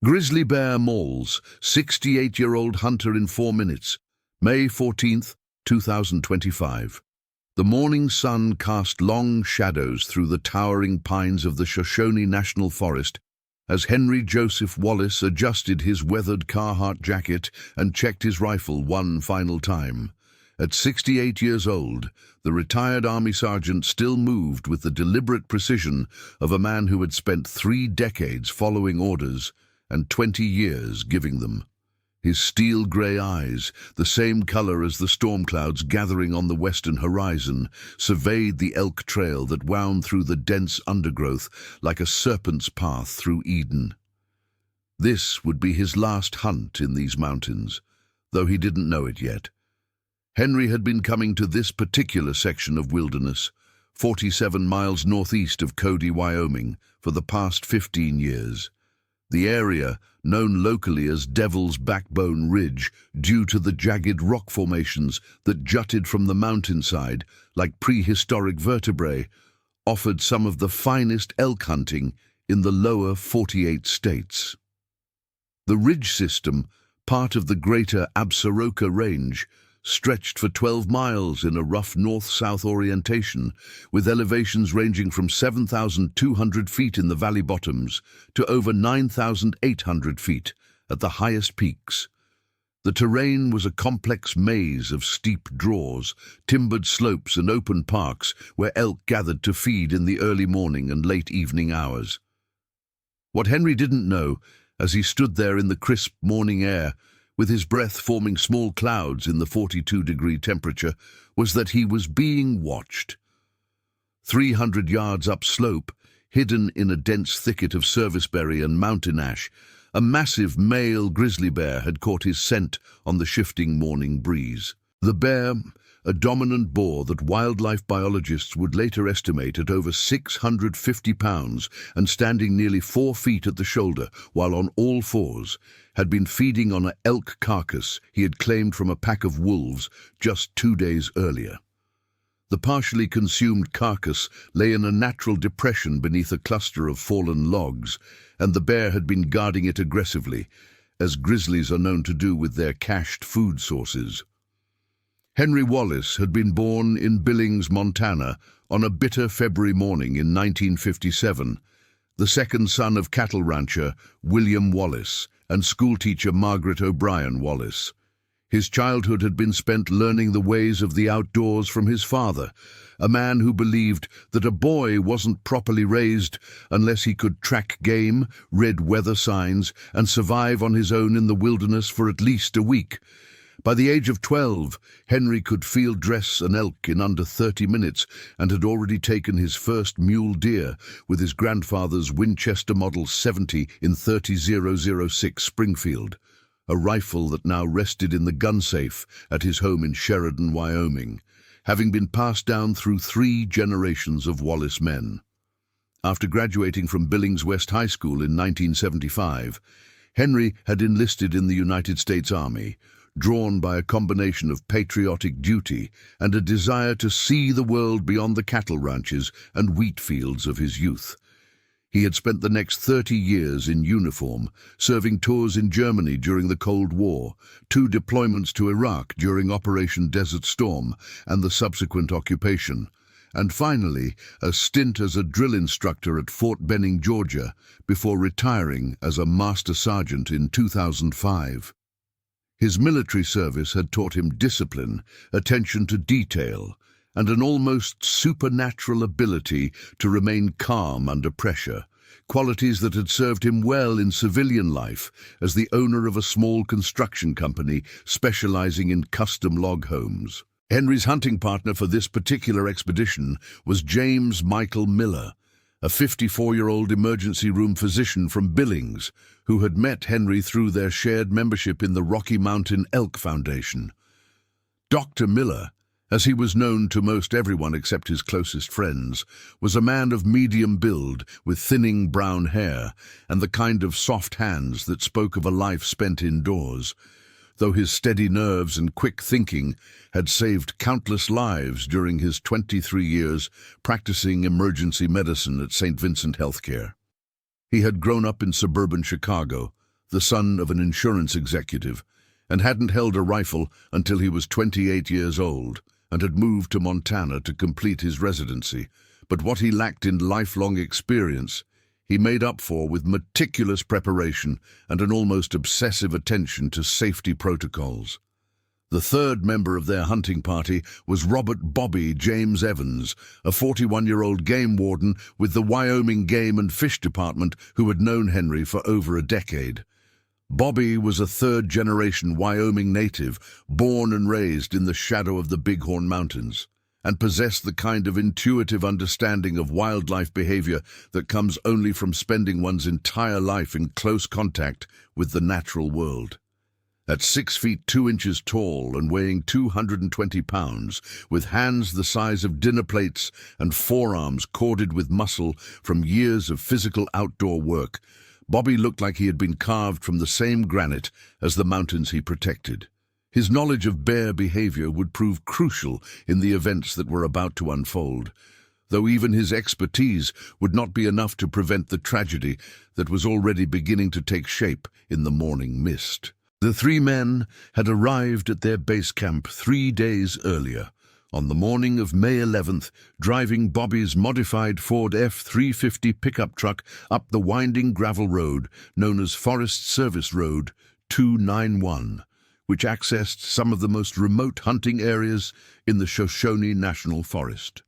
Grizzly bear mauls 68-year-old hunter in 4 minutes. May 14th, 2025. The morning sun cast long shadows through the towering pines of the Shoshone National Forest as Henry Joseph Wallace adjusted his weathered Carhartt jacket and checked his rifle one final time. At 68 years old, the retired Army sergeant still moved with the deliberate precision of a man who had spent 3 decades following orders and 20 years giving them. His steel-grey eyes, the same color as the storm clouds gathering on the western horizon, surveyed the elk trail that wound through the dense undergrowth like a serpent's path through Eden. This would be his last hunt in these mountains, though he didn't know it yet. Henry had been coming to this particular section of wilderness, 47 miles northeast of Cody, Wyoming, for the past 15 years. The area, known locally as Devil's Backbone Ridge due to the jagged rock formations that jutted from the mountainside like prehistoric vertebrae, offered some of the finest elk hunting in the lower 48 states. The ridge system, part of the greater Absaroka Range, stretched for 12 miles in a rough north-south orientation, with elevations ranging from 7,200 feet in the valley bottoms to over 9,800 feet at the highest peaks. The terrain was a complex maze of steep draws, timbered slopes and open parks where elk gathered to feed in the early morning and late evening hours. What Henry didn't know, as he stood there in the crisp morning air, with his breath forming small clouds in the 42-degree temperature, was that he was being watched. 300 yards upslope, hidden in a dense thicket of serviceberry and mountain ash, a massive male grizzly bear had caught his scent on the shifting morning breeze. The bear, a dominant boar that wildlife biologists would later estimate at over 650 pounds and standing nearly 4 feet at the shoulder while on all fours, had been feeding on an elk carcass he had claimed from a pack of wolves just 2 days earlier. The partially consumed carcass lay in a natural depression beneath a cluster of fallen logs, and the bear had been guarding it aggressively, as grizzlies are known to do with their cached food sources. Henry Wallace had been born in Billings, Montana, on a bitter February morning in 1957, the second son of cattle rancher William Wallace and schoolteacher Margaret O'Brien Wallace. His childhood had been spent learning the ways of the outdoors from his father, a man who believed that a boy wasn't properly raised unless he could track game, read weather signs, and survive on his own in the wilderness for at least a week. By the age of 12, Henry could field dress an elk in under 30 minutes and had already taken his first mule deer with his grandfather's Winchester Model 70 in 30006 Springfield, a rifle that now rested in the gun safe at his home in Sheridan, Wyoming, having been passed down through 3 generations of Wallace men. After graduating from Billings West High School in 1975, Henry had enlisted in the United States Army, drawn by a combination of patriotic duty and a desire to see the world beyond the cattle ranches and wheat fields of his youth. He had spent the next 30 years in uniform, serving tours in Germany during the Cold War, 2 deployments to Iraq during Operation Desert Storm and the subsequent occupation, and finally a stint as a drill instructor at Fort Benning, Georgia, before retiring as a master sergeant in 2005. His military service had taught him discipline, attention to detail, and an almost supernatural ability to remain calm under pressure, qualities that had served him well in civilian life as the owner of a small construction company specializing in custom log homes. Henry's hunting partner for this particular expedition was James Michael Miller, a 54-year-old emergency room physician from Billings, who had met Henry through their shared membership in the Rocky Mountain Elk Foundation. Dr. Miller, as he was known to most everyone except his closest friends, was a man of medium build with thinning brown hair and the kind of soft hands that spoke of a life spent indoors, though his steady nerves and quick thinking had saved countless lives during his 23 years practicing emergency medicine at St. Vincent Healthcare. He had grown up in suburban Chicago, the son of an insurance executive, and hadn't held a rifle until he was 28 years old and had moved to Montana to complete his residency. But what he lacked in lifelong experience, he made up for with meticulous preparation and an almost obsessive attention to safety protocols. The third member of their hunting party was Robert "Bobby" James Evans, a 41-year-old game warden with the Wyoming Game and Fish Department who had known Henry for over a decade. Bobby was a third-generation Wyoming native, born and raised in the shadow of the Bighorn Mountains, and possessed the kind of intuitive understanding of wildlife behavior that comes only from spending one's entire life in close contact with the natural world. At 6 feet 2 inches tall and weighing 220 pounds, with hands the size of dinner plates and forearms corded with muscle from years of physical outdoor work, Bobby looked like he had been carved from the same granite as the mountains he protected. His knowledge of bear behavior would prove crucial in the events that were about to unfold, though even his expertise would not be enough to prevent the tragedy that was already beginning to take shape in the morning mist. The three men had arrived at their base camp 3 days earlier, on the morning of May 11th, driving Bobby's modified Ford F-350 pickup truck up the winding gravel road known as Forest Service Road 291, which accessed some of the most remote hunting areas in the Shoshone National Forest.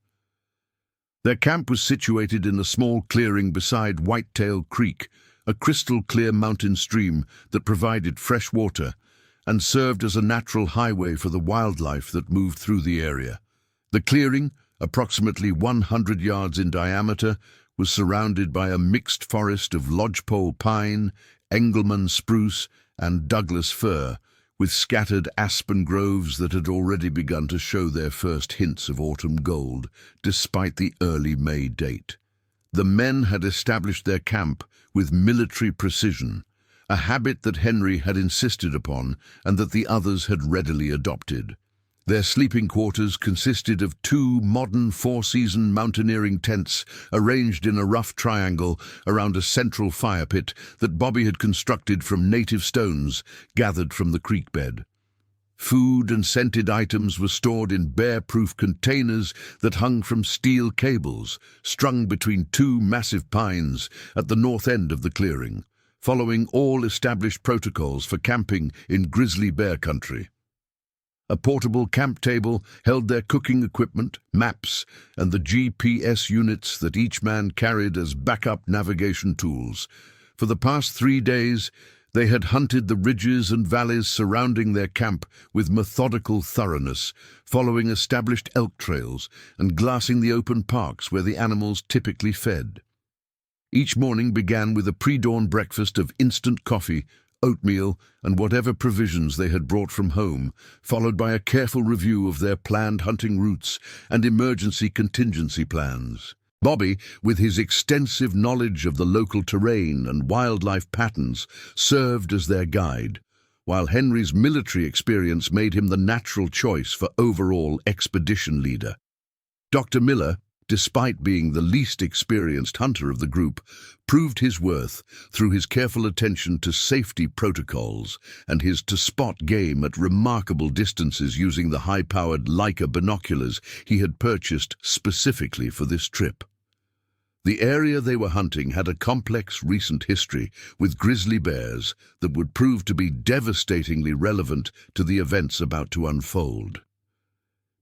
Their camp was situated in a small clearing beside Whitetail Creek, a crystal-clear mountain stream that provided fresh water and served as a natural highway for the wildlife that moved through the area. The clearing, approximately 100 yards in diameter, was surrounded by a mixed forest of lodgepole pine, Engelmann spruce, and Douglas fir, with scattered aspen groves that had already begun to show their first hints of autumn gold, despite the early May date. The men had established their camp with military precision, a habit that Henry had insisted upon and that the others had readily adopted. Their sleeping quarters consisted of 2 modern 4-season mountaineering tents arranged in a rough triangle around a central fire pit that Bobby had constructed from native stones gathered from the creek bed. Food and scented items were stored in bear-proof containers that hung from steel cables, strung between 2 massive pines at the north end of the clearing, following all established protocols for camping in grizzly bear country. A portable camp table held their cooking equipment, maps, and the GPS units that each man carried as backup navigation tools. For the past 3 days, they had hunted the ridges and valleys surrounding their camp with methodical thoroughness, following established elk trails and glassing the open parks where the animals typically fed. Each morning began with a pre-dawn breakfast of instant coffee, oatmeal, and whatever provisions they had brought from home, followed by a careful review of their planned hunting routes and emergency contingency plans. Bobby, with his extensive knowledge of the local terrain and wildlife patterns, served as their guide, while Henry's military experience made him the natural choice for overall expedition leader. Dr. Miller, despite being the least experienced hunter of the group, proved his worth through his careful attention to safety protocols and his to-spot game at remarkable distances using the high-powered Leica binoculars he had purchased specifically for this trip. The area they were hunting had a complex recent history with grizzly bears that would prove to be devastatingly relevant to the events about to unfold.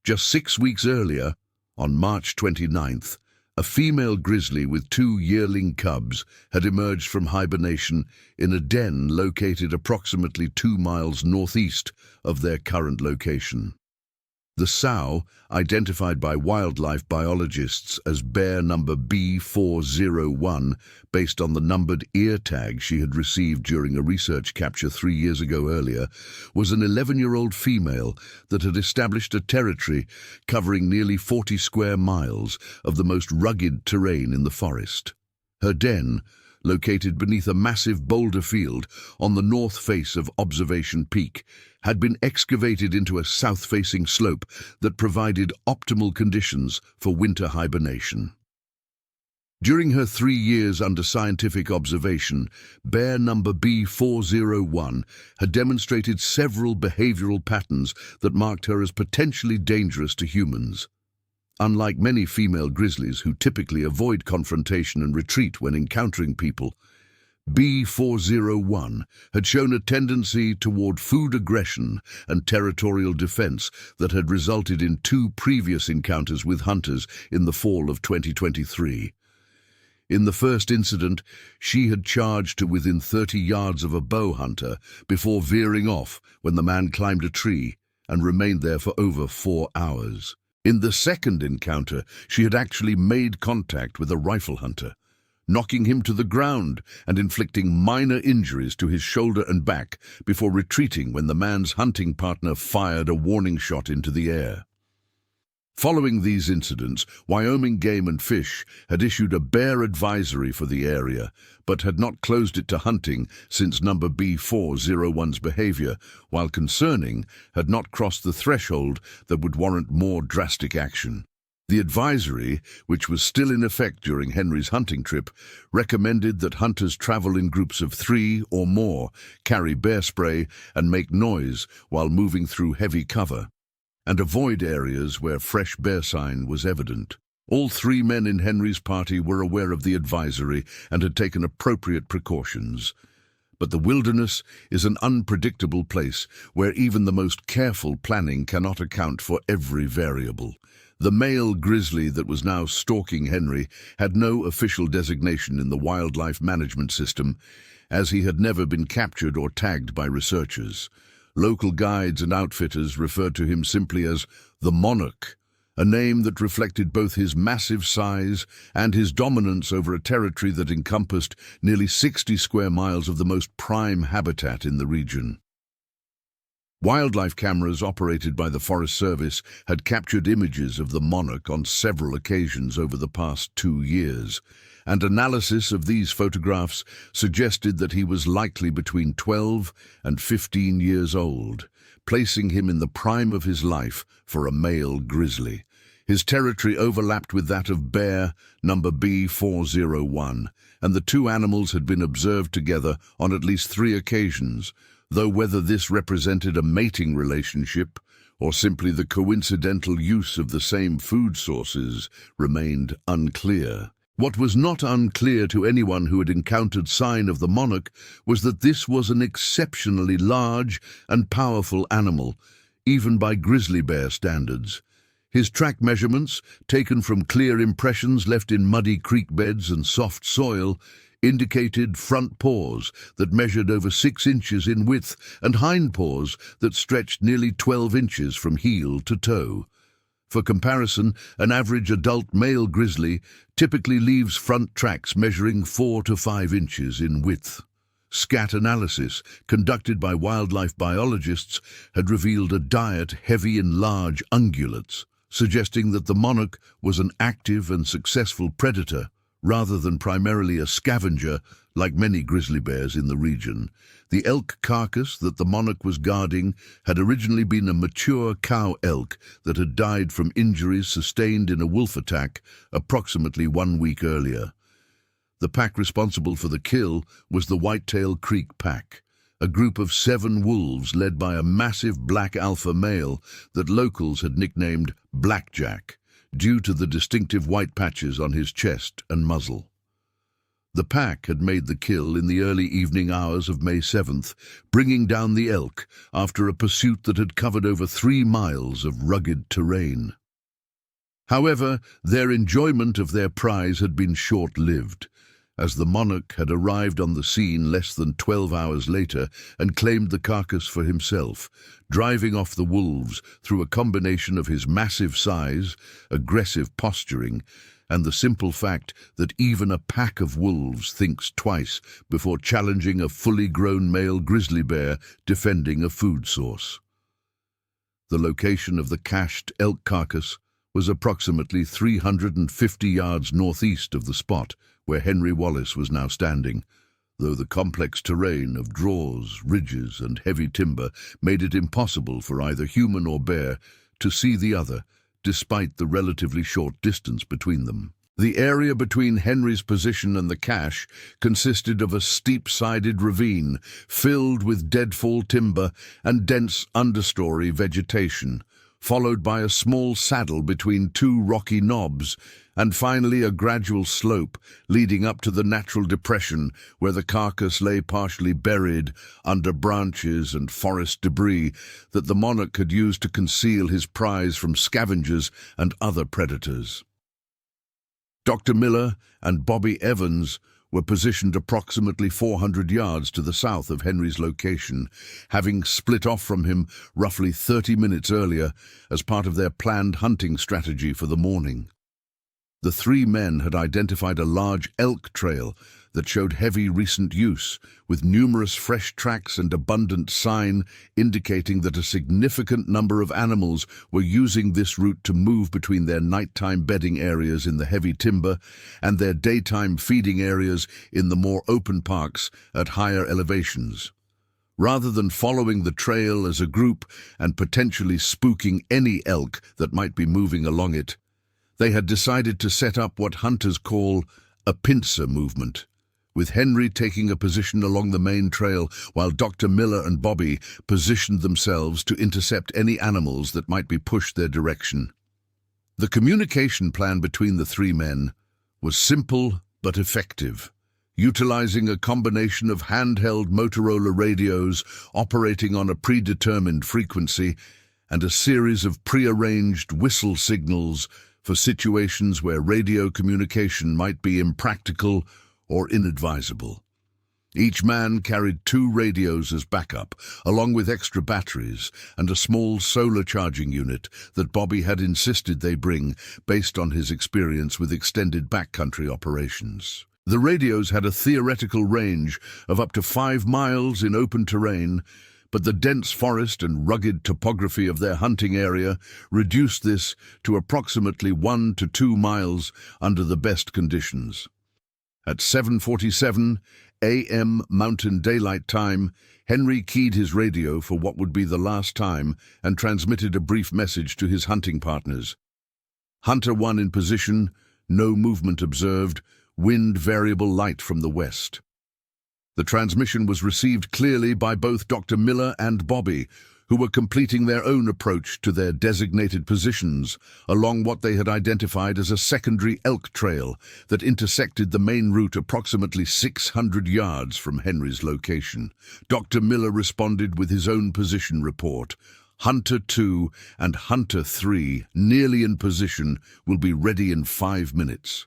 Just 6 weeks earlier, on March 29th, a female grizzly with 2 yearling cubs had emerged from hibernation in a den located approximately 2 miles northeast of their current location. The sow, identified by wildlife biologists as bear number B401, based on the numbered ear tag she had received during a research capture 3 years ago earlier, was an 11-year-old female that had established a territory covering nearly 40 square miles of the most rugged terrain in the forest. Her den, located beneath a massive boulder field on the north face of Observation Peak, had been excavated into a south-facing slope that provided optimal conditions for winter hibernation. During her 3 years under scientific observation, bear number B401 had demonstrated several behavioral patterns that marked her as potentially dangerous to humans. Unlike many female grizzlies who typically avoid confrontation and retreat when encountering people, B401 had shown a tendency toward food aggression and territorial defense that had resulted in 2 previous encounters with hunters in the fall of 2023. In the first incident, she had charged to within 30 yards of a bow hunter before veering off when the man climbed a tree and remained there for over 4 hours. In the second encounter, she had actually made contact with a rifle hunter, knocking him to the ground and inflicting minor injuries to his shoulder and back before retreating when the man's hunting partner fired a warning shot into the air. Following these incidents, Wyoming Game and Fish had issued a bear advisory for the area, but had not closed it to hunting since number B401's behavior, while concerning, had not crossed the threshold that would warrant more drastic action. The advisory, which was still in effect during Henry's hunting trip, recommended that hunters travel in groups of 3 or more, carry bear spray, and make noise while moving through heavy cover, and avoid areas where fresh bear sign was evident. All 3 men in Henry's party were aware of the advisory and had taken appropriate precautions. But the wilderness is an unpredictable place where even the most careful planning cannot account for every variable. The male grizzly that was now stalking Henry had no official designation in the wildlife management system, as he had never been captured or tagged by researchers. Local guides and outfitters referred to him simply as the Monarch, a name that reflected both his massive size and his dominance over a territory that encompassed nearly 60 square miles of the most prime habitat in the region. Wildlife cameras operated by the Forest Service had captured images of the Monarch on several occasions over the past 2 years, and analysis of these photographs suggested that he was likely between 12 and 15 years old, placing him in the prime of his life for a male grizzly. His territory overlapped with that of bear number B401, and the 2 animals had been observed together on at least 3 occasions, though whether this represented a mating relationship or simply the coincidental use of the same food sources remained unclear. What was not unclear to anyone who had encountered sign of the Monarch was that this was an exceptionally large and powerful animal, even by grizzly bear standards. His track measurements, taken from clear impressions left in muddy creek beds and soft soil, indicated front paws that measured over 6 inches in width and hind paws that stretched nearly 12 inches from heel to toe. For comparison, an average adult male grizzly typically leaves front tracks measuring 4 to 5 inches in width. Scat analysis, conducted by wildlife biologists, had revealed a diet heavy in large ungulates, suggesting that the Monarch was an active and successful predator rather than primarily a scavenger like many grizzly bears in the region. The elk carcass that the Monarch was guarding had originally been a mature cow elk that had died from injuries sustained in a wolf attack approximately 1 week earlier. The pack responsible for the kill was the Whitetail Creek Pack, a group of 7 wolves led by a massive black alpha male that locals had nicknamed Blackjack, due to the distinctive white patches on his chest and muzzle. The pack had made the kill in the early evening hours of May 7th, bringing down the elk after a pursuit that had covered over 3 miles of rugged terrain. However, their enjoyment of their prize had been short-lived, as the Monarch had arrived on the scene less than 12 hours later and claimed the carcass for himself, driving off the wolves through a combination of his massive size, aggressive posturing, and the simple fact that even a pack of wolves thinks twice before challenging a fully grown male grizzly bear defending a food source. The location of the cached elk carcass was approximately 350 yards northeast of the spot where Henry Wallace was now standing, though the complex terrain of draws, ridges, and heavy timber made it impossible for either human or bear to see the other, despite the relatively short distance between them. The area between Henry's position and the cache consisted of a steep-sided ravine filled with deadfall timber and dense understory vegetation, followed by a small saddle between two rocky knobs, and finally a gradual slope leading up to the natural depression where the carcass lay partially buried under branches and forest debris that the monarch had used to conceal his prize from scavengers and other predators. Dr. Miller and Bobby Evans were positioned approximately 400 yards to the south of Henry's location, having split off from him roughly 30 minutes earlier as part of their planned hunting strategy for the morning. The three men had identified a large elk trail that showed heavy recent use, with numerous fresh tracks and abundant sign indicating that a significant number of animals were using this route to move between their nighttime bedding areas in the heavy timber and their daytime feeding areas in the more open parks at higher elevations. Rather than following the trail as a group and potentially spooking any elk that might be moving along it, they had decided to set up what hunters call a pincer movement, with Henry taking a position along the main trail while Dr. Miller and Bobby positioned themselves to intercept any animals that might be pushed their direction. The communication plan between the three men was simple but effective, utilizing a combination of handheld Motorola radios operating on a predetermined frequency and a series of prearranged whistle signals for situations where radio communication might be impractical or inadvisable. Each man carried 2 radios as backup, along with extra batteries and a small solar charging unit that Bobby had insisted they bring based on his experience with extended backcountry operations. The radios had a theoretical range of up to 5 miles in open terrain, but the dense forest and rugged topography of their hunting area reduced this to approximately 1 to 2 miles under the best conditions. At 7:47 a.m. Mountain Daylight Time, Henry keyed his radio for what would be the last time and transmitted a brief message to his hunting partners. Hunter 1 in position, no movement observed, wind variable light from the west. The transmission was received clearly by both Dr. Miller and Bobby, who were completing their own approach to their designated positions along what they had identified as a secondary elk trail that intersected the main route approximately 600 yards from Henry's location. Dr. Miller responded with his own position report. Hunter 2 and Hunter 3, nearly in position, will be ready in 5 minutes.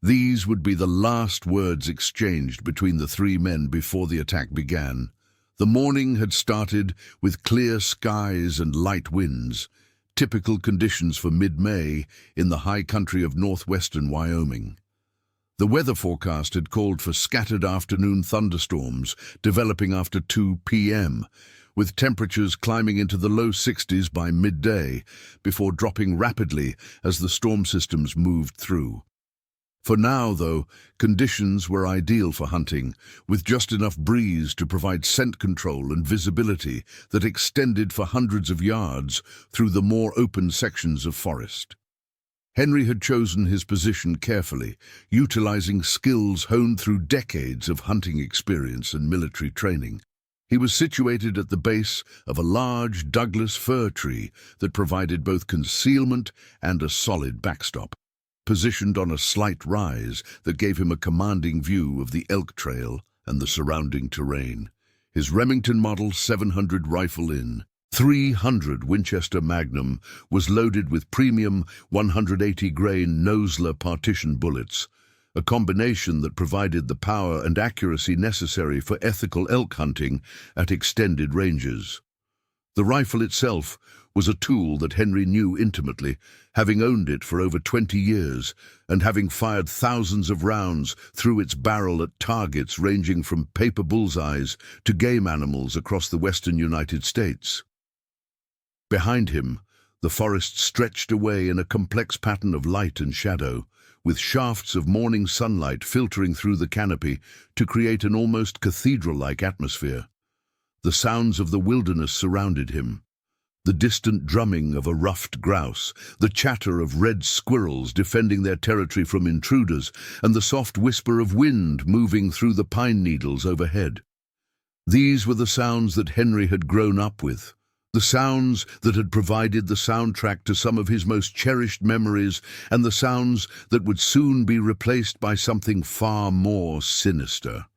These would be the last words exchanged between the three men before the attack began. The morning had started with clear skies and light winds, typical conditions for mid-May in the high country of northwestern Wyoming. The weather forecast had called for scattered afternoon thunderstorms developing after 2 p.m., with temperatures climbing into the low 60s by midday before dropping rapidly as the storm systems moved through. For now, though, conditions were ideal for hunting, with just enough breeze to provide scent control and visibility that extended for hundreds of yards through the more open sections of forest. Henry had chosen his position carefully, utilizing skills honed through decades of hunting experience and military training. He was situated at the base of a large Douglas fir tree that provided both concealment and a solid backstop, positioned on a slight rise that gave him a commanding view of the elk trail and the surrounding terrain. His Remington Model 700 rifle in .300 Winchester Magnum was loaded with premium 180-grain Nosler partition bullets, a combination that provided the power and accuracy necessary for ethical elk hunting at extended ranges. The rifle itself was a tool that Henry knew intimately, having owned it for over 20 years and having fired thousands of rounds through its barrel at targets ranging from paper bullseyes to game animals across the western United States. Behind him, the forest stretched away in a complex pattern of light and shadow, with shafts of morning sunlight filtering through the canopy to create an almost cathedral-like atmosphere. The sounds of the wilderness surrounded him. The distant drumming of a ruffed grouse, the chatter of red squirrels defending their territory from intruders, and the soft whisper of wind moving through the pine needles overhead. These were the sounds that Henry had grown up with, the sounds that had provided the soundtrack to some of his most cherished memories, and the sounds that would soon be replaced by something far more sinister.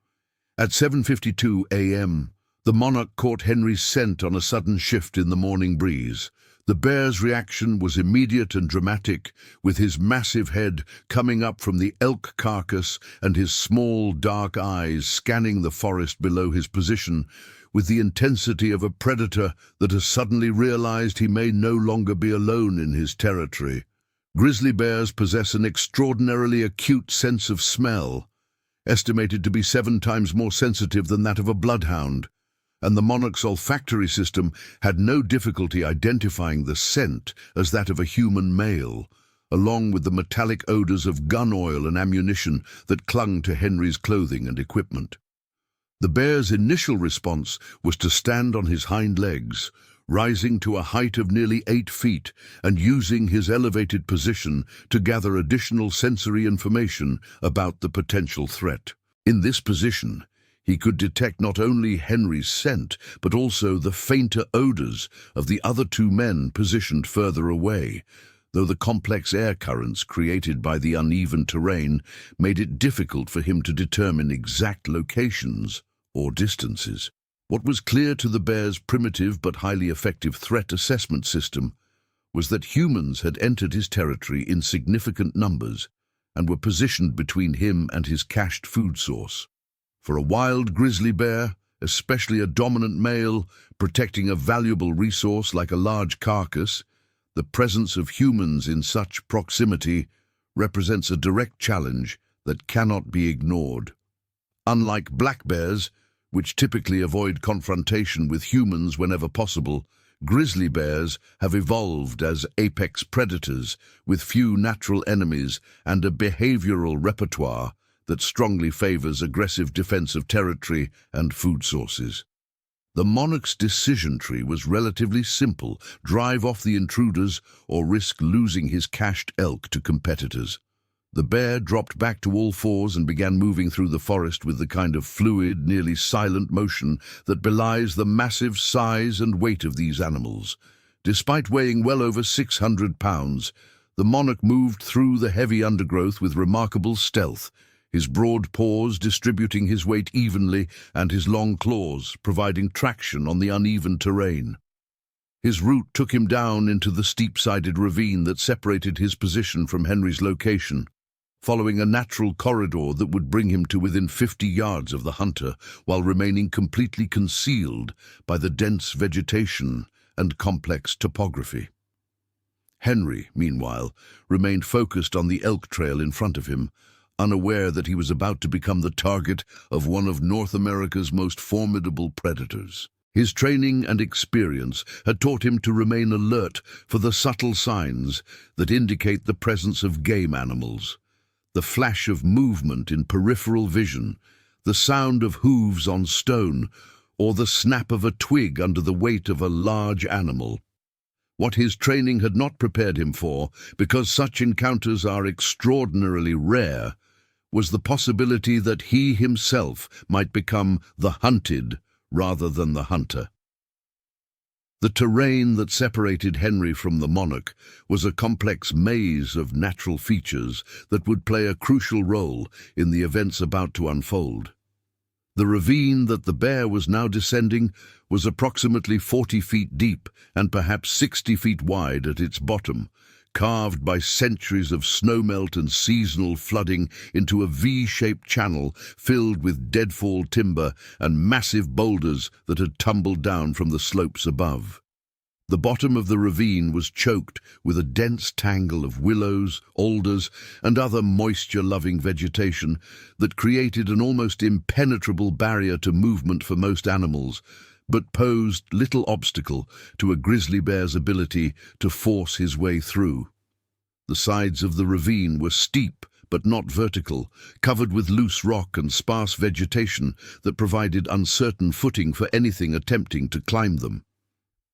At 7:52 a.m., the monarch caught Henry's scent on a sudden shift in the morning breeze. The bear's reaction was immediate and dramatic, with his massive head coming up from the elk carcass and his small, dark eyes scanning the forest below his position with the intensity of a predator that has suddenly realized he may no longer be alone in his territory. Grizzly bears possess an extraordinarily acute sense of smell, estimated to be 7 times more sensitive than that of a bloodhound, and the monarch's olfactory system had no difficulty identifying the scent as that of a human male, along with the metallic odors of gun oil and ammunition that clung to Henry's clothing and equipment. The bear's initial response was to stand on his hind legs, rising to a height of nearly 8 feet and using his elevated position to gather additional sensory information about the potential threat. In this position, he could detect not only Henry's scent, but also the fainter odors of the other 2 men positioned further away, though the complex air currents created by the uneven terrain made it difficult for him to determine exact locations or distances. What was clear to the bear's primitive but highly effective threat assessment system was that humans had entered his territory in significant numbers and were positioned between him and his cached food source. For a wild grizzly bear, especially a dominant male protecting a valuable resource like a large carcass, the presence of humans in such proximity represents a direct challenge that cannot be ignored. Unlike black bears, which typically avoid confrontation with humans whenever possible, grizzly bears have evolved as apex predators with few natural enemies and a behavioral repertoire that strongly favors aggressive defense of territory and food sources. The monarch's decision tree was relatively simple: drive off the intruders or risk losing his cached elk to competitors. The bear dropped back to all fours and began moving through the forest with the kind of fluid, nearly silent motion that belies the massive size and weight of these animals. Despite weighing well over 600 pounds, the monarch moved through the heavy undergrowth with remarkable stealth, his broad paws distributing his weight evenly and his long claws providing traction on the uneven terrain. His route took him down into the steep-sided ravine that separated his position from Henry's location, following a natural corridor that would bring him to within 50 yards of the hunter while remaining completely concealed by the dense vegetation and complex topography. Henry, meanwhile, remained focused on the elk trail in front of him, unaware that he was about to become the target of one of North America's most formidable predators. His training and experience had taught him to remain alert for the subtle signs that indicate the presence of game animals. The flash of movement in peripheral vision, the sound of hooves on stone, or the snap of a twig under the weight of a large animal. What his training had not prepared him for, because such encounters are extraordinarily rare, was the possibility that he himself might become the hunted rather than the hunter. The terrain that separated Henry from the monarch was a complex maze of natural features that would play a crucial role in the events about to unfold. The ravine that the bear was now descending was approximately 40 feet deep and perhaps 60 feet wide at its bottom, carved by centuries of snowmelt and seasonal flooding into a V-shaped channel filled with deadfall timber and massive boulders that had tumbled down from the slopes above. The bottom of the ravine was choked with a dense tangle of willows, alders, and other moisture-loving vegetation that created an almost impenetrable barrier to movement for most animals, but posed little obstacle to a grizzly bear's ability to force his way through. The sides of the ravine were steep but not vertical, covered with loose rock and sparse vegetation that provided uncertain footing for anything attempting to climb them.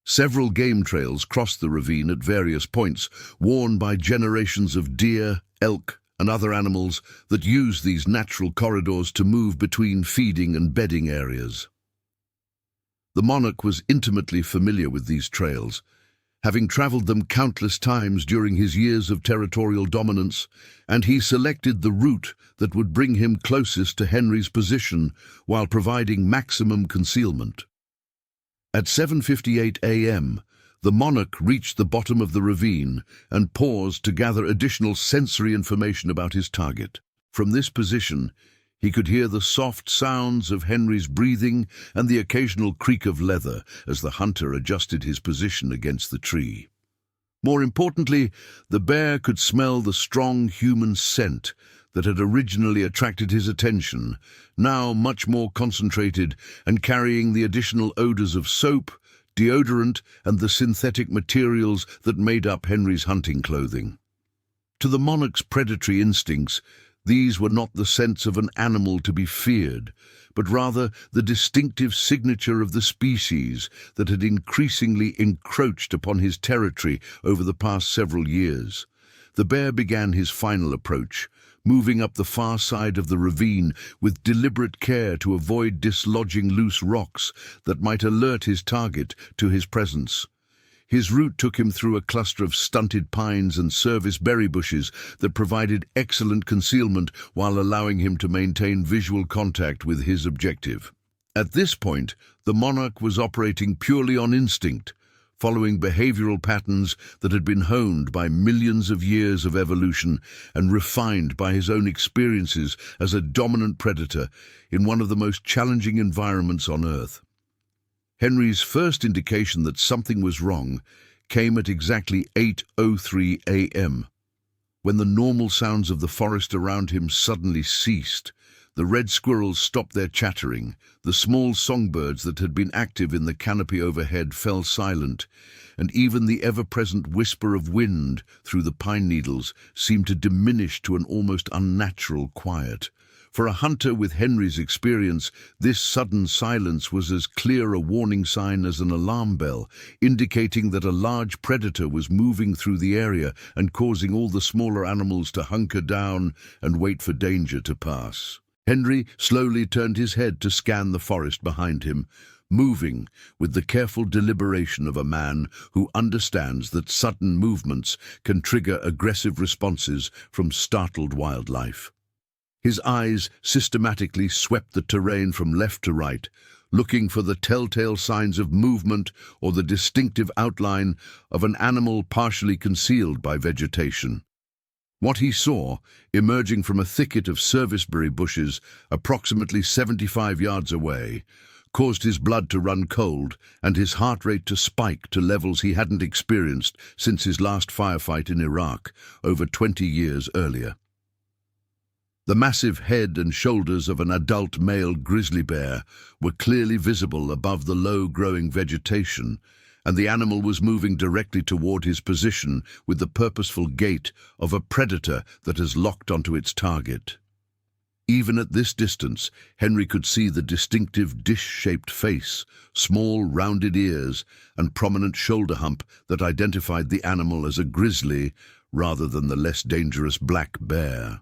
Several game trails crossed the ravine at various points, worn by generations of deer, elk, and other animals that use these natural corridors to move between feeding and bedding areas. The monarch was intimately familiar with these trails, having traveled them countless times during his years of territorial dominance, and he selected the route that would bring him closest to Henry's position while providing maximum concealment. At 7:58 a.m., the monarch reached the bottom of the ravine and paused to gather additional sensory information about his target. From this position, he could hear the soft sounds of Henry's breathing and the occasional creak of leather as the hunter adjusted his position against the tree. More importantly, the bear could smell the strong human scent that had originally attracted his attention, now much more concentrated and carrying the additional odors of soap, deodorant, and the synthetic materials that made up Henry's hunting clothing. To the monarch's predatory instincts, these were not the scents of an animal to be feared, but rather the distinctive signature of the species that had increasingly encroached upon his territory over the past several years. The bear began his final approach, moving up the far side of the ravine with deliberate care to avoid dislodging loose rocks that might alert his target to his presence. His route took him through a cluster of stunted pines and service berry bushes that provided excellent concealment while allowing him to maintain visual contact with his objective. At this point, the monarch was operating purely on instinct, following behavioral patterns that had been honed by millions of years of evolution and refined by his own experiences as a dominant predator in one of the most challenging environments on Earth. Henry's first indication that something was wrong came at exactly 8:03 a.m. When the normal sounds of the forest around him suddenly ceased. The red squirrels stopped their chattering, the small songbirds that had been active in the canopy overhead fell silent, and even the ever-present whisper of wind through the pine needles seemed to diminish to an almost unnatural quiet. For a hunter with Henry's experience, this sudden silence was as clear a warning sign as an alarm bell, indicating that a large predator was moving through the area and causing all the smaller animals to hunker down and wait for danger to pass. Henry slowly turned his head to scan the forest behind him, moving with the careful deliberation of a man who understands that sudden movements can trigger aggressive responses from startled wildlife. His eyes systematically swept the terrain from left to right, looking for the telltale signs of movement or the distinctive outline of an animal partially concealed by vegetation. What he saw, emerging from a thicket of serviceberry bushes approximately 75 yards away, caused his blood to run cold and his heart rate to spike to levels he hadn't experienced since his last firefight in Iraq over 20 years earlier. The massive head and shoulders of an adult male grizzly bear were clearly visible above the low-growing vegetation, and the animal was moving directly toward his position with the purposeful gait of a predator that has locked onto its target. Even at this distance, Henry could see the distinctive dish-shaped face, small rounded ears, and prominent shoulder hump that identified the animal as a grizzly rather than the less dangerous black bear.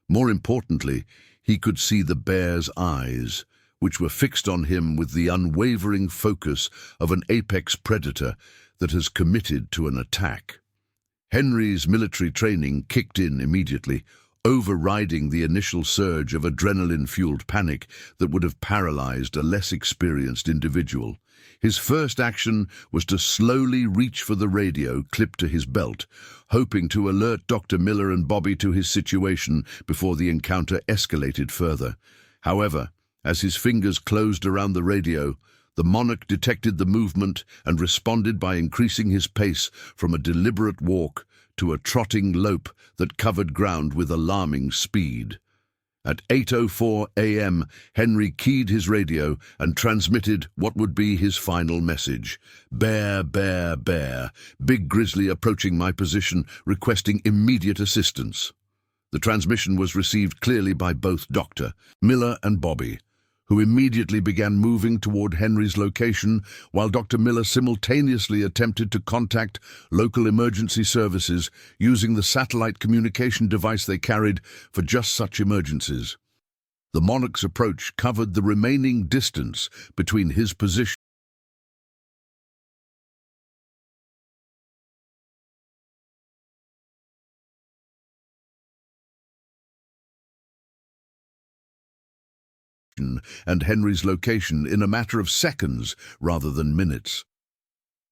More importantly, he could see the bear's eyes, which were fixed on him with the unwavering focus of an apex predator that has committed to an attack. Henry's military training kicked in immediately, overriding the initial surge of adrenaline-fueled panic that would have paralyzed a less experienced individual. His first action was to slowly reach for the radio clipped to his belt, hoping to alert Dr. Miller and Bobby to his situation before the encounter escalated further. However, as his fingers closed around the radio, the monarch detected the movement and responded by increasing his pace from a deliberate walk to a trotting lope that covered ground with alarming speed. At 8:04 a.m., Henry keyed his radio and transmitted what would be his final message. "Bear, bear, bear. Big grizzly approaching my position, requesting immediate assistance." The transmission was received clearly by both Dr. Miller and Bobby, who immediately began moving toward Henry's location, while Dr. Miller simultaneously attempted to contact local emergency services using the satellite communication device they carried for just such emergencies. The Monarch's approach covered the remaining distance between his position and Henry's location in a matter of seconds rather than minutes.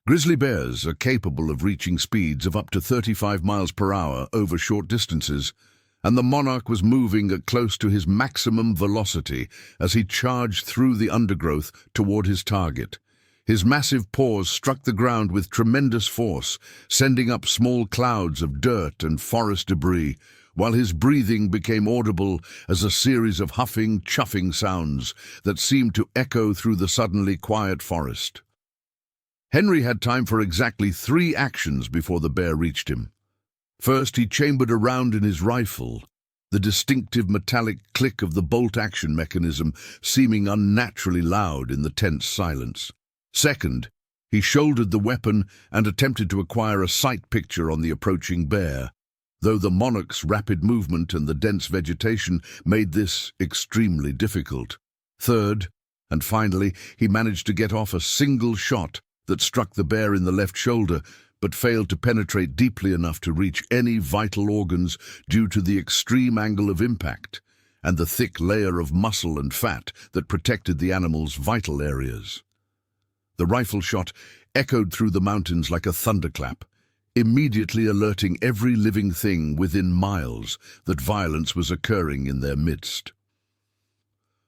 Grizzly bears are capable of reaching speeds of up to 35 miles per hour over short distances, and the Monarch was moving at close to his maximum velocity as he charged through the undergrowth toward his target. His massive paws struck the ground with tremendous force, sending up small clouds of dirt and forest debris, while his breathing became audible as a series of huffing, chuffing sounds that seemed to echo through the suddenly quiet forest. Henry had time for exactly 3 actions before the bear reached him. First, he chambered a round in his rifle, the distinctive metallic click of the bolt-action mechanism seeming unnaturally loud in the tense silence. Second, he shouldered the weapon and attempted to acquire a sight picture on the approaching bear, though the Monarch's rapid movement and the dense vegetation made this extremely difficult. Third, and finally, he managed to get off a single shot that struck the bear in the left shoulder, but failed to penetrate deeply enough to reach any vital organs due to the extreme angle of impact and the thick layer of muscle and fat that protected the animal's vital areas. The rifle shot echoed through the mountains like a thunderclap, immediately alerting every living thing within miles that violence was occurring in their midst.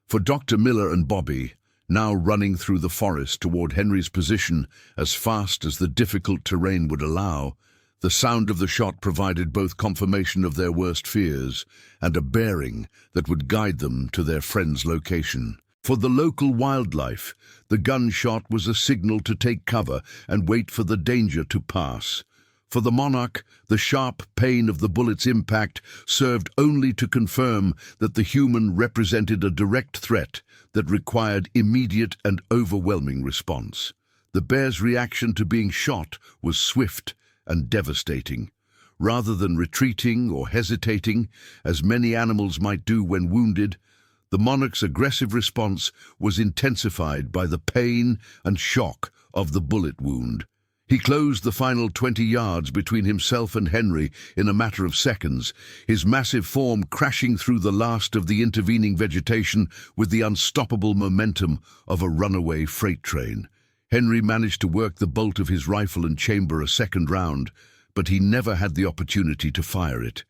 For Dr. Miller and Bobby, now running through the forest toward Henry's position as fast as the difficult terrain would allow, the sound of the shot provided both confirmation of their worst fears and a bearing that would guide them to their friend's location. For the local wildlife, the gunshot was a signal to take cover and wait for the danger to pass. For the Monarch, the sharp pain of the bullet's impact served only to confirm that the human represented a direct threat that required immediate and overwhelming response. The bear's reaction to being shot was swift and devastating. Rather than retreating or hesitating, as many animals might do when wounded, the Monarch's aggressive response was intensified by the pain and shock of the bullet wound. He closed the final 20 yards between himself and Henry in a matter of seconds, his massive form crashing through the last of the intervening vegetation with the unstoppable momentum of a runaway freight train. Henry managed to work the bolt of his rifle and chamber a second round, but he never had the opportunity to fire it.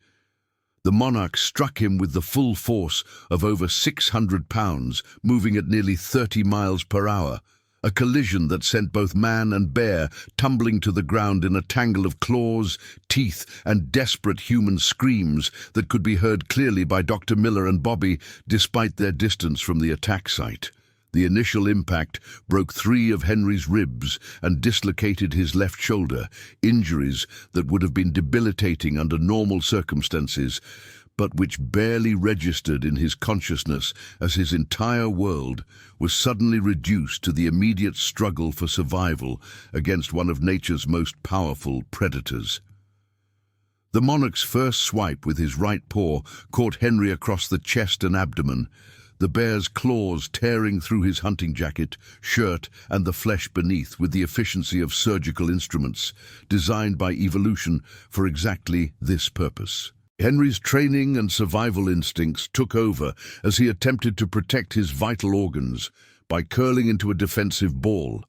The Monarch struck him with the full force of over 600 pounds, moving at nearly 30 miles per hour. A collision that sent both man and bear tumbling to the ground in a tangle of claws, teeth, and desperate human screams that could be heard clearly by Dr. Miller and Bobby despite their distance from the attack site. The initial impact broke 3 of Henry's ribs and dislocated his left shoulder, injuries that would have been debilitating under normal circumstances, but which barely registered in his consciousness as his entire world was suddenly reduced to the immediate struggle for survival against one of nature's most powerful predators. The Monarch's first swipe with his right paw caught Henry across the chest and abdomen, the bear's claws tearing through his hunting jacket, shirt, and the flesh beneath with the efficiency of surgical instruments designed by evolution for exactly this purpose. Henry's training and survival instincts took over as he attempted to protect his vital organs by curling into a defensive ball,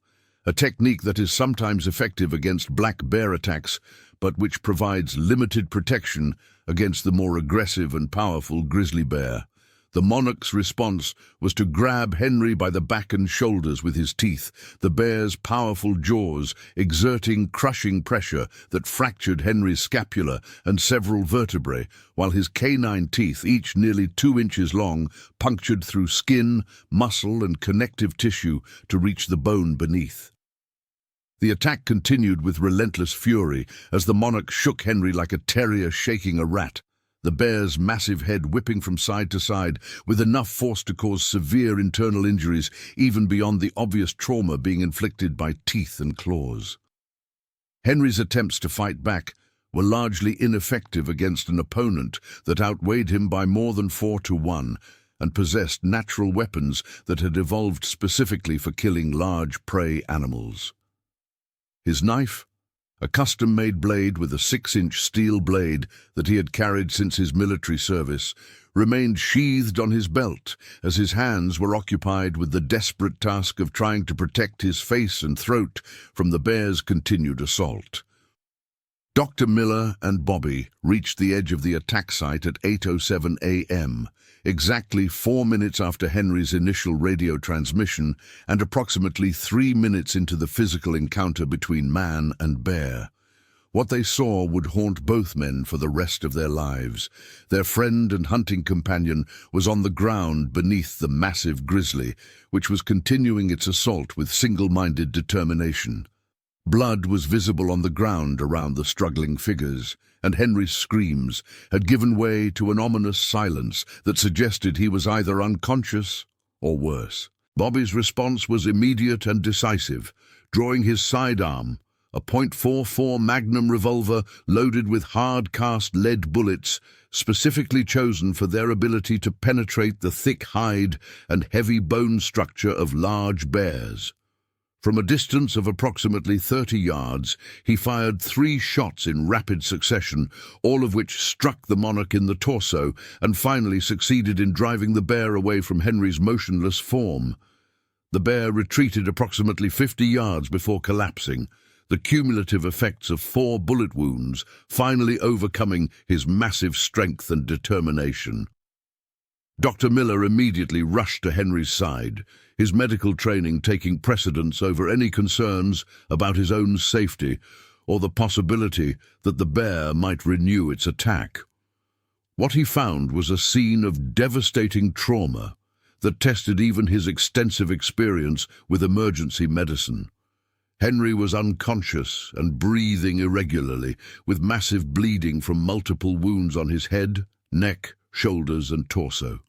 a technique that is sometimes effective against black bear attacks, but which provides limited protection against the more aggressive and powerful grizzly bear. The Monarch's response was to grab Henry by the back and shoulders with his teeth, the bear's powerful jaws exerting crushing pressure that fractured Henry's scapula and several vertebrae, while his canine teeth, each nearly 2 inches long, punctured through skin, muscle, and connective tissue to reach the bone beneath. The attack continued with relentless fury as the Monarch shook Henry like a terrier shaking a rat. the bear's massive head whipping from side to side with enough force to cause severe internal injuries, even beyond the obvious trauma being inflicted by teeth and claws. Henry's attempts to fight back were largely ineffective against an opponent that outweighed him by more than 4-1 and possessed natural weapons that had evolved specifically for killing large prey animals. His knife, a custom-made blade with a 6-inch steel blade that he had carried since his military service, remained sheathed on his belt as his hands were occupied with the desperate task of trying to protect his face and throat from the bear's continued assault. Dr. Miller and Bobby reached the edge of the attack site at 8:07 a.m., exactly 4 minutes after Henry's initial radio transmission and approximately 3 minutes into the physical encounter between man and bear. What they saw would haunt both men for the rest of their lives. Their friend and hunting companion was on the ground beneath the massive grizzly, which was continuing its assault with single-minded determination. Blood was visible on the ground around the struggling figures, and Henry's screams had given way to an ominous silence that suggested he was either unconscious or worse. Bobby's response was immediate and decisive, drawing his sidearm, a .44 Magnum revolver loaded with hard-cast lead bullets, specifically chosen for their ability to penetrate the thick hide and heavy bone structure of large bears. From a distance of approximately 30 yards, he fired 3 shots in rapid succession, all of which struck the monarch in the torso and finally succeeded in driving the bear away from Henry's motionless form. The bear retreated approximately 50 yards before collapsing, the cumulative effects of 4 bullet wounds finally overcoming his massive strength and determination. Dr. Miller immediately rushed to Henry's side, his medical training taking precedence over any concerns about his own safety or the possibility that the bear might renew its attack. What he found was a scene of devastating trauma that tested even his extensive experience with emergency medicine. Henry was unconscious and breathing irregularly, with massive bleeding from multiple wounds on his head, neck, shoulders, and torso.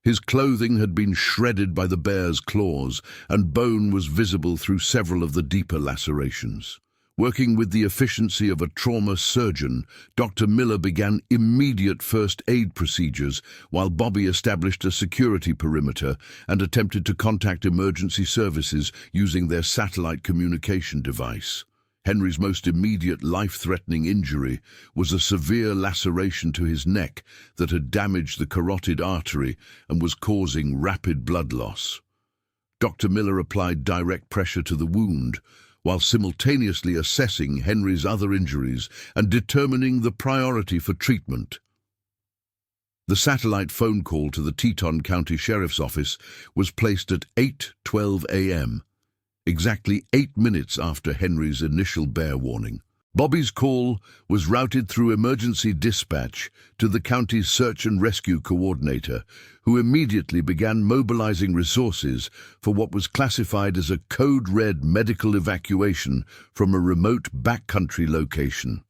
His clothing had been shredded by the bear's claws, and bone was visible through several of the deeper lacerations. Working with the efficiency of a trauma surgeon, Dr. Miller began immediate first aid procedures while Bobby established a security perimeter and attempted to contact emergency services using their satellite communication device. Henry's most immediate life-threatening injury was a severe laceration to his neck that had damaged the carotid artery and was causing rapid blood loss. Dr. Miller applied direct pressure to the wound, while simultaneously assessing Henry's other injuries and determining the priority for treatment. The satellite phone call to the Teton County Sheriff's Office was placed at 8:12 a.m., exactly 8 minutes after Henry's initial bear warning. Bobby's call was routed through emergency dispatch to the county's search and rescue coordinator, who immediately began mobilizing resources for what was classified as a code-red medical evacuation from a remote backcountry location.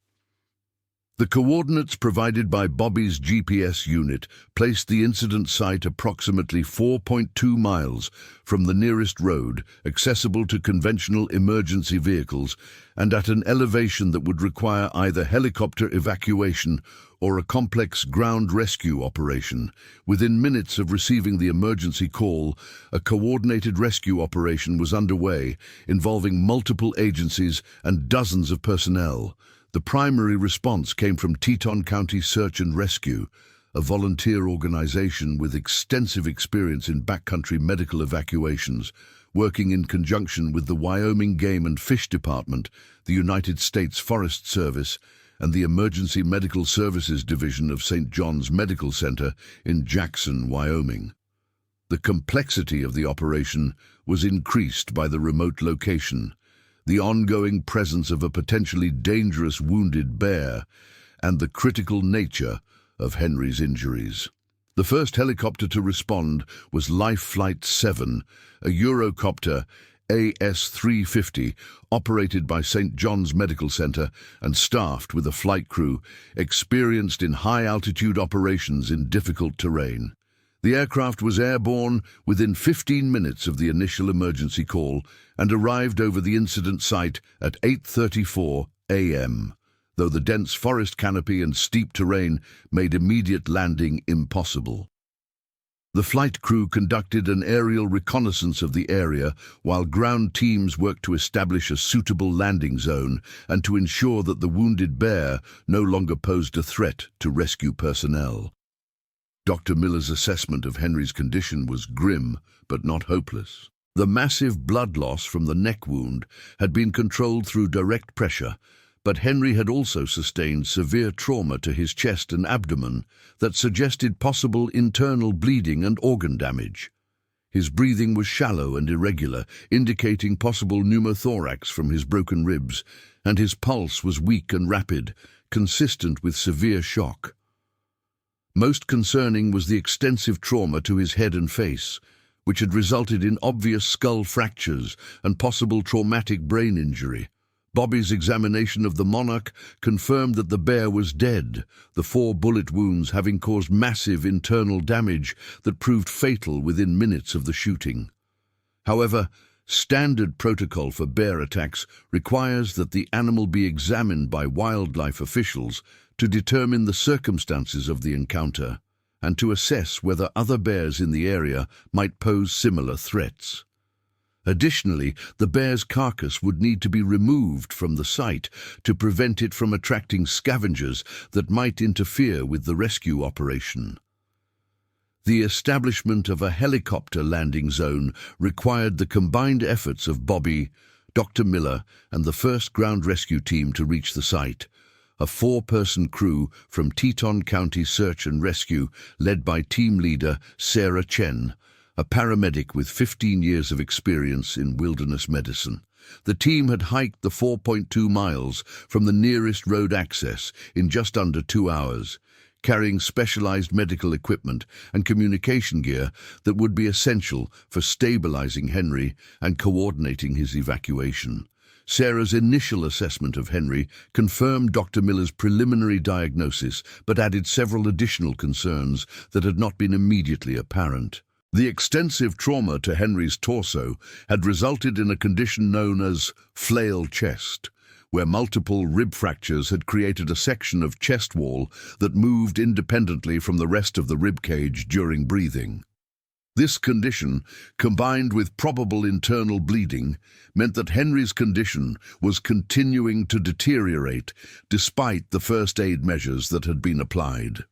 The coordinates provided by Bobby's GPS unit placed the incident site approximately 4.2 miles from the nearest road, accessible to conventional emergency vehicles, and at an elevation that would require either helicopter evacuation or a complex ground rescue operation. Within minutes of receiving the emergency call, a coordinated rescue operation was underway, involving multiple agencies and dozens of personnel. The primary response came from Teton County Search and Rescue, a volunteer organization with extensive experience in backcountry medical evacuations, working in conjunction with the Wyoming Game and Fish Department, the United States Forest Service, and the Emergency Medical Services Division of St. John's Medical Center in Jackson, Wyoming. The complexity of the operation was increased by the remote location, the ongoing presence of a potentially dangerous wounded bear, and the critical nature of Henry's injuries. The first helicopter to respond was Life Flight 7, a Eurocopter AS-350, operated by St. John's Medical Center and staffed with a flight crew experienced in high-altitude operations in difficult terrain. The aircraft was airborne within 15 minutes of the initial emergency call and arrived over the incident site at 8:34 a.m., though the dense forest canopy and steep terrain made immediate landing impossible. The flight crew conducted an aerial reconnaissance of the area while ground teams worked to establish a suitable landing zone and to ensure that the wounded bear no longer posed a threat to rescue personnel. Dr. Miller's assessment of Henry's condition was grim but not hopeless. The massive blood loss from the neck wound had been controlled through direct pressure, but Henry had also sustained severe trauma to his chest and abdomen that suggested possible internal bleeding and organ damage. His breathing was shallow and irregular, indicating possible pneumothorax from his broken ribs, and his pulse was weak and rapid, consistent with severe shock. Most concerning was the extensive trauma to his head and face, which had resulted in obvious skull fractures and possible traumatic brain injury. Bobby's examination of the Monarch confirmed that the bear was dead, the 4 bullet wounds having caused massive internal damage that proved fatal within minutes of the shooting. However, standard protocol for bear attacks requires that the animal be examined by wildlife officials to determine the circumstances of the encounter and to assess whether other bears in the area might pose similar threats. Additionally, the bear's carcass would need to be removed from the site to prevent it from attracting scavengers that might interfere with the rescue operation. The establishment of a helicopter landing zone required the combined efforts of Bobby, Dr. Miller, and the 1st Ground Rescue Team to reach the site, a 4-person crew from Teton County Search and Rescue led by team leader Sarah Chen, a paramedic with 15 years of experience in wilderness medicine. The team had hiked the 4.2 miles from the nearest road access in just under 2 hours, carrying specialized medical equipment and communication gear that would be essential for stabilizing Henry and coordinating his evacuation. Sarah's initial assessment of Henry confirmed Dr. Miller's preliminary diagnosis, but added several additional concerns that had not been immediately apparent. The extensive trauma to Henry's torso had resulted in a condition known as flail chest, where multiple rib fractures had created a section of chest wall that moved independently from the rest of the rib cage during breathing. This condition, combined with probable internal bleeding, meant that Henry's condition was continuing to deteriorate despite the first aid measures that had been applied.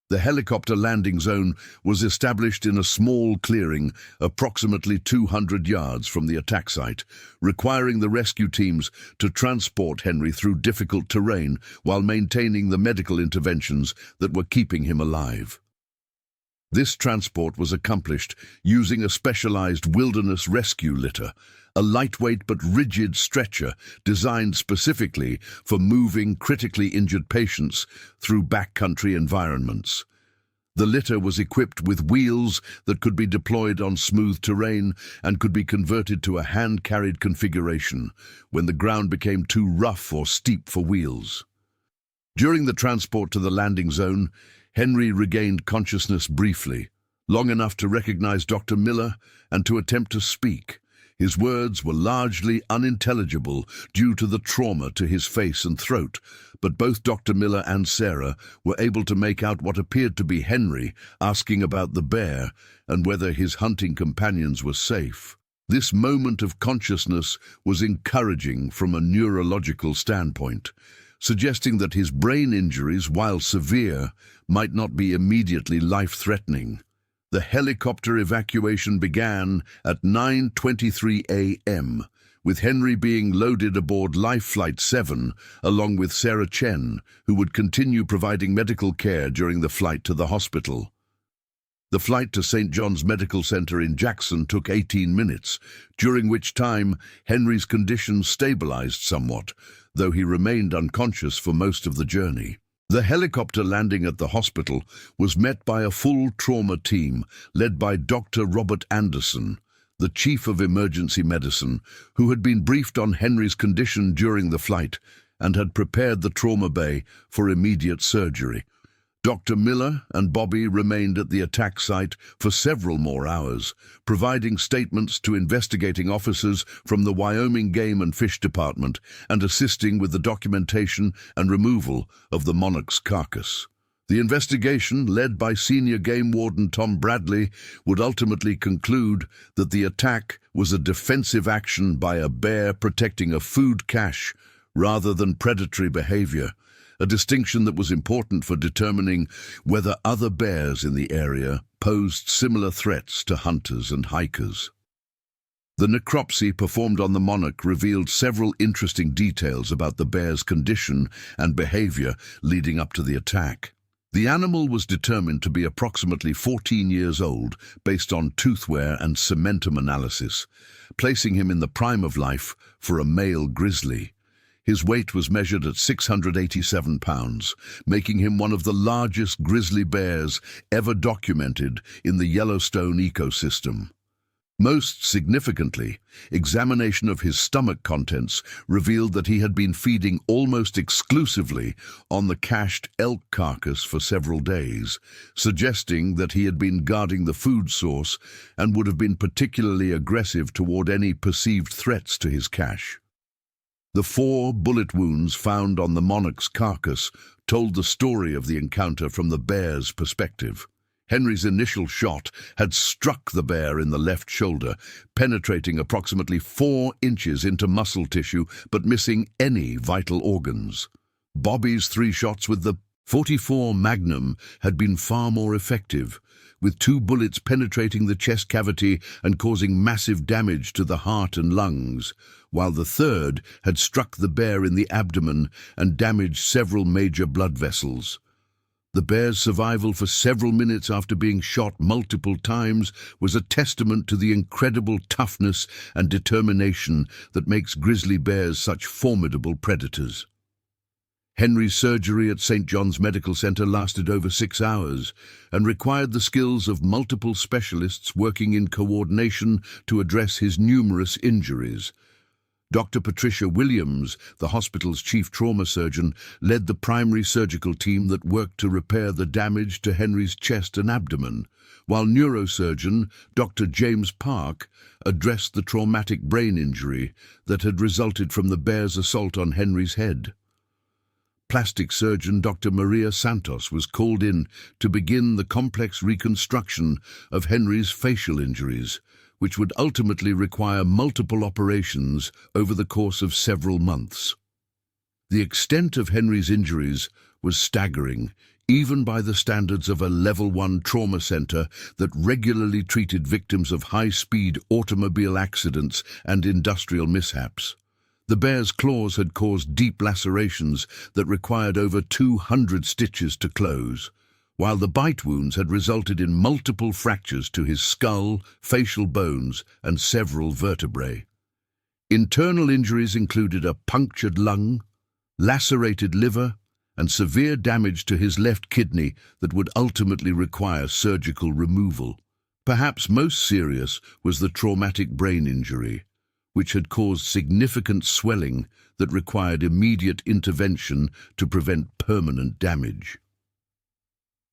The helicopter landing zone was established in a small clearing approximately 200 yards from the attack site, requiring the rescue teams to transport Henry through difficult terrain while maintaining the medical interventions that were keeping him alive. This transport was accomplished using a specialized wilderness rescue litter, a lightweight but rigid stretcher designed specifically for moving critically injured patients through backcountry environments. The litter was equipped with wheels that could be deployed on smooth terrain and could be converted to a hand-carried configuration when the ground became too rough or steep for wheels. During the transport to the landing zone, Henry regained consciousness briefly, long enough to recognize Dr. Miller and to attempt to speak. His words were largely unintelligible due to the trauma to his face and throat, but both Dr. Miller and Sarah were able to make out what appeared to be Henry asking about the bear and whether his hunting companions were safe. This moment of consciousness was encouraging from a neurological standpoint, suggesting that his brain injuries, while severe, might not be immediately life-threatening. The helicopter evacuation began at 9:23 a.m., with Henry being loaded aboard Life Flight 7, along with Sarah Chen, who would continue providing medical care during the flight to the hospital. The flight to St. John's Medical Center in Jackson took 18 minutes, during which time Henry's condition stabilized somewhat, though he remained unconscious for most of the journey. The helicopter landing at the hospital was met by a full trauma team led by Dr. Robert Anderson, the chief of emergency medicine, who had been briefed on Henry's condition during the flight and had prepared the trauma bay for immediate surgery. Dr. Miller and Bobby remained at the attack site for several more hours, providing statements to investigating officers from the Wyoming Game and Fish Department and assisting with the documentation and removal of the monarch's carcass. The investigation, led by Senior Game Warden Tom Bradley, would ultimately conclude that the attack was a defensive action by a bear protecting a food cache rather than predatory behavior, a distinction that was important for determining whether other bears in the area posed similar threats to hunters and hikers. The necropsy performed on the monarch revealed several interesting details about the bear's condition and behavior leading up to the attack. The animal was determined to be approximately 14 years old based on tooth wear and cementum analysis, placing him in the prime of life for a male grizzly. His weight was measured at 687 pounds, making him one of the largest grizzly bears ever documented in the Yellowstone ecosystem. Most significantly, examination of his stomach contents revealed that he had been feeding almost exclusively on the cached elk carcass for several days, suggesting that he had been guarding the food source and would have been particularly aggressive toward any perceived threats to his cache. The 4 bullet wounds found on the monarch's carcass told the story of the encounter from the bear's perspective. Henry's initial shot had struck the bear in the left shoulder, penetrating approximately 4 inches into muscle tissue but missing any vital organs. Bobby's 3 shots with the .44 Magnum had been far more effective, with 2 bullets penetrating the chest cavity and causing massive damage to the heart and lungs, while the 3rd had struck the bear in the abdomen and damaged several major blood vessels. The bear's survival for several minutes after being shot multiple times was a testament to the incredible toughness and determination that makes grizzly bears such formidable predators. Henry's surgery at St. John's Medical Center lasted over 6 hours and required the skills of multiple specialists working in coordination to address his numerous injuries. Dr. Patricia Williams, the hospital's chief trauma surgeon, led the primary surgical team that worked to repair the damage to Henry's chest and abdomen, while neurosurgeon Dr. James Park addressed the traumatic brain injury that had resulted from the bear's assault on Henry's head. Plastic surgeon Dr. Maria Santos was called in to begin the complex reconstruction of Henry's facial injuries, which would ultimately require multiple operations over the course of several months. The extent of Henry's injuries was staggering, even by the standards of a Level 1 trauma center that regularly treated victims of high-speed automobile accidents and industrial mishaps. The bear's claws had caused deep lacerations that required over 200 stitches to close, while the bite wounds had resulted in multiple fractures to his skull, facial bones, and several vertebrae. Internal injuries included a punctured lung, lacerated liver, and severe damage to his left kidney that would ultimately require surgical removal. Perhaps most serious was the traumatic brain injury, which had caused significant swelling that required immediate intervention to prevent permanent damage.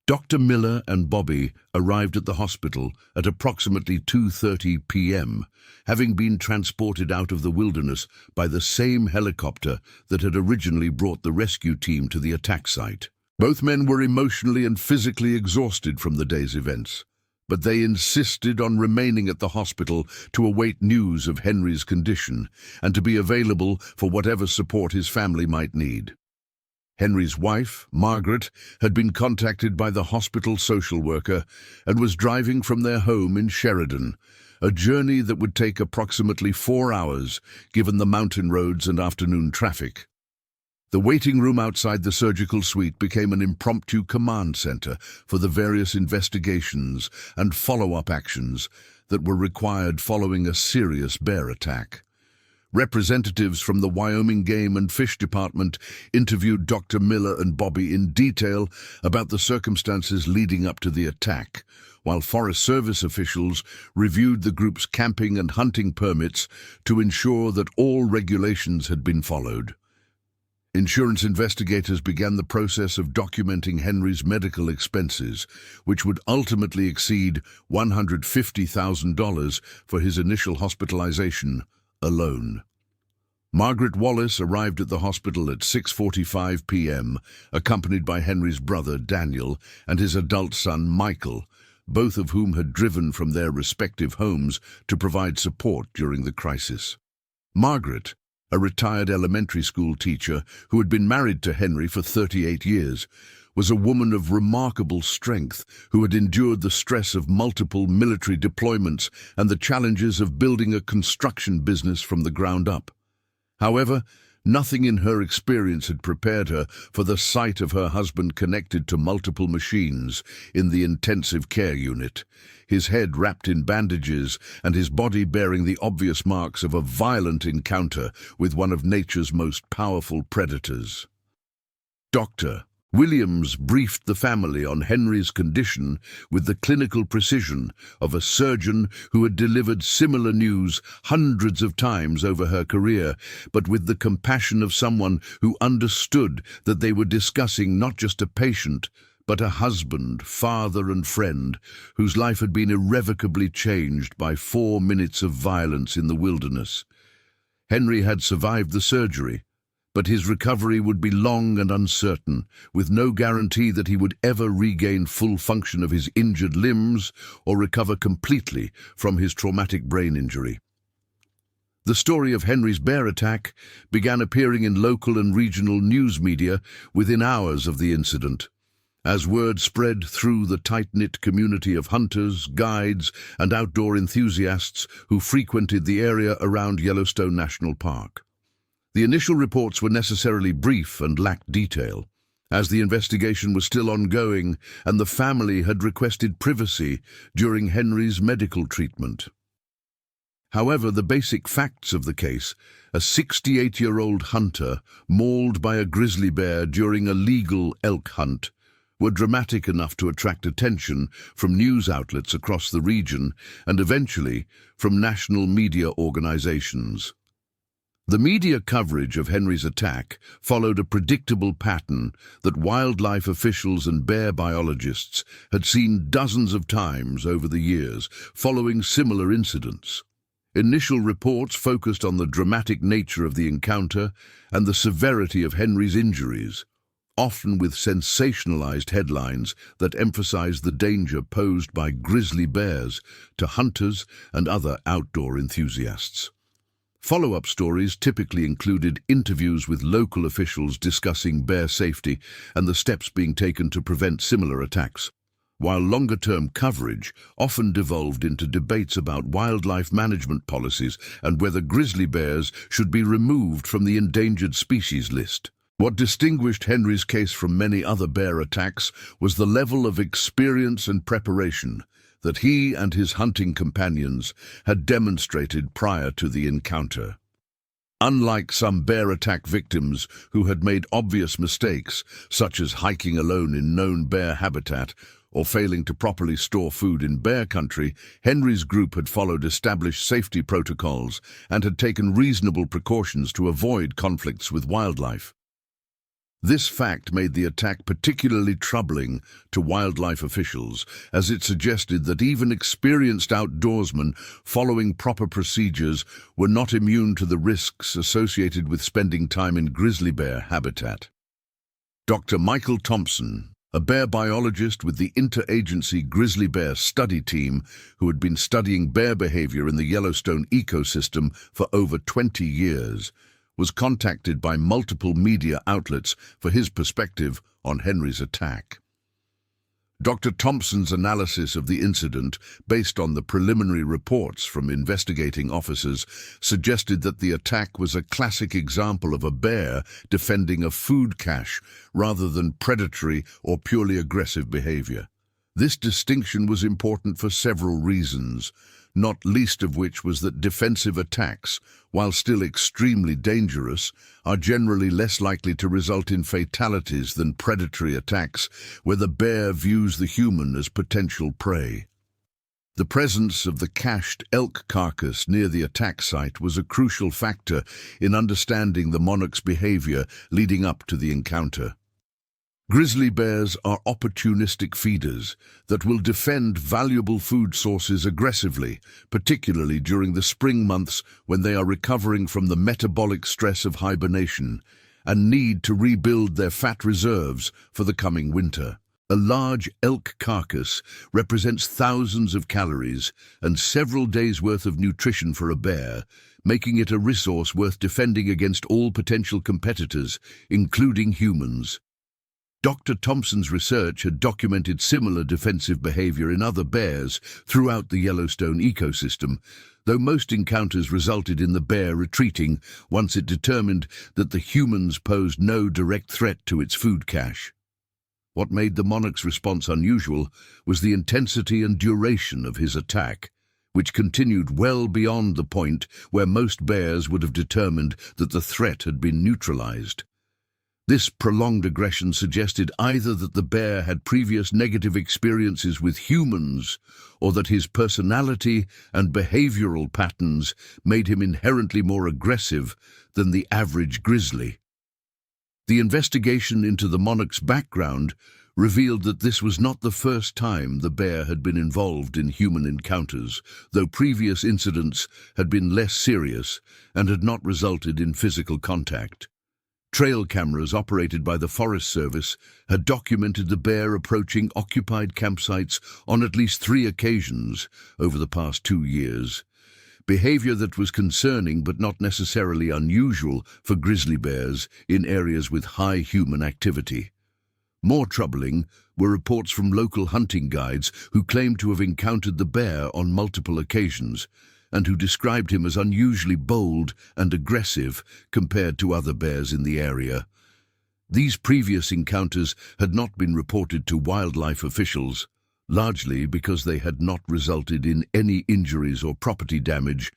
Dr. Miller and Bobby arrived at the hospital at approximately 2:30 p.m., having been transported out of the wilderness by the same helicopter that had originally brought the rescue team to the attack site. Both men were emotionally and physically exhausted from the day's events, but they insisted on remaining at the hospital to await news of Henry's condition and to be available for whatever support his family might need. Henry's wife, Margaret, had been contacted by the hospital social worker and was driving from their home in Sheridan, a journey that would take approximately 4 hours given the mountain roads and afternoon traffic. The waiting room outside the surgical suite became an impromptu command center for the various investigations and follow-up actions that were required following a serious bear attack. Representatives from the Wyoming Game and Fish Department interviewed Dr. Miller and Bobby in detail about the circumstances leading up to the attack, while Forest Service officials reviewed the group's camping and hunting permits to ensure that all regulations had been followed. Insurance investigators began the process of documenting Henry's medical expenses, which would ultimately exceed $150,000 for his initial hospitalization alone. Margaret Wallace arrived at the hospital at 6:45 p.m., accompanied by Henry's brother, Daniel, and his adult son, Michael, both of whom had driven from their respective homes to provide support during the crisis. Margaret, a retired elementary school teacher who had been married to Henry for 38 years, was a woman of remarkable strength who had endured the stress of multiple military deployments and the challenges of building a construction business from the ground up. However, nothing in her experience had prepared her for the sight of her husband connected to multiple machines in the intensive care unit, his head wrapped in bandages and his body bearing the obvious marks of a violent encounter with one of nature's most powerful predators. Dr. Williams briefed the family on Henry's condition with the clinical precision of a surgeon who had delivered similar news hundreds of times over her career, but with the compassion of someone who understood that they were discussing not just a patient, but a husband, father, and friend whose life had been irrevocably changed by 4 minutes of violence in the wilderness. Henry had survived the surgery, but his recovery would be long and uncertain, with no guarantee that he would ever regain full function of his injured limbs or recover completely from his traumatic brain injury. The story of Henry's bear attack began appearing in local and regional news media within hours of the incident, as word spread through the tight-knit community of hunters, guides, and outdoor enthusiasts who frequented the area around Yellowstone National Park. The initial reports were necessarily brief and lacked detail, as the investigation was still ongoing and the family had requested privacy during Henry's medical treatment. However, the basic facts of the case, a 68-year-old hunter mauled by a grizzly bear during a legal elk hunt, were dramatic enough to attract attention from news outlets across the region and eventually from national media organizations. The media coverage of Henry's attack followed a predictable pattern that wildlife officials and bear biologists had seen dozens of times over the years following similar incidents. Initial reports focused on the dramatic nature of the encounter and the severity of Henry's injuries, often with sensationalized headlines that emphasized the danger posed by grizzly bears to hunters and other outdoor enthusiasts. Follow-up stories typically included interviews with local officials discussing bear safety and the steps being taken to prevent similar attacks, while longer-term coverage often devolved into debates about wildlife management policies and whether grizzly bears should be removed from the endangered species list. What distinguished Henry's case from many other bear attacks was the level of experience and preparation that he and his hunting companions had demonstrated prior to the encounter. Unlike some bear attack victims who had made obvious mistakes, such as hiking alone in known bear habitat or failing to properly store food in bear country, Henry's group had followed established safety protocols and had taken reasonable precautions to avoid conflicts with wildlife. This fact made the attack particularly troubling to wildlife officials, as it suggested that even experienced outdoorsmen following proper procedures were not immune to the risks associated with spending time in grizzly bear habitat. Dr. Michael Thompson, a bear biologist with the Interagency Grizzly Bear Study Team, who had been studying bear behavior in the Yellowstone ecosystem for over 20 years, was contacted by multiple media outlets for his perspective on Henry's attack. Dr. Thompson's analysis of the incident, based on the preliminary reports from investigating officers, suggested that the attack was a classic example of a bear defending a food cache rather than predatory or purely aggressive behavior. This distinction was important for several reasons. not least of which was that defensive attacks, while still extremely dangerous, are generally less likely to result in fatalities than predatory attacks where the bear views the human as potential prey. The presence of the cached elk carcass near the attack site was a crucial factor in understanding the monarch's behavior leading up to the encounter. Grizzly bears are opportunistic feeders that will defend valuable food sources aggressively, particularly during the spring months when they are recovering from the metabolic stress of hibernation and need to rebuild their fat reserves for the coming winter. A large elk carcass represents thousands of calories and several days' worth of nutrition for a bear, making it a resource worth defending against all potential competitors, including humans. Dr. Thompson's research had documented similar defensive behavior in other bears throughout the Yellowstone ecosystem, though most encounters resulted in the bear retreating once it determined that the humans posed no direct threat to its food cache. What made the monarch's response unusual was the intensity and duration of his attack, which continued well beyond the point where most bears would have determined that the threat had been neutralized. This prolonged aggression suggested either that the bear had previous negative experiences with humans or that his personality and behavioral patterns made him inherently more aggressive than the average grizzly. The investigation into the monarch's background revealed that this was not the first time the bear had been involved in human encounters, though previous incidents had been less serious and had not resulted in physical contact. Trail cameras operated by the Forest Service had documented the bear approaching occupied campsites on at least 3 occasions over the past 2 years, behavior that was concerning but not necessarily unusual for grizzly bears in areas with high human activity. More troubling were reports from local hunting guides who claimed to have encountered the bear on multiple occasions, and who described him as unusually bold and aggressive compared to other bears in the area. These previous encounters had not been reported to wildlife officials, largely because they had not resulted in any injuries or property damage,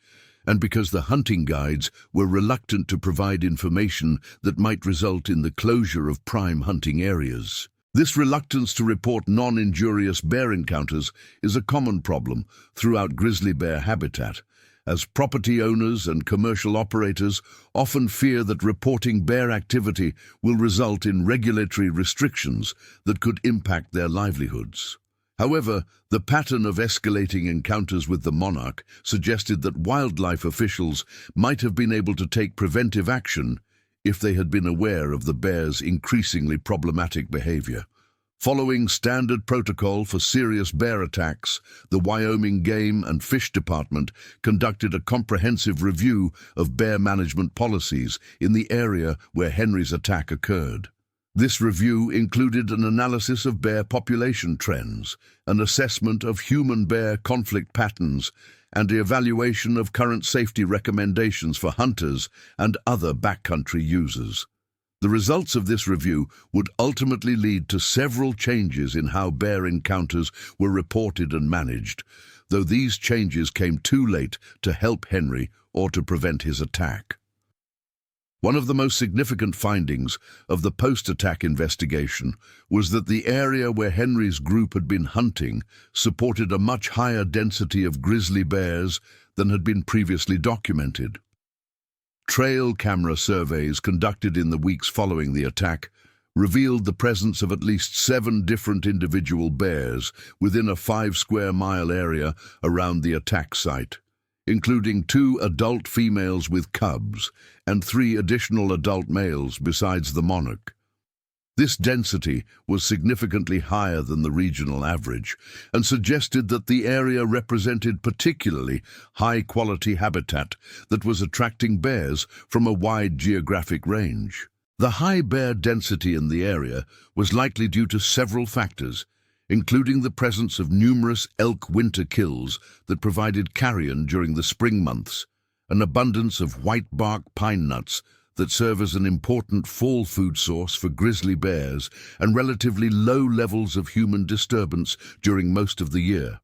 and because the hunting guides were reluctant to provide information that might result in the closure of prime hunting areas. This reluctance to report non-injurious bear encounters is a common problem throughout grizzly bear habitat, as property owners and commercial operators often fear that reporting bear activity will result in regulatory restrictions that could impact their livelihoods. However, the pattern of escalating encounters with the monarch suggested that wildlife officials might have been able to take preventive action if they had been aware of the bear's increasingly problematic behavior. Following standard protocol for serious bear attacks, the Wyoming Game and Fish Department conducted a comprehensive review of bear management policies in the area where Henry's attack occurred. This review included an analysis of bear population trends, an assessment of human-bear conflict patterns, and the evaluation of current safety recommendations for hunters and other backcountry users. The results of this review would ultimately lead to several changes in how bear encounters were reported and managed, though these changes came too late to help Henry or to prevent his attack. One of the most significant findings of the post-attack investigation was that the area where Henry's group had been hunting supported a much higher density of grizzly bears than had been previously documented. Trail camera surveys conducted in the weeks following the attack revealed the presence of at least 7 different individual bears within a 5-square-mile area around the attack site, including 2 adult females with cubs and 3 additional adult males besides the monarch. This density was significantly higher than the regional average and suggested that the area represented particularly high-quality habitat that was attracting bears from a wide geographic range. The high bear density in the area was likely due to several factors, including the presence of numerous elk winter kills that provided carrion during the spring months, an abundance of white-bark pine nuts that serve as an important fall food source for grizzly bears, and relatively low levels of human disturbance during most of the year.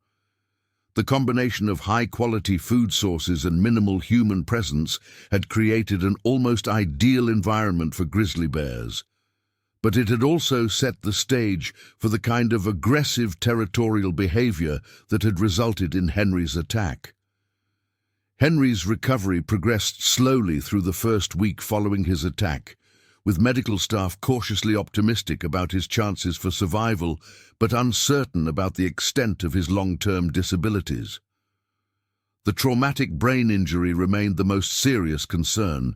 The combination of high-quality food sources and minimal human presence had created an almost ideal environment for grizzly bears. But it had also set the stage for the kind of aggressive territorial behavior that had resulted in Henry's attack. Henry's recovery progressed slowly through the first week following his attack, with medical staff cautiously optimistic about his chances for survival, but uncertain about the extent of his long-term disabilities. The traumatic brain injury remained the most serious concern,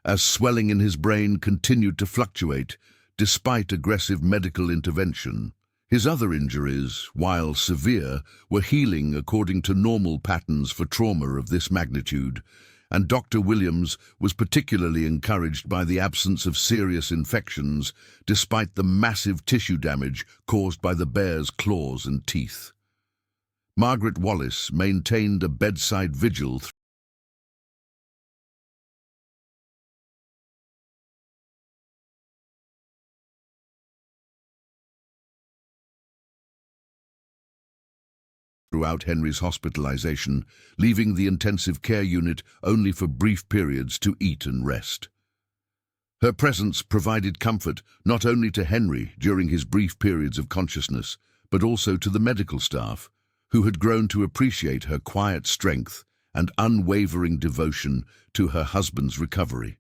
as swelling in his brain continued to fluctuate, despite aggressive medical intervention. His other injuries, while severe, were healing according to normal patterns for trauma of this magnitude, and Dr. Williams was particularly encouraged by the absence of serious infections, despite the massive tissue damage caused by the bear's claws and teeth. Margaret Wallace maintained a bedside vigil throughout Henry's hospitalization, leaving the intensive care unit only for brief periods to eat and rest. Her presence provided comfort not only to Henry during his brief periods of consciousness, but also to the medical staff, who had grown to appreciate her quiet strength and unwavering devotion to her husband's recovery.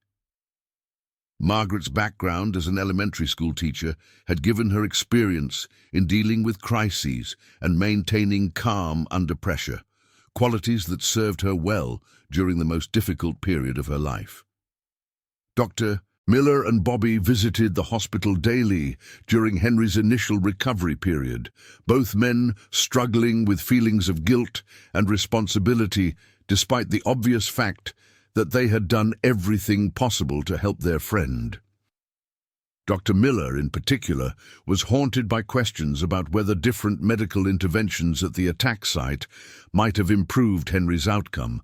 Margaret's background as an elementary school teacher had given her experience in dealing with crises and maintaining calm under pressure, qualities that served her well during the most difficult period of her life. Dr. Miller and Bobby visited the hospital daily during Henry's initial recovery period, both men struggling with feelings of guilt and responsibility despite the obvious fact that they had done everything possible to help their friend. Dr. Miller, in particular, was haunted by questions about whether different medical interventions at the attack site might have improved Henry's outcome,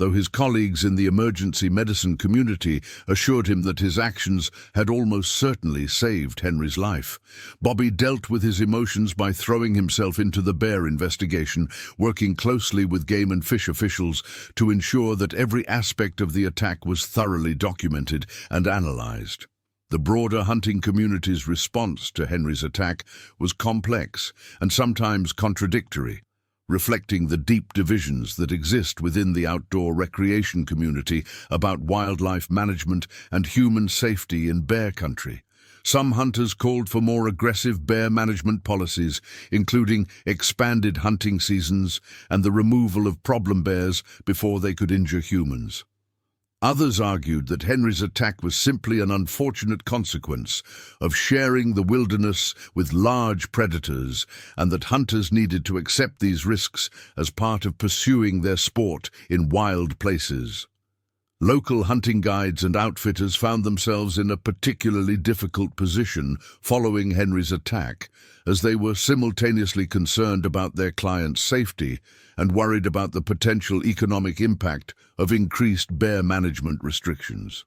though his colleagues in the emergency medicine community assured him that his actions had almost certainly saved Henry's life. Bobby dealt with his emotions by throwing himself into the bear investigation, working closely with game and fish officials to ensure that every aspect of the attack was thoroughly documented and analyzed. The broader hunting community's response to Henry's attack was complex and sometimes contradictory, reflecting the deep divisions that exist within the outdoor recreation community about wildlife management and human safety in bear country. Some hunters called for more aggressive bear management policies, including expanded hunting seasons and the removal of problem bears before they could injure humans. Others argued that Henry's attack was simply an unfortunate consequence of sharing the wilderness with large predators, and that hunters needed to accept these risks as part of pursuing their sport in wild places. Local hunting guides and outfitters found themselves in a particularly difficult position following Henry's attack, as they were simultaneously concerned about their clients' safety and worried about the potential economic impact of increased bear management restrictions.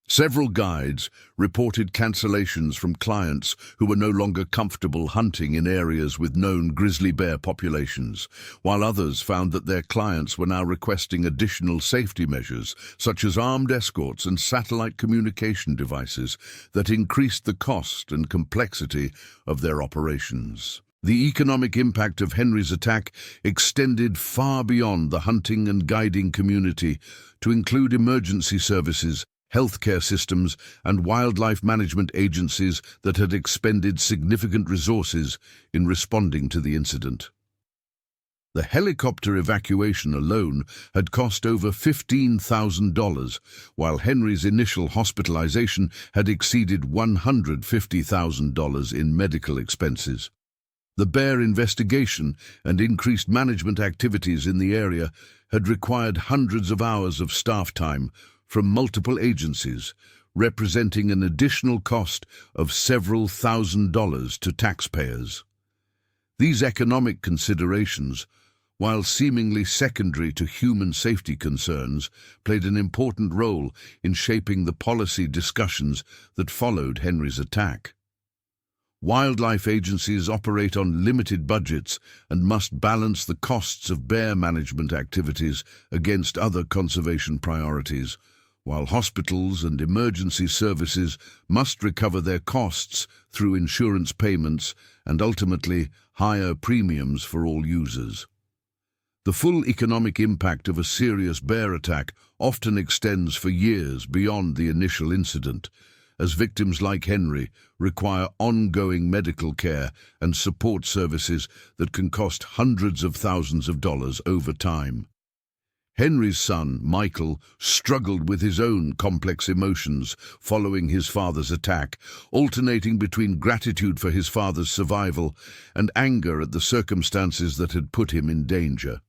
Several guides reported cancellations from clients who were no longer comfortable hunting in areas with known grizzly bear populations, while others found that their clients were now requesting additional safety measures, such as armed escorts and satellite communication devices, that increased the cost and complexity of their operations. The economic impact of Henry's attack extended far beyond the hunting and guiding community to include emergency services, healthcare systems, and wildlife management agencies that had expended significant resources in responding to the incident. The helicopter evacuation alone had cost over $15,000, while Henry's initial hospitalization had exceeded $150,000 in medical expenses. The bear investigation and increased management activities in the area had required hundreds of hours of staff time from multiple agencies, representing an additional cost of several $1,000s to taxpayers. These economic considerations, while seemingly secondary to human safety concerns, played an important role in shaping the policy discussions that followed Henry's attack. Wildlife agencies operate on limited budgets and must balance the costs of bear management activities against other conservation priorities, while hospitals and emergency services must recover their costs through insurance payments and ultimately higher premiums for all users. The full economic impact of a serious bear attack often extends for years beyond the initial incident, as victims like Henry require ongoing medical care and support services that can cost hundreds of thousands of dollars over time. Henry's son, Michael, struggled with his own complex emotions following his father's attack, alternating between gratitude for his father's survival and anger at the circumstances that had put him in danger.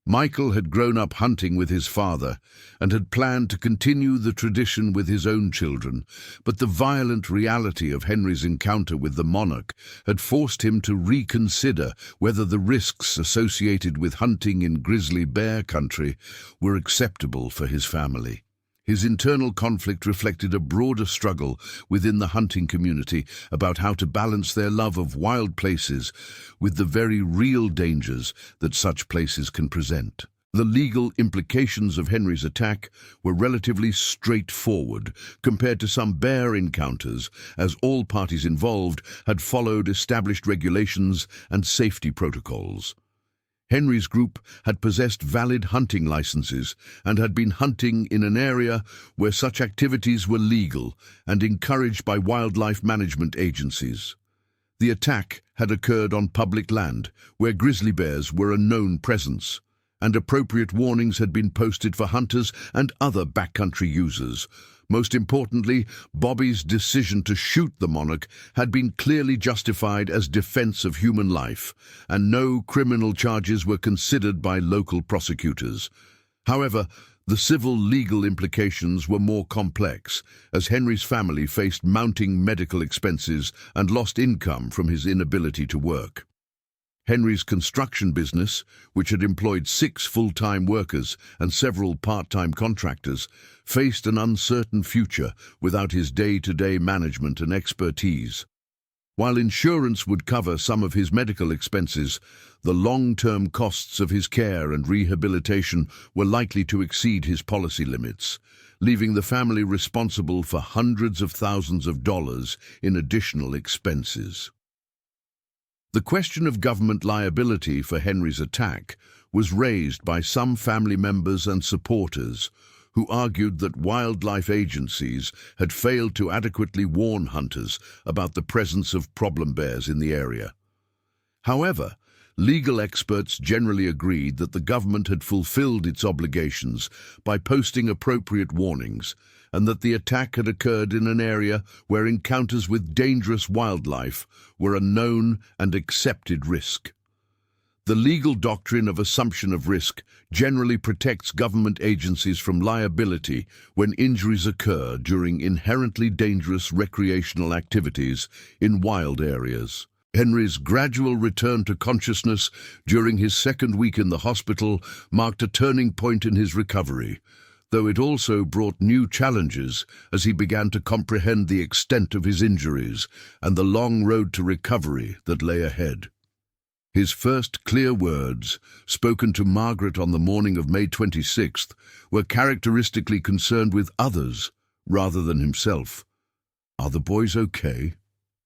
Michael had grown up hunting with his father and had planned to continue the tradition with his own children, but the violent reality of Henry's encounter with the monarch had forced him to reconsider whether the risks associated with hunting in grizzly bear country were acceptable for his family. His internal conflict reflected a broader struggle within the hunting community about how to balance their love of wild places with the very real dangers that such places can present. The legal implications of Henry's attack were relatively straightforward compared to some bear encounters, as all parties involved had followed established regulations and safety protocols. Henry's group had possessed valid hunting licenses and had been hunting in an area where such activities were legal and encouraged by wildlife management agencies. The attack had occurred on public land, where grizzly bears were a known presence, and appropriate warnings had been posted for hunters and other backcountry users. Most importantly, Bobby's decision to shoot the monarch had been clearly justified as defense of human life, and no criminal charges were considered by local prosecutors. However, the civil legal implications were more complex, as Henry's family faced mounting medical expenses and lost income from his inability to work. Henry's construction business, which had employed 6 full-time workers and several part-time contractors, faced an uncertain future without his day-to-day management and expertise. While insurance would cover some of his medical expenses, the long-term costs of his care and rehabilitation were likely to exceed his policy limits, leaving the family responsible for hundreds of thousands of dollars in additional expenses. The question of government liability for Henry's attack was raised by some family members and supporters who argued that wildlife agencies had failed to adequately warn hunters about the presence of problem bears in the area. However, legal experts generally agreed that the government had fulfilled its obligations by posting appropriate warnings, and that the attack had occurred in an area where encounters with dangerous wildlife were a known and accepted risk. The legal doctrine of assumption of risk generally protects government agencies from liability when injuries occur during inherently dangerous recreational activities in wild areas. Henry's gradual return to consciousness during his second week in the hospital marked a turning point in his recovery, though it also brought new challenges as he began to comprehend the extent of his injuries and the long road to recovery that lay ahead. His first clear words, spoken to Margaret on the morning of May 26th, were characteristically concerned with others rather than himself. "Are the boys okay?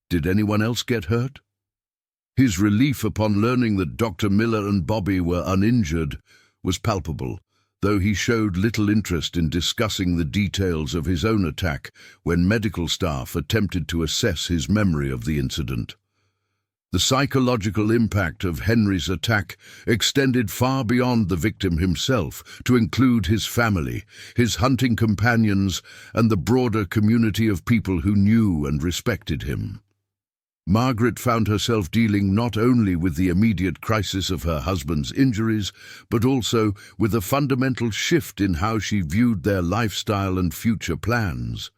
Did anyone else get hurt?" His relief upon learning that Dr. Miller and Bobby were uninjured was palpable, though he showed little interest in discussing the details of his own attack when medical staff attempted to assess his memory of the incident. The psychological impact of Henry's attack extended far beyond the victim himself, to include his family, his hunting companions, and the broader community of people who knew and respected him. Margaret found herself dealing not only with the immediate crisis of her husband's injuries, but also with a fundamental shift in how she viewed their lifestyle and future plans.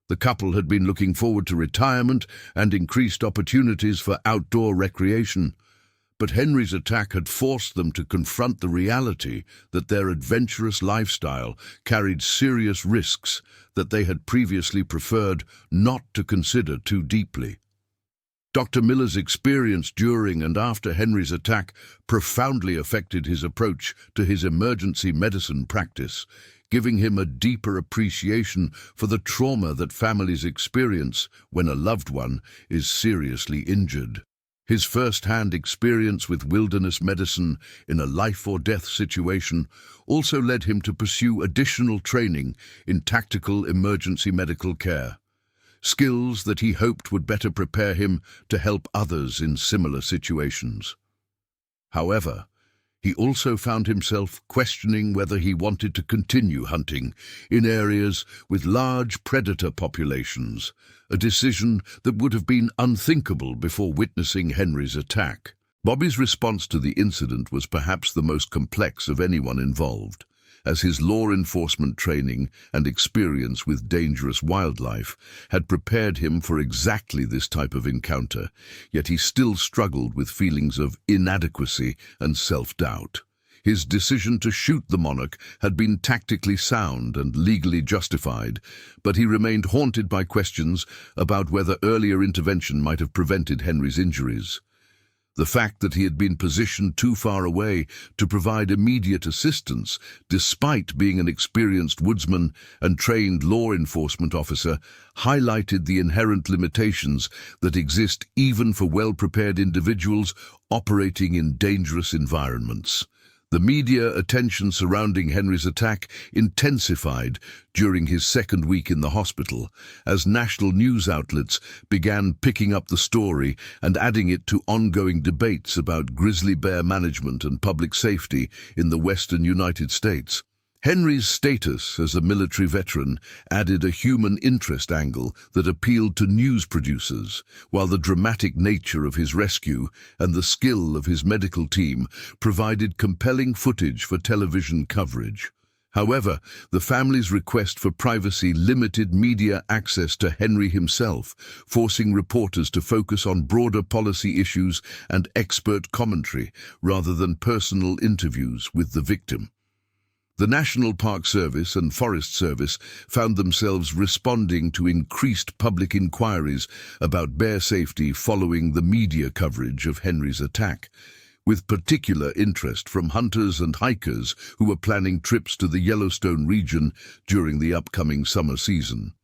The couple had been looking forward to retirement and increased opportunities for outdoor recreation, but Henry's attack had forced them to confront the reality that their adventurous lifestyle carried serious risks that they had previously preferred not to consider too deeply. Dr. Miller's experience during and after Henry's attack profoundly affected his approach to his emergency medicine practice, giving him a deeper appreciation for the trauma that families experience when a loved one is seriously injured. His first-hand experience with wilderness medicine in a life-or-death situation also led him to pursue additional training in tactical emergency medical care, skills that he hoped would better prepare him to help others in similar situations. However, he also found himself questioning whether he wanted to continue hunting in areas with large predator populations, a decision that would have been unthinkable before witnessing Henry's attack. Bobby's response to the incident was perhaps the most complex of anyone involved, as his law enforcement training and experience with dangerous wildlife had prepared him for exactly this type of encounter, yet he still struggled with feelings of inadequacy and self-doubt. His decision to shoot the monarch had been tactically sound and legally justified, but he remained haunted by questions about whether earlier intervention might have prevented Henry's injuries. The fact that he had been positioned too far away to provide immediate assistance, despite being an experienced woodsman and trained law enforcement officer, highlighted the inherent limitations that exist even for well-prepared individuals operating in dangerous environments. The media attention surrounding Henry's attack intensified during his second week in the hospital, as national news outlets began picking up the story and adding it to ongoing debates about grizzly bear management and public safety in the western United States. Henry's status as a military veteran added a human interest angle that appealed to news producers, while the dramatic nature of his rescue and the skill of his medical team provided compelling footage for television coverage. However, the family's request for privacy limited media access to Henry himself, forcing reporters to focus on broader policy issues and expert commentary rather than personal interviews with the victim. The National Park Service and Forest Service found themselves responding to increased public inquiries about bear safety following the media coverage of Henry's attack, with particular interest from hunters and hikers who were planning trips to the Yellowstone region during the upcoming summer season.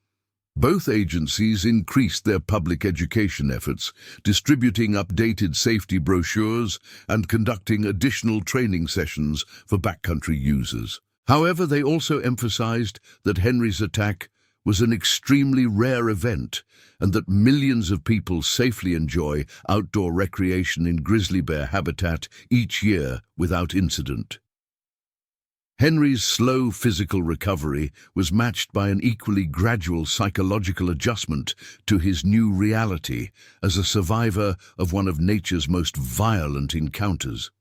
Both agencies increased their public education efforts, distributing updated safety brochures and conducting additional training sessions for backcountry users. However, they also emphasized that Henry's attack was an extremely rare event and that millions of people safely enjoy outdoor recreation in grizzly bear habitat each year without incident. Henry's slow physical recovery was matched by an equally gradual psychological adjustment to his new reality as a survivor of one of nature's most violent encounters.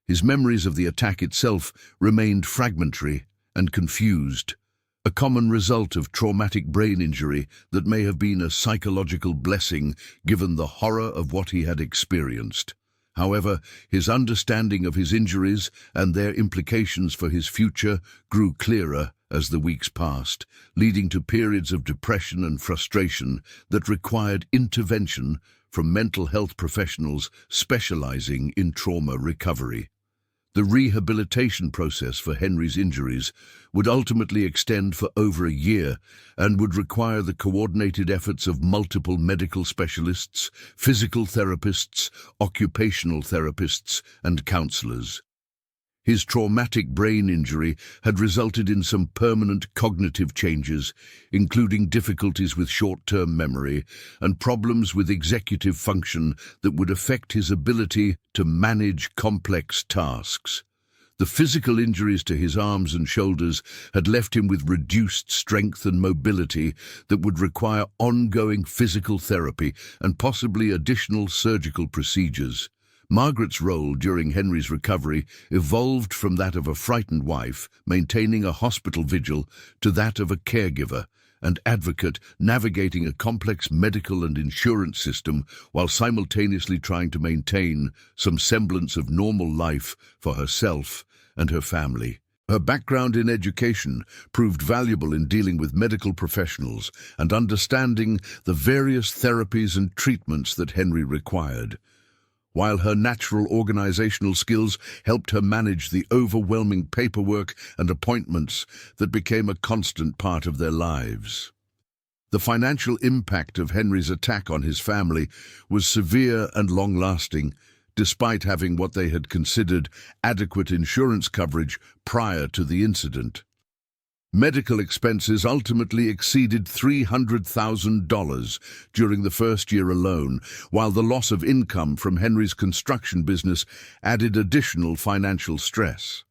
His memories of the attack itself remained fragmentary and confused, a common result of traumatic brain injury that may have been a psychological blessing given the horror of what he had experienced. However, his understanding of his injuries and their implications for his future grew clearer as the weeks passed, leading to periods of depression and frustration that required intervention from mental health professionals specializing in trauma recovery. The rehabilitation process for Henry's injuries would ultimately extend for over a year and would require the coordinated efforts of multiple medical specialists, physical therapists, occupational therapists, and counselors. His traumatic brain injury had resulted in some permanent cognitive changes, including difficulties with short-term memory and problems with executive function that would affect his ability to manage complex tasks. The physical injuries to his arms and shoulders had left him with reduced strength and mobility that would require ongoing physical therapy and possibly additional surgical procedures. Margaret's role during Henry's recovery evolved from that of a frightened wife, maintaining a hospital vigil, to that of a caregiver and advocate navigating a complex medical and insurance system while simultaneously trying to maintain some semblance of normal life for herself and her family. Her background in education proved valuable in dealing with medical professionals and understanding the various therapies and treatments that Henry required, while her natural organizational skills helped her manage the overwhelming paperwork and appointments that became a constant part of their lives. The financial impact of Henry's attack on his family was severe and long-lasting, despite having what they had considered adequate insurance coverage prior to the incident. Medical expenses ultimately exceeded $300,000 during the first year alone, while the loss of income from Henry's construction business added additional financial stress.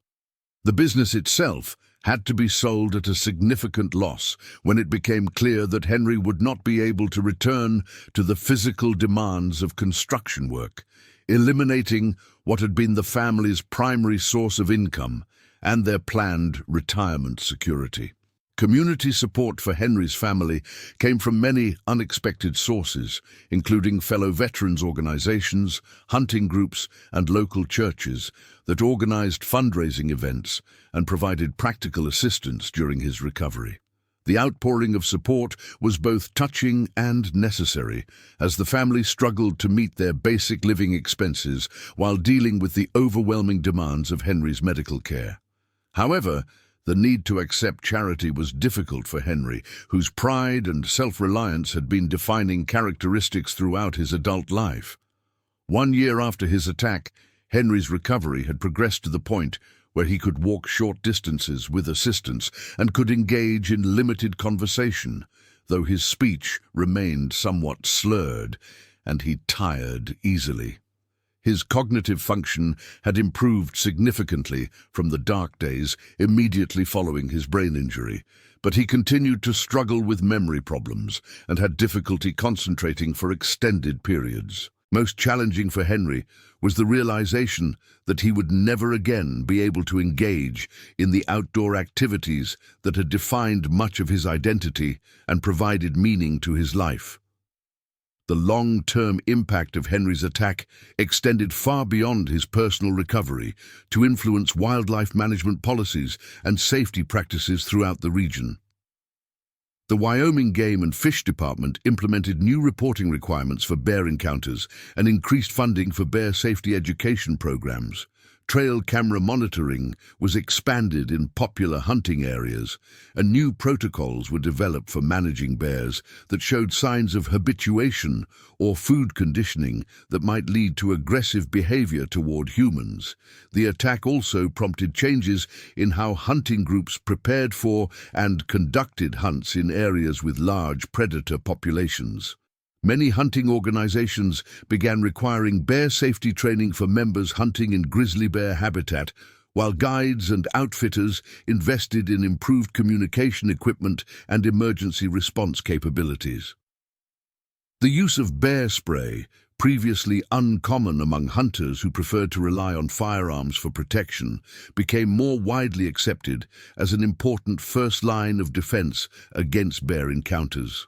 The business itself had to be sold at a significant loss when it became clear that Henry would not be able to return to the physical demands of construction work, eliminating what had been the family's primary source of income and their planned retirement security. Community support for Henry's family came from many unexpected sources, including fellow veterans organizations, hunting groups, and local churches that organized fundraising events and provided practical assistance during his recovery. The outpouring of support was both touching and necessary, as the family struggled to meet their basic living expenses while dealing with the overwhelming demands of Henry's medical care. However, the need to accept charity was difficult for Henry, whose pride and self-reliance had been defining characteristics throughout his adult life. 1 year after his attack, Henry's recovery had progressed to the point where he could walk short distances with assistance and could engage in limited conversation, though his speech remained somewhat slurred and he tired easily. His cognitive function had improved significantly from the dark days immediately following his brain injury, but he continued to struggle with memory problems and had difficulty concentrating for extended periods. Most challenging for Henry was the realization that he would never again be able to engage in the outdoor activities that had defined much of his identity and provided meaning to his life. The long-term impact of Henry's attack extended far beyond his personal recovery to influence wildlife management policies and safety practices throughout the region. The Wyoming Game and Fish Department implemented new reporting requirements for bear encounters and increased funding for bear safety education programs. Trail camera monitoring was expanded in popular hunting areas, and new protocols were developed for managing bears that showed signs of habituation or food conditioning that might lead to aggressive behavior toward humans. The attack also prompted changes in how hunting groups prepared for and conducted hunts in areas with large predator populations. Many hunting organizations began requiring bear safety training for members hunting in grizzly bear habitat, while guides and outfitters invested in improved communication equipment and emergency response capabilities. The use of bear spray, previously uncommon among hunters who preferred to rely on firearms for protection, became more widely accepted as an important first line of defense against bear encounters.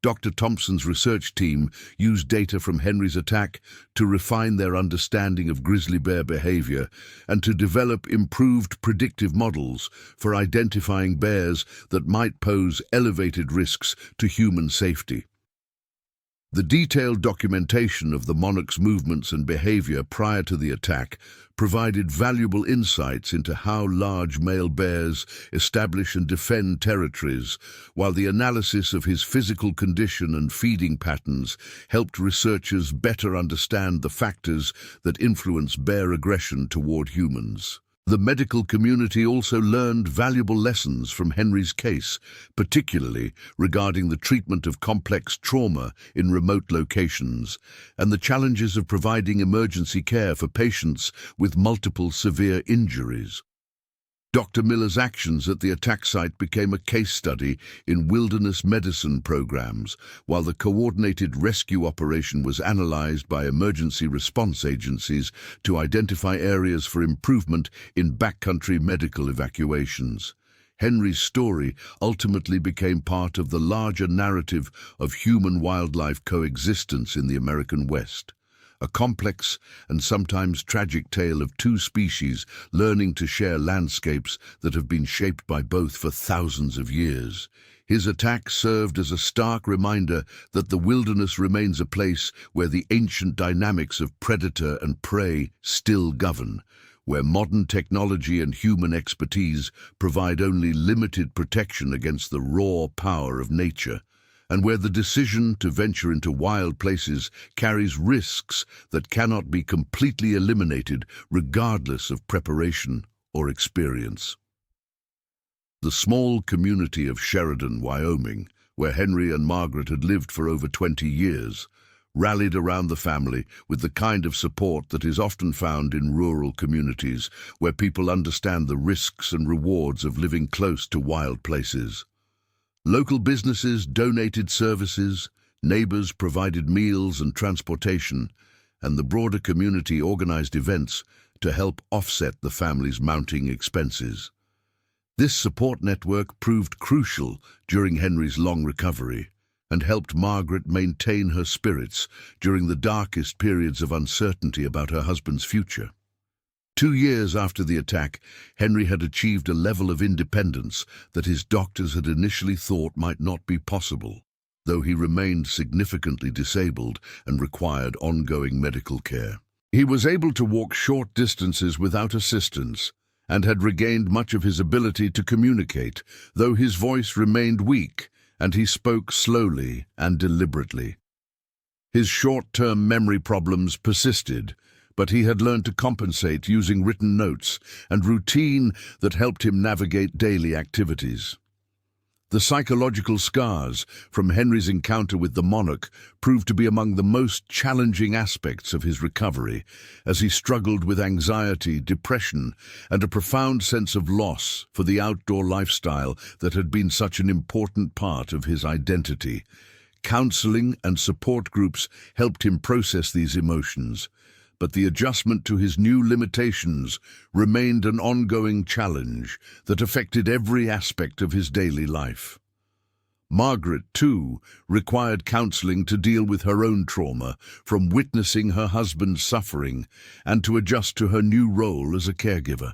Dr. Thompson's research team used data from Henry's attack to refine their understanding of grizzly bear behavior and to develop improved predictive models for identifying bears that might pose elevated risks to human safety. The detailed documentation of the monarch's movements and behavior prior to the attack provided valuable insights into how large male bears establish and defend territories, while the analysis of his physical condition and feeding patterns helped researchers better understand the factors that influence bear aggression toward humans. The medical community also learned valuable lessons from Henry's case, particularly regarding the treatment of complex trauma in remote locations and the challenges of providing emergency care for patients with multiple severe injuries. Dr. Miller's actions at the attack site became a case study in wilderness medicine programs, while the coordinated rescue operation was analyzed by emergency response agencies to identify areas for improvement in backcountry medical evacuations. Henry's story ultimately became part of the larger narrative of human-wildlife coexistence in the American West, a complex and sometimes tragic tale of two species learning to share landscapes that have been shaped by both for thousands of years. His attack served as a stark reminder that the wilderness remains a place where the ancient dynamics of predator and prey still govern, where modern technology and human expertise provide only limited protection against the raw power of nature, and where the decision to venture into wild places carries risks that cannot be completely eliminated regardless of preparation or experience. The small community of Sheridan, Wyoming, where Henry and Margaret had lived for over 20 years, rallied around the family with the kind of support that is often found in rural communities where people understand the risks and rewards of living close to wild places. Local businesses donated services, neighbors provided meals and transportation, and the broader community organized events to help offset the family's mounting expenses. This support network proved crucial during Henry's long recovery and helped Margaret maintain her spirits during the darkest periods of uncertainty about her husband's future. 2 years after the attack, Henry had achieved a level of independence that his doctors had initially thought might not be possible, though he remained significantly disabled and required ongoing medical care. He was able to walk short distances without assistance and had regained much of his ability to communicate, though his voice remained weak and he spoke slowly and deliberately. His short-term memory problems persisted, but he had learned to compensate using written notes and routine that helped him navigate daily activities. The psychological scars from Henry's encounter with the monarch proved to be among the most challenging aspects of his recovery, as he struggled with anxiety, depression, and a profound sense of loss for the outdoor lifestyle that had been such an important part of his identity. Counseling and support groups helped him process these emotions, but the adjustment to his new limitations remained an ongoing challenge that affected every aspect of his daily life. Margaret, too, required counseling to deal with her own trauma from witnessing her husband's suffering and to adjust to her new role as a caregiver.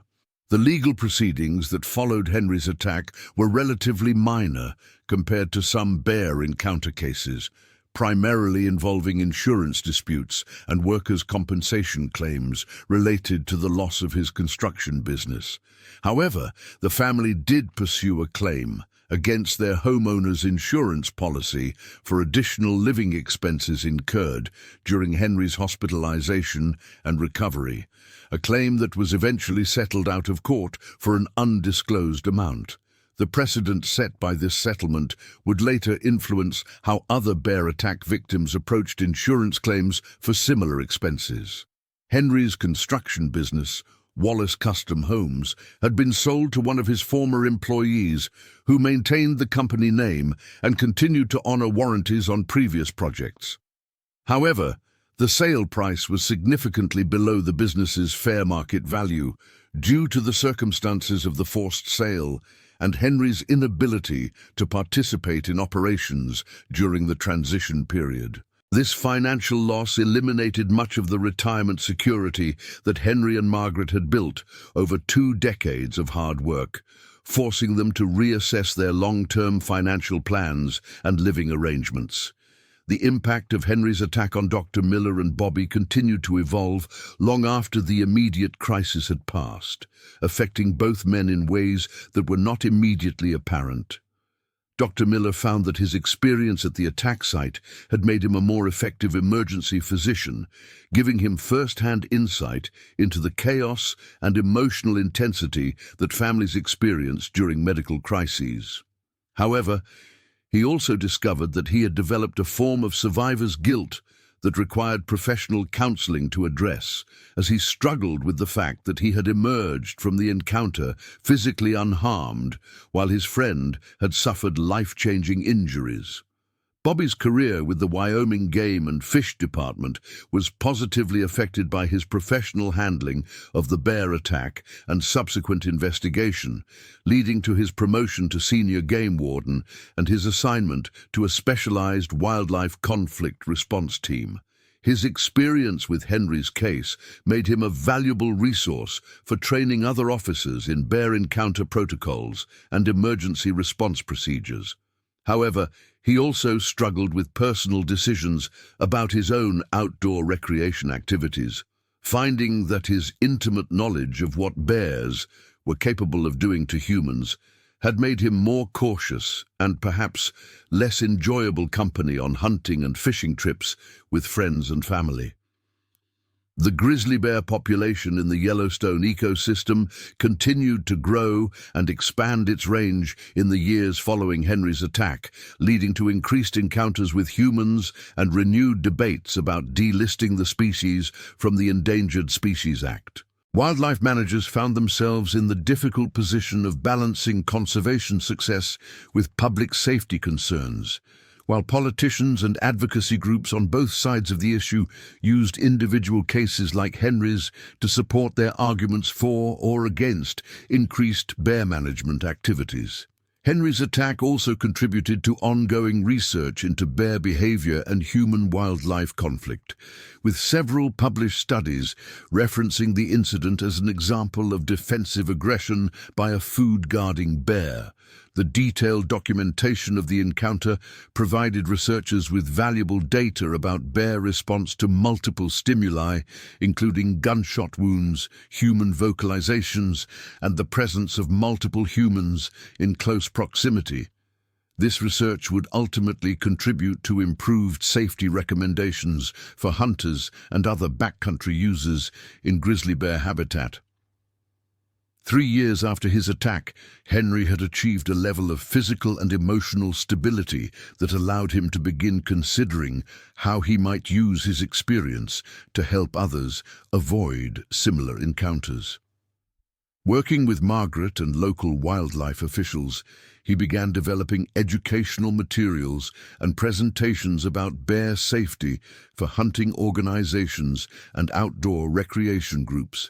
The legal proceedings that followed Henry's attack were relatively minor compared to some bear encounter cases, primarily involving insurance disputes and workers' compensation claims related to the loss of his construction business. However, the family did pursue a claim against their homeowner's insurance policy for additional living expenses incurred during Henry's hospitalization and recovery, a claim that was eventually settled out of court for an undisclosed amount. The precedent set by this settlement would later influence how other bear attack victims approached insurance claims for similar expenses. Henry's construction business, Wallace Custom Homes, had been sold to one of his former employees, who maintained the company name and continued to honor warranties on previous projects. However, the sale price was significantly below the business's fair market value due to the circumstances of the forced sale and Henry's inability to participate in operations during the transition period. This financial loss eliminated much of the retirement security that Henry and Margaret had built over 2 decades of hard work, forcing them to reassess their long-term financial plans and living arrangements. The impact of Henry's attack on Dr. Miller and Bobby continued to evolve long after the immediate crisis had passed, affecting both men in ways that were not immediately apparent. Dr. Miller found that his experience at the attack site had made him a more effective emergency physician, giving him first-hand insight into the chaos and emotional intensity that families experience during medical crises. However, he also discovered that he had developed a form of survivor's guilt that required professional counseling to address, as he struggled with the fact that he had emerged from the encounter physically unharmed, while his friend had suffered life-changing injuries. Bobby's career with the Wyoming Game and Fish Department was positively affected by his professional handling of the bear attack and subsequent investigation, leading to his promotion to senior game warden and his assignment to a specialized wildlife conflict response team. His experience with Henry's case made him a valuable resource for training other officers in bear encounter protocols and emergency response procedures. However, he also struggled with personal decisions about his own outdoor recreation activities, finding that his intimate knowledge of what bears were capable of doing to humans had made him more cautious and perhaps less enjoyable company on hunting and fishing trips with friends and family. The grizzly bear population in the Yellowstone ecosystem continued to grow and expand its range in the years following Henry's attack, leading to increased encounters with humans and renewed debates about delisting the species from the Endangered Species Act. Wildlife managers found themselves in the difficult position of balancing conservation success with public safety concerns, while politicians and advocacy groups on both sides of the issue used individual cases like Henry's to support their arguments for or against increased bear management activities. Henry's attack also contributed to ongoing research into bear behavior and human-wildlife conflict, with several published studies referencing the incident as an example of defensive aggression by a food-guarding bear. The detailed documentation of the encounter provided researchers with valuable data about bear response to multiple stimuli, including gunshot wounds, human vocalizations, and the presence of multiple humans in close proximity. This research would ultimately contribute to improved safety recommendations for hunters and other backcountry users in grizzly bear habitat. 3 years after his attack, Henry had achieved a level of physical and emotional stability that allowed him to begin considering how he might use his experience to help others avoid similar encounters. Working with Margaret and local wildlife officials, he began developing educational materials and presentations about bear safety for hunting organizations and outdoor recreation groups.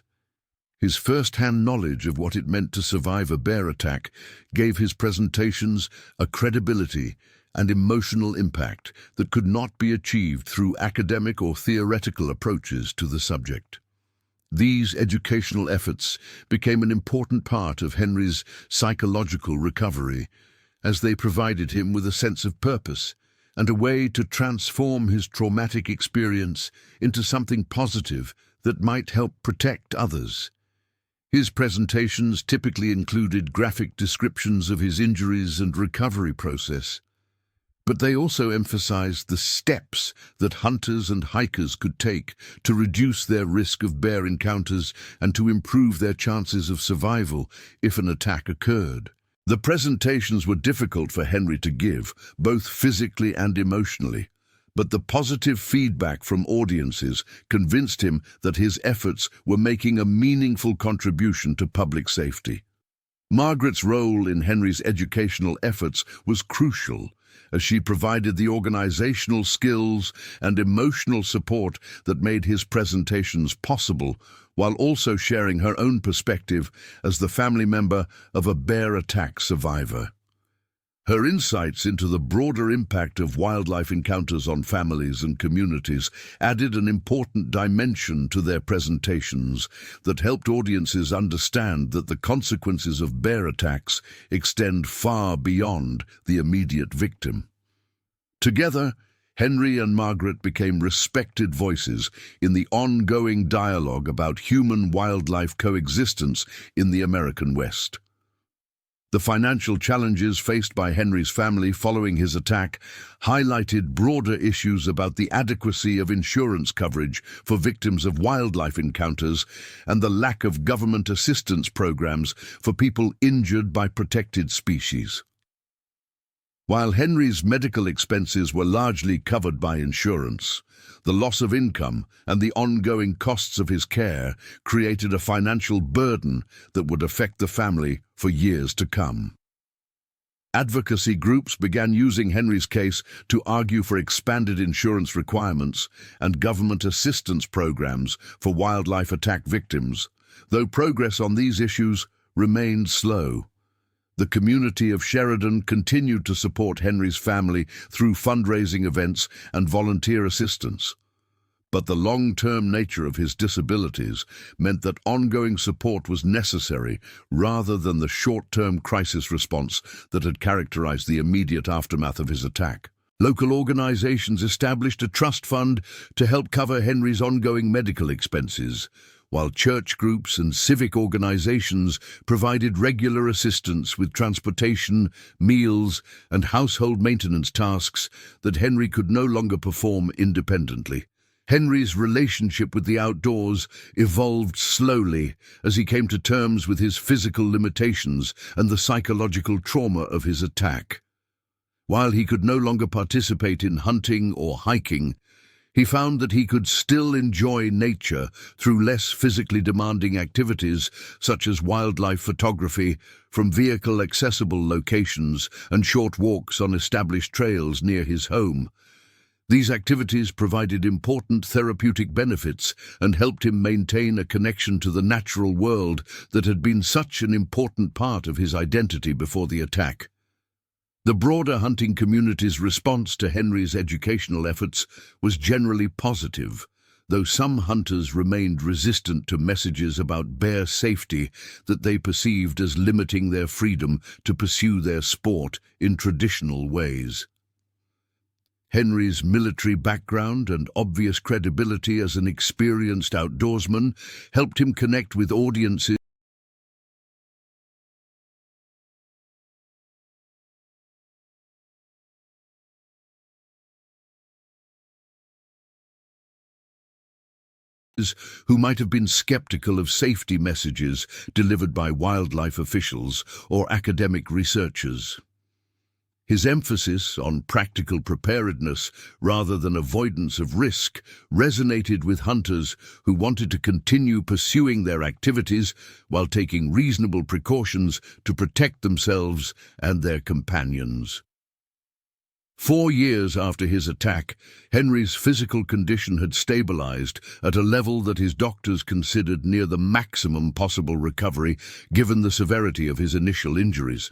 His first-hand knowledge of what it meant to survive a bear attack gave his presentations a credibility and emotional impact that could not be achieved through academic or theoretical approaches to the subject. These educational efforts became an important part of Henry's psychological recovery, as they provided him with a sense of purpose and a way to transform his traumatic experience into something positive that might help protect others. His presentations typically included graphic descriptions of his injuries and recovery process, but they also emphasized the steps that hunters and hikers could take to reduce their risk of bear encounters and to improve their chances of survival if an attack occurred. The presentations were difficult for Henry to give, both physically and emotionally, but the positive feedback from audiences convinced him that his efforts were making a meaningful contribution to public safety. Margaret's role in Henry's educational efforts was crucial, as she provided the organizational skills and emotional support that made his presentations possible, while also sharing her own perspective as the family member of a bear attack survivor. Her insights into the broader impact of wildlife encounters on families and communities added an important dimension to their presentations that helped audiences understand that the consequences of bear attacks extend far beyond the immediate victim. Together, Henry and Margaret became respected voices in the ongoing dialogue about human-wildlife coexistence in the American West. The financial challenges faced by Henry's family following his attack highlighted broader issues about the adequacy of insurance coverage for victims of wildlife encounters and the lack of government assistance programs for people injured by protected species. While Henry's medical expenses were largely covered by insurance, the loss of income and the ongoing costs of his care created a financial burden that would affect the family for years to come. Advocacy groups began using Henry's case to argue for expanded insurance requirements and government assistance programs for wildlife attack victims, though progress on these issues remained slow. The community of Sheridan continued to support Henry's family through fundraising events and volunteer assistance. But the long-term nature of his disabilities meant that ongoing support was necessary rather than the short-term crisis response that had characterized the immediate aftermath of his attack. Local organizations established a trust fund to help cover Henry's ongoing medical expenses, while church groups and civic organizations provided regular assistance with transportation, meals, and household maintenance tasks that Henry could no longer perform independently. Henry's relationship with the outdoors evolved slowly as he came to terms with his physical limitations and the psychological trauma of his attack. While he could no longer participate in hunting or hiking, he found that he could still enjoy nature through less physically demanding activities such as wildlife photography from vehicle-accessible locations and short walks on established trails near his home. These activities provided important therapeutic benefits and helped him maintain a connection to the natural world that had been such an important part of his identity before the attack. The broader hunting community's response to Henry's educational efforts was generally positive, though some hunters remained resistant to messages about bear safety that they perceived as limiting their freedom to pursue their sport in traditional ways. Henry's military background and obvious credibility as an experienced outdoorsman helped him connect with audiences who might have been skeptical of safety messages delivered by wildlife officials or academic researchers. His emphasis on practical preparedness rather than avoidance of risk resonated with hunters who wanted to continue pursuing their activities while taking reasonable precautions to protect themselves and their companions. 4 years after his attack, Henry's physical condition had stabilized at a level that his doctors considered near the maximum possible recovery given the severity of his initial injuries.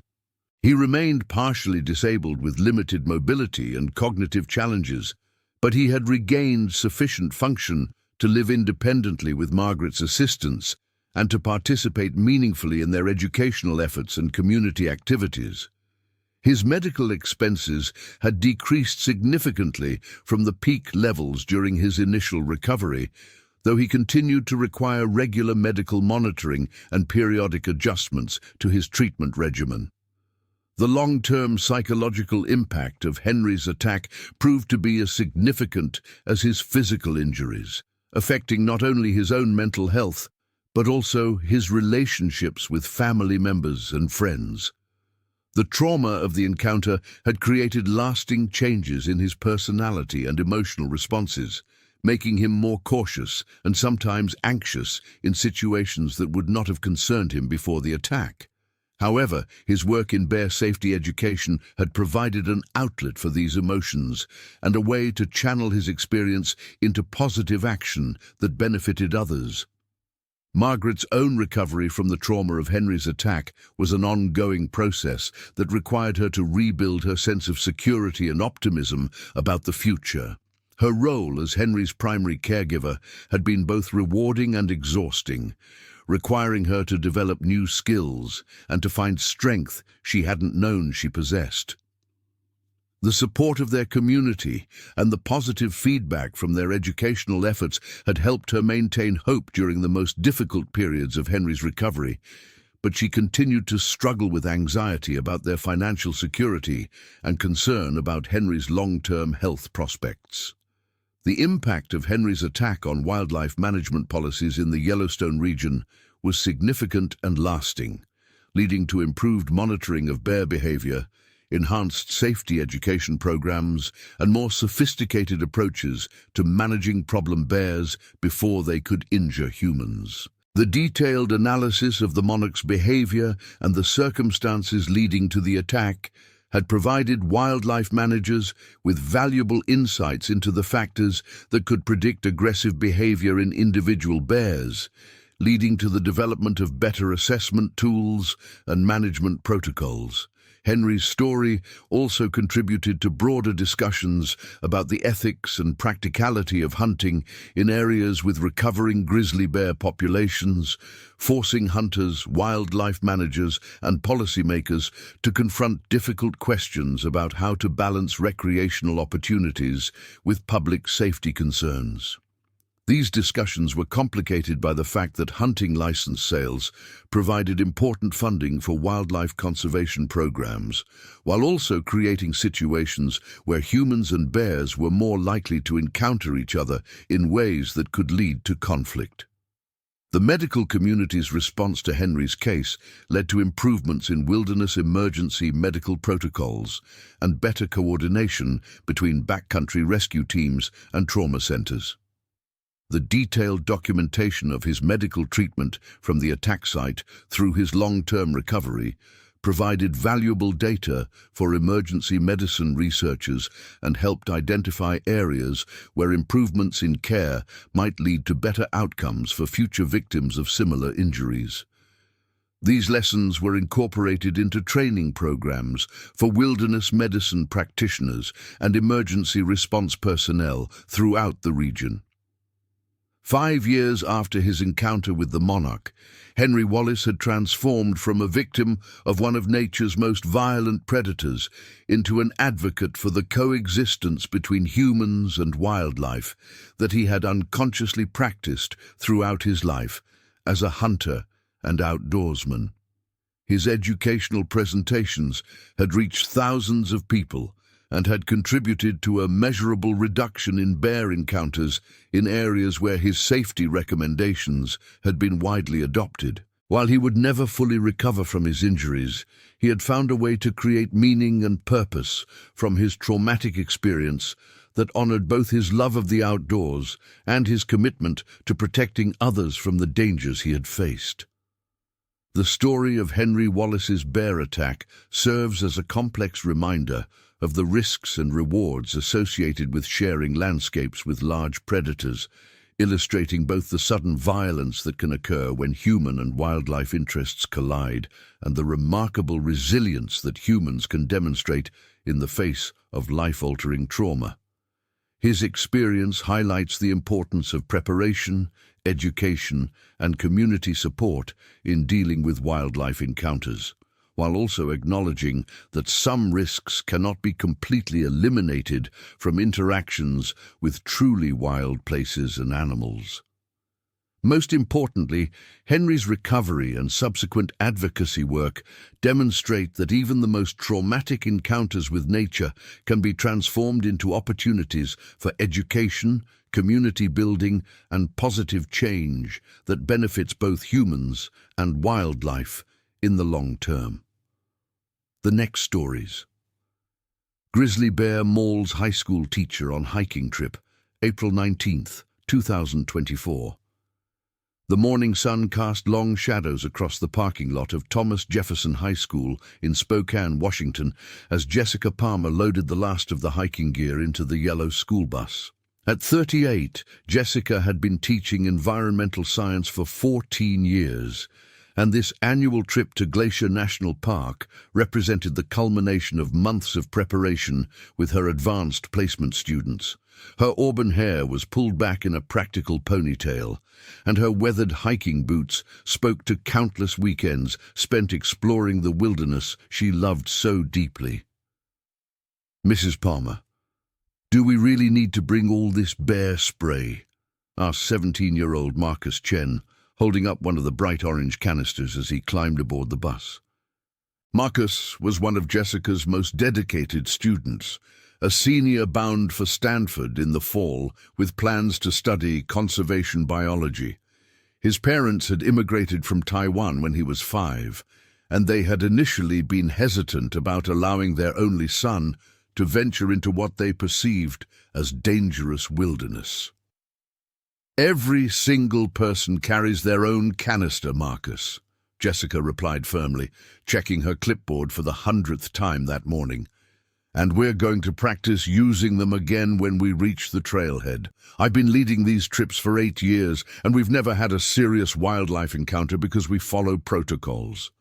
He remained partially disabled with limited mobility and cognitive challenges, but he had regained sufficient function to live independently with Margaret's assistance and to participate meaningfully in their educational efforts and community activities. His medical expenses had decreased significantly from the peak levels during his initial recovery, though he continued to require regular medical monitoring and periodic adjustments to his treatment regimen. The long-term psychological impact of Henry's attack proved to be as significant as his physical injuries, affecting not only his own mental health, but also his relationships with family members and friends. The trauma of the encounter had created lasting changes in his personality and emotional responses, making him more cautious and sometimes anxious in situations that would not have concerned him before the attack. However, his work in bear safety education had provided an outlet for these emotions and a way to channel his experience into positive action that benefited others. Margaret's own recovery from the trauma of Henry's attack was an ongoing process that required her to rebuild her sense of security and optimism about the future. Her role as Henry's primary caregiver had been both rewarding and exhausting, requiring her to develop new skills and to find strength she hadn't known she possessed. The support of their community and the positive feedback from their educational efforts had helped her maintain hope during the most difficult periods of Henry's recovery, but she continued to struggle with anxiety about their financial security and concern about Henry's long-term health prospects. The impact of Henry's attack on wildlife management policies in the Yellowstone region was significant and lasting, leading to improved monitoring of bear behavior, enhanced safety education programs, and more sophisticated approaches to managing problem bears before they could injure humans. The detailed analysis of the monarch's behavior and the circumstances leading to the attack had provided wildlife managers with valuable insights into the factors that could predict aggressive behavior in individual bears, leading to the development of better assessment tools and management protocols. Henry's story also contributed to broader discussions about the ethics and practicality of hunting in areas with recovering grizzly bear populations, forcing hunters, wildlife managers, and policymakers to confront difficult questions about how to balance recreational opportunities with public safety concerns. These discussions were complicated by the fact that hunting license sales provided important funding for wildlife conservation programs, while also creating situations where humans and bears were more likely to encounter each other in ways that could lead to conflict. The medical community's response to Henry's case led to improvements in wilderness emergency medical protocols and better coordination between backcountry rescue teams and trauma centers. The detailed documentation of his medical treatment from the attack site through his long-term recovery provided valuable data for emergency medicine researchers and helped identify areas where improvements in care might lead to better outcomes for future victims of similar injuries. These lessons were incorporated into training programs for wilderness medicine practitioners and emergency response personnel throughout the region. 5 years after his encounter with the monarch, Henry Wallace had transformed from a victim of one of nature's most violent predators into an advocate for the coexistence between humans and wildlife that he had unconsciously practiced throughout his life as a hunter and outdoorsman. His educational presentations had reached thousands of people and had contributed to a measurable reduction in bear encounters in areas where his safety recommendations had been widely adopted. While he would never fully recover from his injuries, he had found a way to create meaning and purpose from his traumatic experience that honored both his love of the outdoors and his commitment to protecting others from the dangers he had faced. The story of Henry Wallace's bear attack serves as a complex reminder of the risks and rewards associated with sharing landscapes with large predators, illustrating both the sudden violence that can occur when human and wildlife interests collide and the remarkable resilience that humans can demonstrate in the face of life-altering trauma. His experience highlights the importance of preparation, education, and community support in dealing with wildlife encounters, while also acknowledging that some risks cannot be completely eliminated from interactions with truly wild places and animals. Most importantly, Henry's recovery and subsequent advocacy work demonstrate that even the most traumatic encounters with nature can be transformed into opportunities for education, community building, and positive change that benefits both humans and wildlife in the long term. The next stories. Grizzly bear mauls high school teacher on hiking trip, April 19, 2024. The morning sun cast long shadows across the parking lot of Thomas Jefferson High School in Spokane, Washington, as Jessica Palmer loaded the last of the hiking gear into the yellow school bus. At 38, Jessica had been teaching environmental science for 14 years, and this annual trip to Glacier National Park represented the culmination of months of preparation with her advanced placement students. Her auburn hair was pulled back in a practical ponytail, and her weathered hiking boots spoke to countless weekends spent exploring the wilderness she loved so deeply. "Mrs. Palmer, do we really need to bring all this bear spray?" asked 17-year-old Marcus Chen, holding up one of the bright orange canisters as he climbed aboard the bus. Marcus was one of Jessica's most dedicated students, a senior bound for Stanford in the fall with plans to study conservation biology. His parents had immigrated from Taiwan when he was 5, and they had initially been hesitant about allowing their only son to venture into what they perceived as dangerous wilderness. "Every single person carries their own canister, Marcus," Jessica replied firmly, checking her clipboard for the 100th time that morning. "And we're going to practice using them again when we reach the trailhead. I've been leading these trips for 8 years, and we've never had a serious wildlife encounter because we follow protocols."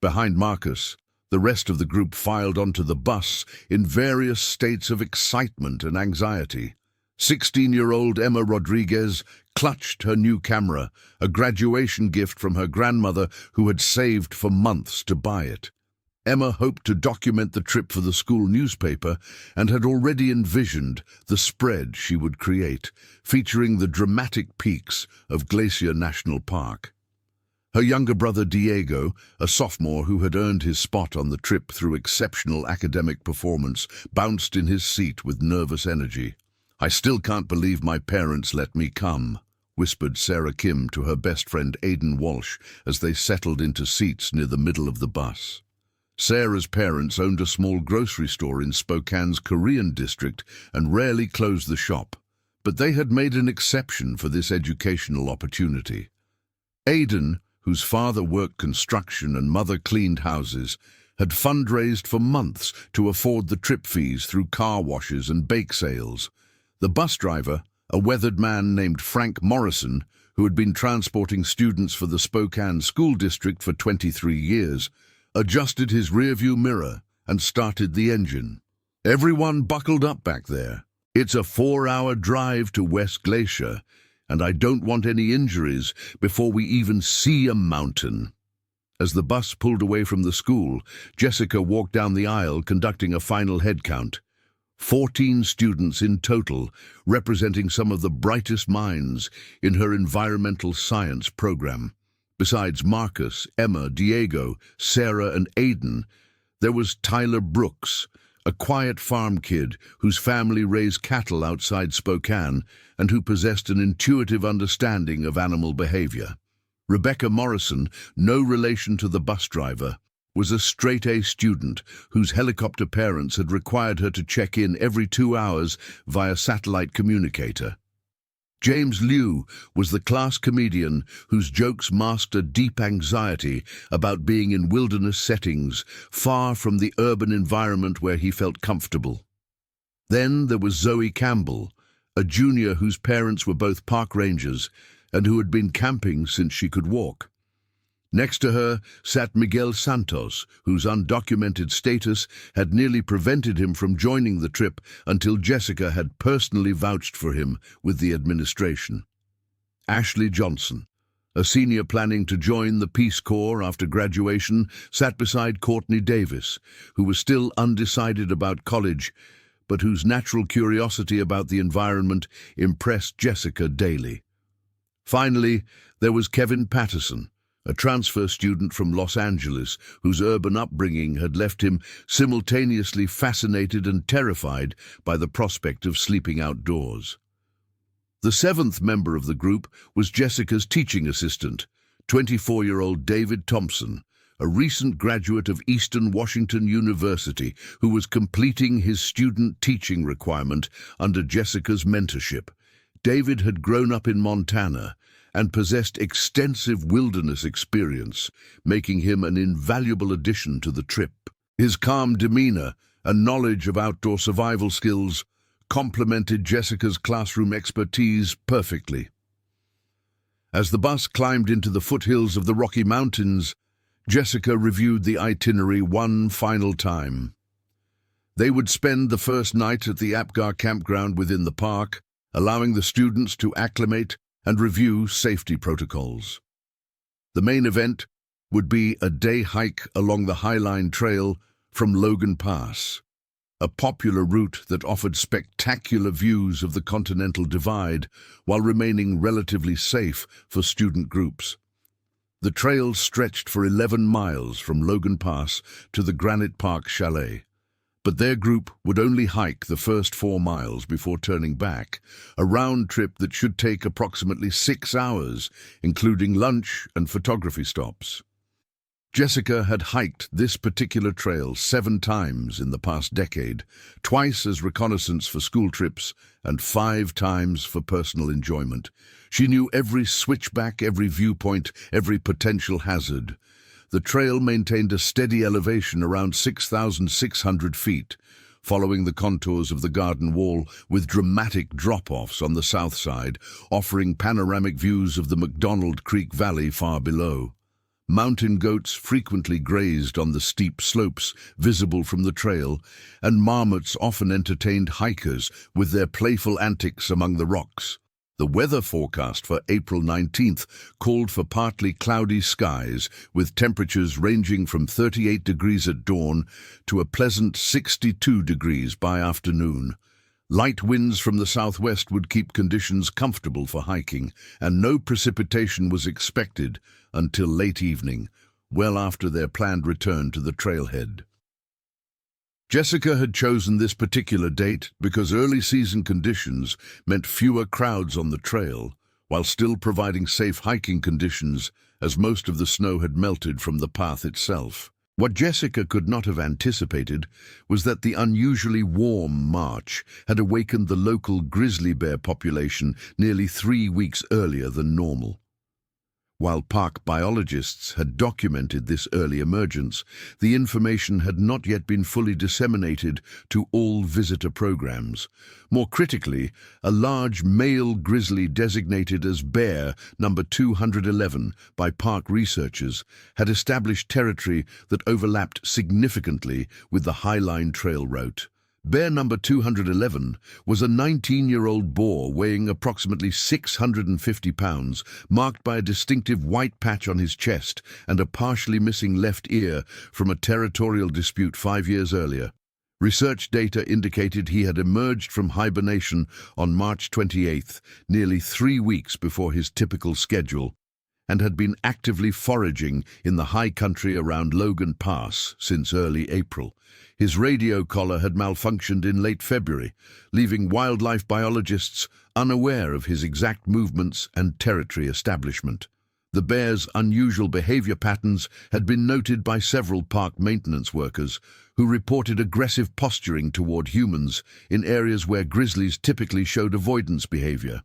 Behind Marcus, The rest of the group filed onto the bus in various states of excitement and anxiety. 16-year-old Emma Rodriguez clutched her new camera, a graduation gift from her grandmother who had saved for months to buy it. Emma hoped to document the trip for the school newspaper and had already envisioned the spread she would create, featuring the dramatic peaks of Glacier National Park. Her younger brother Diego, a sophomore who had earned his spot on the trip through exceptional academic performance, bounced in his seat with nervous energy. "I still can't believe my parents let me come," whispered Sarah Kim to her best friend Aidan Walsh as they settled into seats near the middle of the bus. Sarah's parents owned a small grocery store in Spokane's Korean district and rarely closed the shop, but they had made an exception for this educational opportunity. Aidan, whose father worked construction and mother cleaned houses, had fundraised for months to afford the trip fees through car washes and bake sales. The bus driver, a weathered man named Frank Morrison, who had been transporting students for the Spokane School District for 23 years, adjusted his rearview mirror and started the engine. "Everyone buckled up back there. It's a 4-hour drive to West Glacier, and I don't want any injuries before we even see a mountain." As the bus pulled away from the school, Jessica walked down the aisle conducting a final head count. 14 students in total, representing some of the brightest minds in her environmental science program. Besides Marcus, Emma, Diego, Sarah, and Aidan, there was Tyler Brooks, a quiet farm kid whose family raised cattle outside Spokane and who possessed an intuitive understanding of animal behavior. Rebecca Morrison, no relation to the bus driver, was a straight-A student whose helicopter parents had required her to check in every 2 hours via satellite communicator. James Liu was the class comedian whose jokes masked a deep anxiety about being in wilderness settings, far from the urban environment where he felt comfortable. Then there was Zoe Campbell, a junior whose parents were both park rangers and who had been camping since she could walk. Next to her sat Miguel Santos, whose undocumented status had nearly prevented him from joining the trip until Jessica had personally vouched for him with the administration. Ashley Johnson, a senior planning to join the Peace Corps after graduation, sat beside Courtney Davis, who was still undecided about college, but whose natural curiosity about the environment impressed Jessica daily. Finally, there was Kevin Patterson, a transfer student from Los Angeles whose urban upbringing had left him simultaneously fascinated and terrified by the prospect of sleeping outdoors. The 7th member of the group was Jessica's teaching assistant, 24-year-old David Thompson, a recent graduate of Eastern Washington University who was completing his student teaching requirement under Jessica's mentorship. David had grown up in Montana and possessed extensive wilderness experience, making him an invaluable addition to the trip. His calm demeanor and knowledge of outdoor survival skills complemented Jessica's classroom expertise perfectly. As the bus climbed into the foothills of the Rocky Mountains, Jessica reviewed the itinerary one final time. They would spend the first night at the Apgar campground within the park, allowing the students to acclimate and review safety protocols. The main event would be a day hike along the Highline Trail from Logan Pass, a popular route that offered spectacular views of the Continental Divide while remaining relatively safe for student groups. The trail stretched for 11 miles from Logan Pass to the Granite Park Chalet, but their group would only hike the first 4 miles before turning back, a round trip that should take approximately 6 hours, including lunch and photography stops. Jessica had hiked this particular trail 7 times in the past decade, twice as reconnaissance for school trips and 5 times for personal enjoyment. She knew every switchback, every viewpoint, every potential hazard. The trail maintained a steady elevation around 6,600 feet, following the contours of the Garden Wall with dramatic drop-offs on the south side, offering panoramic views of the McDonald Creek Valley far below. Mountain goats frequently grazed on the steep slopes visible from the trail, and marmots often entertained hikers with their playful antics among the rocks. The weather forecast for April 19th called for partly cloudy skies, with temperatures ranging from 38 degrees at dawn to a pleasant 62 degrees by afternoon. Light winds from the southwest would keep conditions comfortable for hiking, and no precipitation was expected until late evening, well after their planned return to the trailhead. Jessica had chosen this particular date because early season conditions meant fewer crowds on the trail, while still providing safe hiking conditions as most of the snow had melted from the path itself. What Jessica could not have anticipated was that the unusually warm March had awakened the local grizzly bear population nearly 3 weeks earlier than normal. While park biologists had documented this early emergence, the information had not yet been fully disseminated to all visitor programs. More critically, a large male grizzly designated as Bear number 211 by park researchers had established territory that overlapped significantly with the Highline Trail route. Bear number 211 was a 19-year-old boar weighing approximately 650 pounds, marked by a distinctive white patch on his chest and a partially missing left ear from a territorial dispute 5 years earlier. Research data indicated he had emerged from hibernation on March 28th, nearly 3 weeks before his typical schedule, and had been actively foraging in the high country around Logan Pass since early April. His radio collar had malfunctioned in late February, leaving wildlife biologists unaware of his exact movements and territory establishment. The bear's unusual behavior patterns had been noted by several park maintenance workers, who reported aggressive posturing toward humans in areas where grizzlies typically showed avoidance behavior.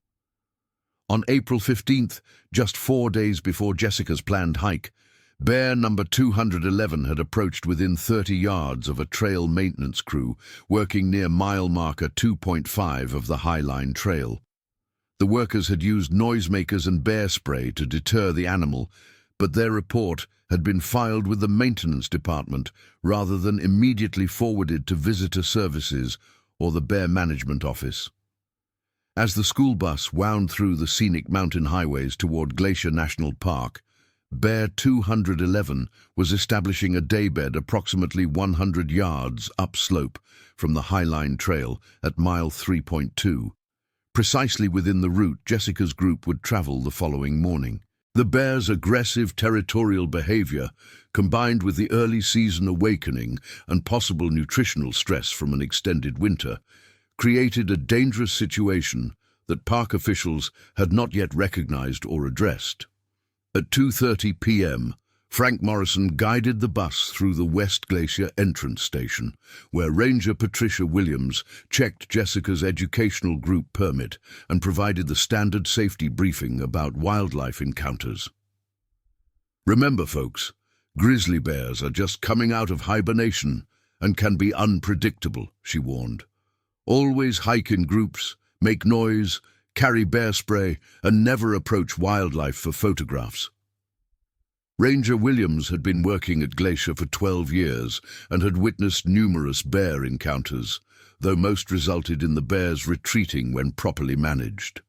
On April 15th, just 4 days before Jessica's planned hike, Bear number 211 had approached within 30 yards of a trail maintenance crew working near mile marker 2.5 of the Highline Trail. The workers had used noisemakers and bear spray to deter the animal, but their report had been filed with the maintenance department rather than immediately forwarded to visitor services or the bear management office. As the school bus wound through the scenic mountain highways toward Glacier National Park, Bear 211 was establishing a daybed approximately 100 yards upslope from the Highline Trail at mile 3.2, precisely within the route Jessica's group would travel the following morning. The bear's aggressive territorial behavior, combined with the early season awakening and possible nutritional stress from an extended winter, created a dangerous situation that park officials had not yet recognized or addressed. At 2:30 p.m., Frank Morrison guided the bus through the West Glacier entrance station, where Ranger Patricia Williams checked Jessica's educational group permit and provided the standard safety briefing about wildlife encounters. Remember, folks, grizzly bears are just coming out of hibernation and can be unpredictable, she warned. Always hike in groups, make noise, carry bear spray, and never approach wildlife for photographs. Ranger Williams had been working at Glacier for 12 years and had witnessed numerous bear encounters, though most resulted in the bears retreating when properly managed.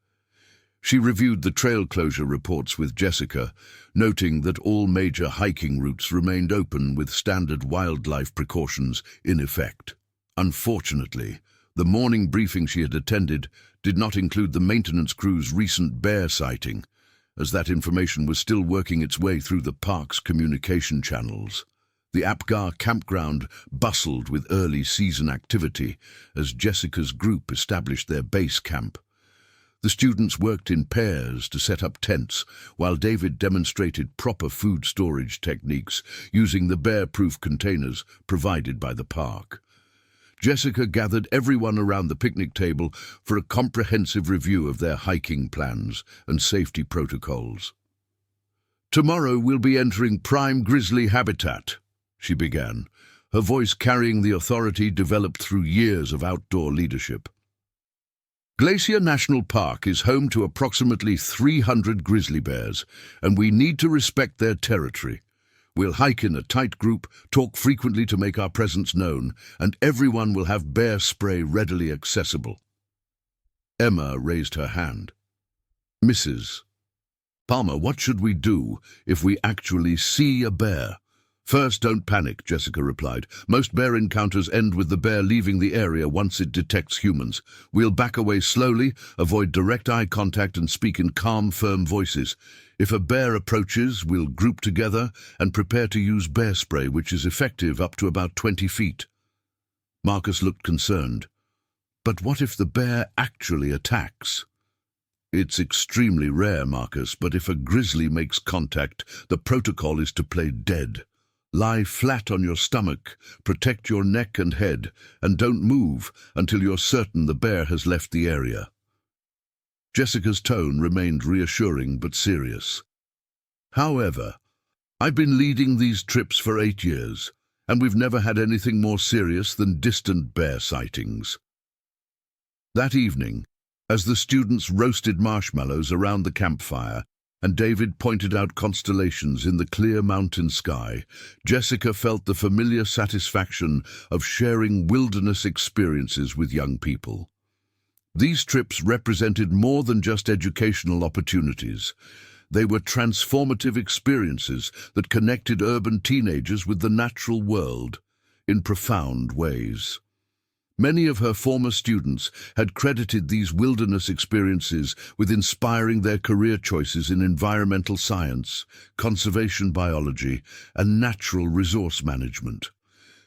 She reviewed the trail closure reports with Jessica, noting that all major hiking routes remained open with standard wildlife precautions in effect. Unfortunately, the morning briefing she had attended did not include the maintenance crew's recent bear sighting, as that information was still working its way through the park's communication channels. The Apgar campground bustled with early season activity as Jessica's group established their base camp. The students worked in pairs to set up tents, while David demonstrated proper food storage techniques using the bear-proof containers provided by the park. Jessica gathered everyone around the picnic table for a comprehensive review of their hiking plans and safety protocols. "Tomorrow we'll be entering prime grizzly habitat," she began, her voice carrying the authority developed through years of outdoor leadership. Glacier National Park is home to approximately 300 grizzly bears, and we need to respect their territory. We'll hike in a tight group, talk frequently to make our presence known, and everyone will have bear spray readily accessible. Emma raised her hand. Mrs. Palmer, what should we do if we actually see a bear? First, don't panic, Jessica replied. Most bear encounters end with the bear leaving the area once it detects humans. We'll back away slowly, avoid direct eye contact, and speak in calm, firm voices. If a bear approaches, we'll group together and prepare to use bear spray, which is effective up to about 20 feet. Marcus looked concerned. But what if the bear actually attacks? It's extremely rare, Marcus, but if a grizzly makes contact, the protocol is to play dead. Lie flat on your stomach, protect your neck and head, and don't move until you're certain the bear has left the area. Jessica's tone remained reassuring but serious. However, I've been leading these trips for 8 years, and we've never had anything more serious than distant bear sightings. That evening, as the students roasted marshmallows around the campfire, and David pointed out constellations in the clear mountain sky, Jessica felt the familiar satisfaction of sharing wilderness experiences with young people. These trips represented more than just educational opportunities. They were transformative experiences that connected urban teenagers with the natural world in profound ways. Many of her former students had credited these wilderness experiences with inspiring their career choices in environmental science, conservation biology, and natural resource management.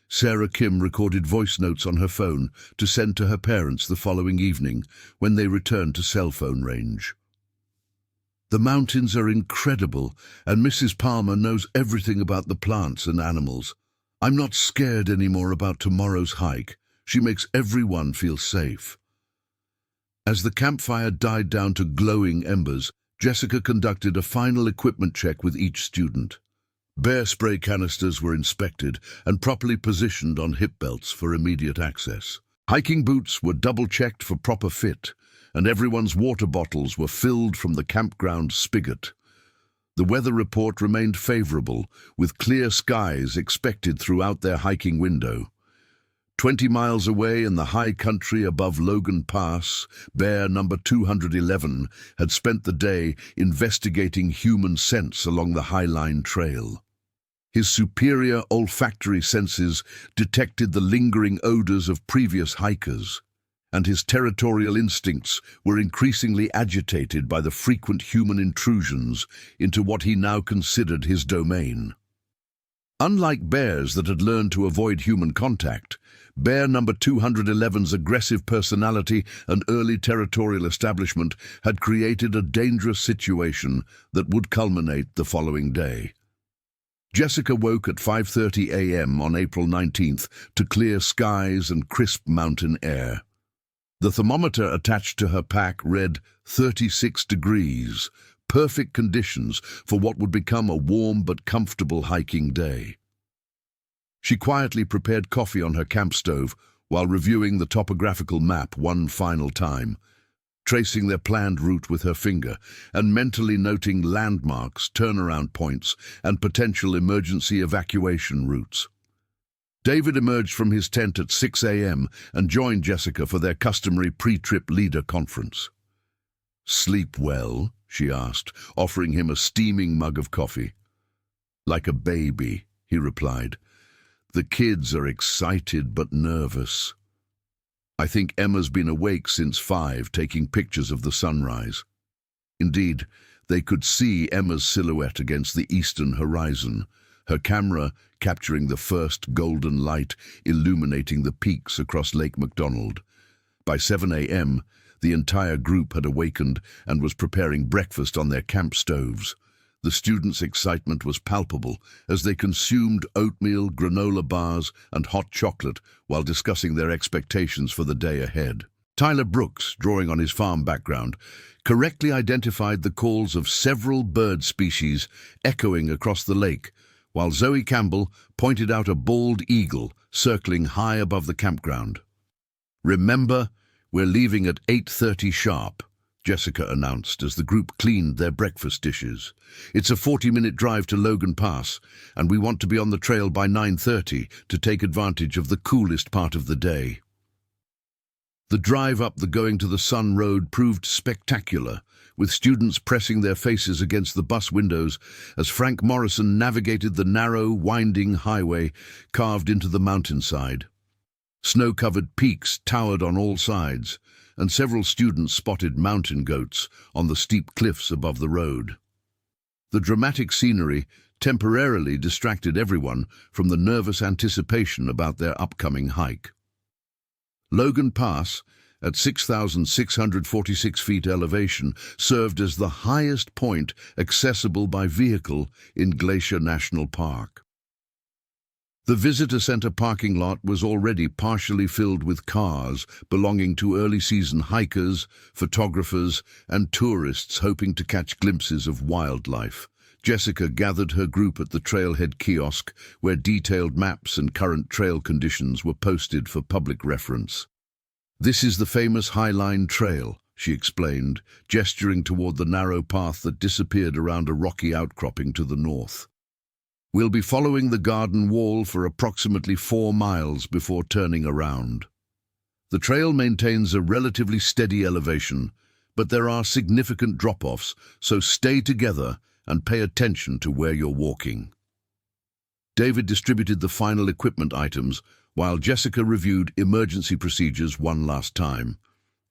Sarah Kim recorded voice notes on her phone to send to her parents the following evening when they returned to cell phone range. The mountains are incredible, and Mrs. Palmer knows everything about the plants and animals. I'm not scared anymore about tomorrow's hike. She makes everyone feel safe. As the campfire died down to glowing embers, Jessica conducted a final equipment check with each student. Bear spray canisters were inspected and properly positioned on hip belts for immediate access. Hiking boots were double-checked for proper fit, and everyone's water bottles were filled from the campground spigot. The weather report remained favorable, with clear skies expected throughout their hiking window. 20 miles away in the high country above Logan Pass, bear number 211 had spent the day investigating human scents along the Highline Trail. His superior olfactory senses detected the lingering odors of previous hikers, and his territorial instincts were increasingly agitated by the frequent human intrusions into what he now considered his domain. Unlike bears that had learned to avoid human contact, bear number 211's aggressive personality and early territorial establishment had created a dangerous situation that would culminate the following day. Jessica woke at 5:30 a.m. on April 19th to clear skies and crisp mountain air. The thermometer attached to her pack read 36 degrees, perfect conditions for what would become a warm but comfortable hiking day. She quietly prepared coffee on her camp stove while reviewing the topographical map one final time, tracing their planned route with her finger and mentally noting landmarks, turnaround points, and potential emergency evacuation routes. David emerged from his tent at 6 a.m. and joined Jessica for their customary pre-trip leader conference. "Sleep well?" she asked, offering him a steaming mug of coffee. "Like a baby," he replied. "The kids are excited but nervous. I think Emma's been awake since 5, taking pictures of the sunrise." Indeed, they could see Emma's silhouette against the eastern horizon, her camera capturing the first golden light illuminating the peaks across Lake McDonald. By 7 a.m., the entire group had awakened and was preparing breakfast on their camp stoves. The students' excitement was palpable as they consumed oatmeal, granola bars, and hot chocolate while discussing their expectations for the day ahead. Tyler Brooks, drawing on his farm background, correctly identified the calls of several bird species echoing across the lake, while Zoe Campbell pointed out a bald eagle circling high above the campground. "Remember, "We're leaving at 8:30 sharp," Jessica announced as the group cleaned their breakfast dishes. "It's a 40-minute drive to Logan Pass, and we want to be on the trail by 9:30 to take advantage of the coolest part of the day." The drive up the Going to the Sun road proved spectacular, with students pressing their faces against the bus windows as Frank Morrison navigated the narrow, winding highway carved into the mountainside. Snow-covered peaks towered on all sides, and several students spotted mountain goats on the steep cliffs above the road. The dramatic scenery temporarily distracted everyone from the nervous anticipation about their upcoming hike. Logan Pass, at 6,646 feet elevation, served as the highest point accessible by vehicle in Glacier National Park. The visitor center parking lot was already partially filled with cars belonging to early-season hikers, photographers, and tourists hoping to catch glimpses of wildlife. Jessica gathered her group at the trailhead kiosk, where detailed maps and current trail conditions were posted for public reference. "This is the famous Highline Trail," she explained, gesturing toward the narrow path that disappeared around a rocky outcropping to the north. "We'll be following the garden wall for approximately 4 miles before turning around. The trail maintains a relatively steady elevation, but there are significant drop-offs, so stay together and pay attention to where you're walking." David distributed the final equipment items, while Jessica reviewed emergency procedures one last time.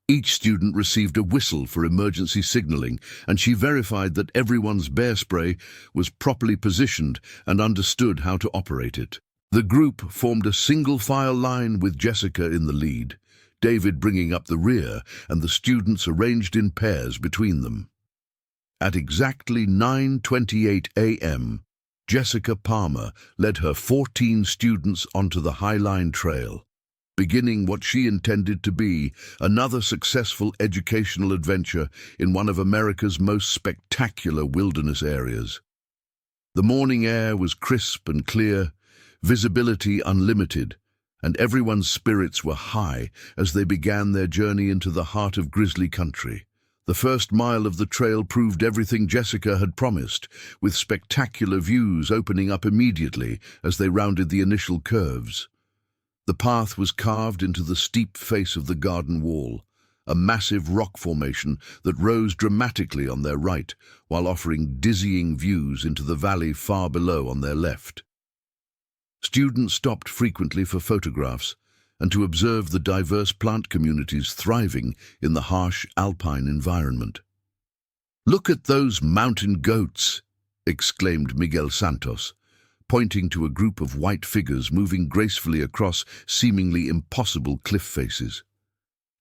Each student received a whistle for emergency signaling, and she verified that everyone's bear spray was properly positioned and understood how to operate it. The group formed a single-file line with Jessica in the lead, David bringing up the rear, and the students arranged in pairs between them. At exactly 9:28 a.m., Jessica Palmer led her 14 students onto the Highline Trail, beginning what she intended to be another successful educational adventure in one of America's most spectacular wilderness areas. The morning air was crisp and clear, visibility unlimited, and everyone's spirits were high as they began their journey into the heart of grizzly country. The first mile of the trail proved everything Jessica had promised, with spectacular views opening up immediately as they rounded the initial curves. The path was carved into the steep face of the garden wall, a massive rock formation that rose dramatically on their right, while offering dizzying views into the valley far below on their left. Students stopped frequently for photographs and to observe the diverse plant communities thriving in the harsh alpine environment. "Look at those mountain goats!" exclaimed Miguel Santos, pointing to a group of white figures moving gracefully across seemingly impossible cliff faces.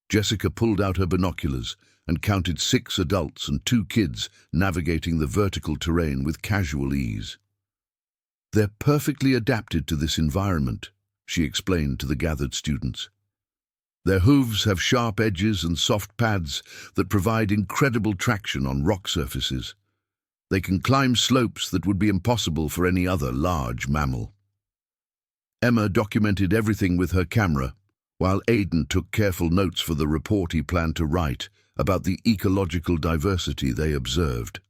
Jessica pulled out her binoculars and counted 6 adults and 2 kids navigating the vertical terrain with casual ease. "They're perfectly adapted to this environment," she explained to the gathered students. "Their hooves have sharp edges and soft pads that provide incredible traction on rock surfaces. They can climb slopes that would be impossible for any other large mammal." Emma documented everything with her camera, while Aidan took careful notes for the report he planned to write about the ecological diversity they observed.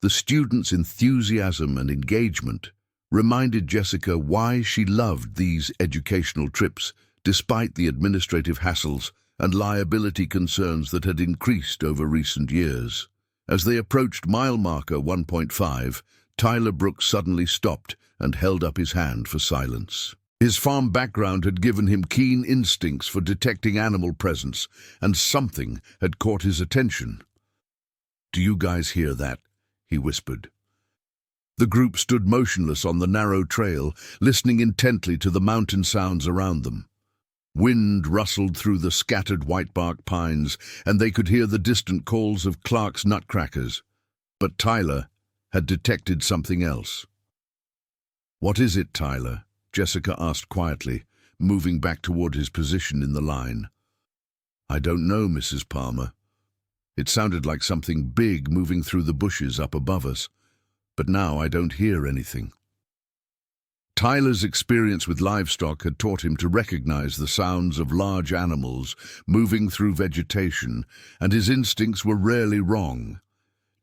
The students' enthusiasm and engagement reminded Jessica why she loved these educational trips, despite the administrative hassles and liability concerns that had increased over recent years. As they approached mile marker 1.5, Tyler Brooks suddenly stopped and held up his hand for silence. His farm background had given him keen instincts for detecting animal presence, and something had caught his attention. "Do you guys hear that?" he whispered. The group stood motionless on the narrow trail, listening intently to the mountain sounds around them. Wind rustled through the scattered whitebark pines, and they could hear the distant calls of Clark's nutcrackers. But Tyler had detected something else. "What is it, Tyler?" Jessica asked quietly, moving back toward his position in the line. "I don't know, Mrs. Palmer. It sounded like something big moving through the bushes up above us, but now I don't hear anything." Tyler's experience with livestock had taught him to recognize the sounds of large animals moving through vegetation, and his instincts were rarely wrong.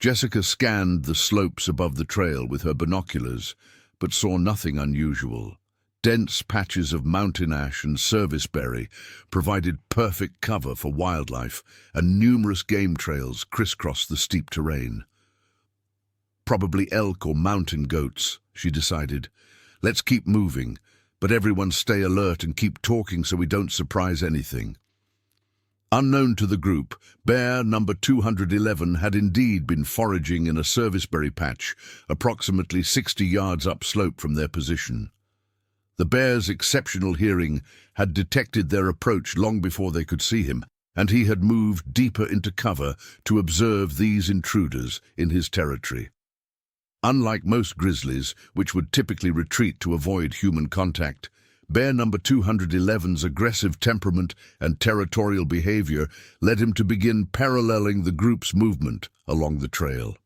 Jessica scanned the slopes above the trail with her binoculars, but saw nothing unusual. Dense patches of mountain ash and serviceberry provided perfect cover for wildlife, and numerous game trails crisscrossed the steep terrain. Probably elk or mountain goats, she decided. Let's keep moving, but everyone stay alert and keep talking so we don't surprise anything. Unknown to the group, bear number 211 had indeed been foraging in a serviceberry patch approximately 60 yards upslope from their position. The bear's exceptional hearing had detected their approach long before they could see him, and he had moved deeper into cover to observe these intruders in his territory. Unlike most grizzlies, which would typically retreat to avoid human contact, bear number 211's aggressive temperament and territorial behavior led him to begin paralleling the group's movement along the trail.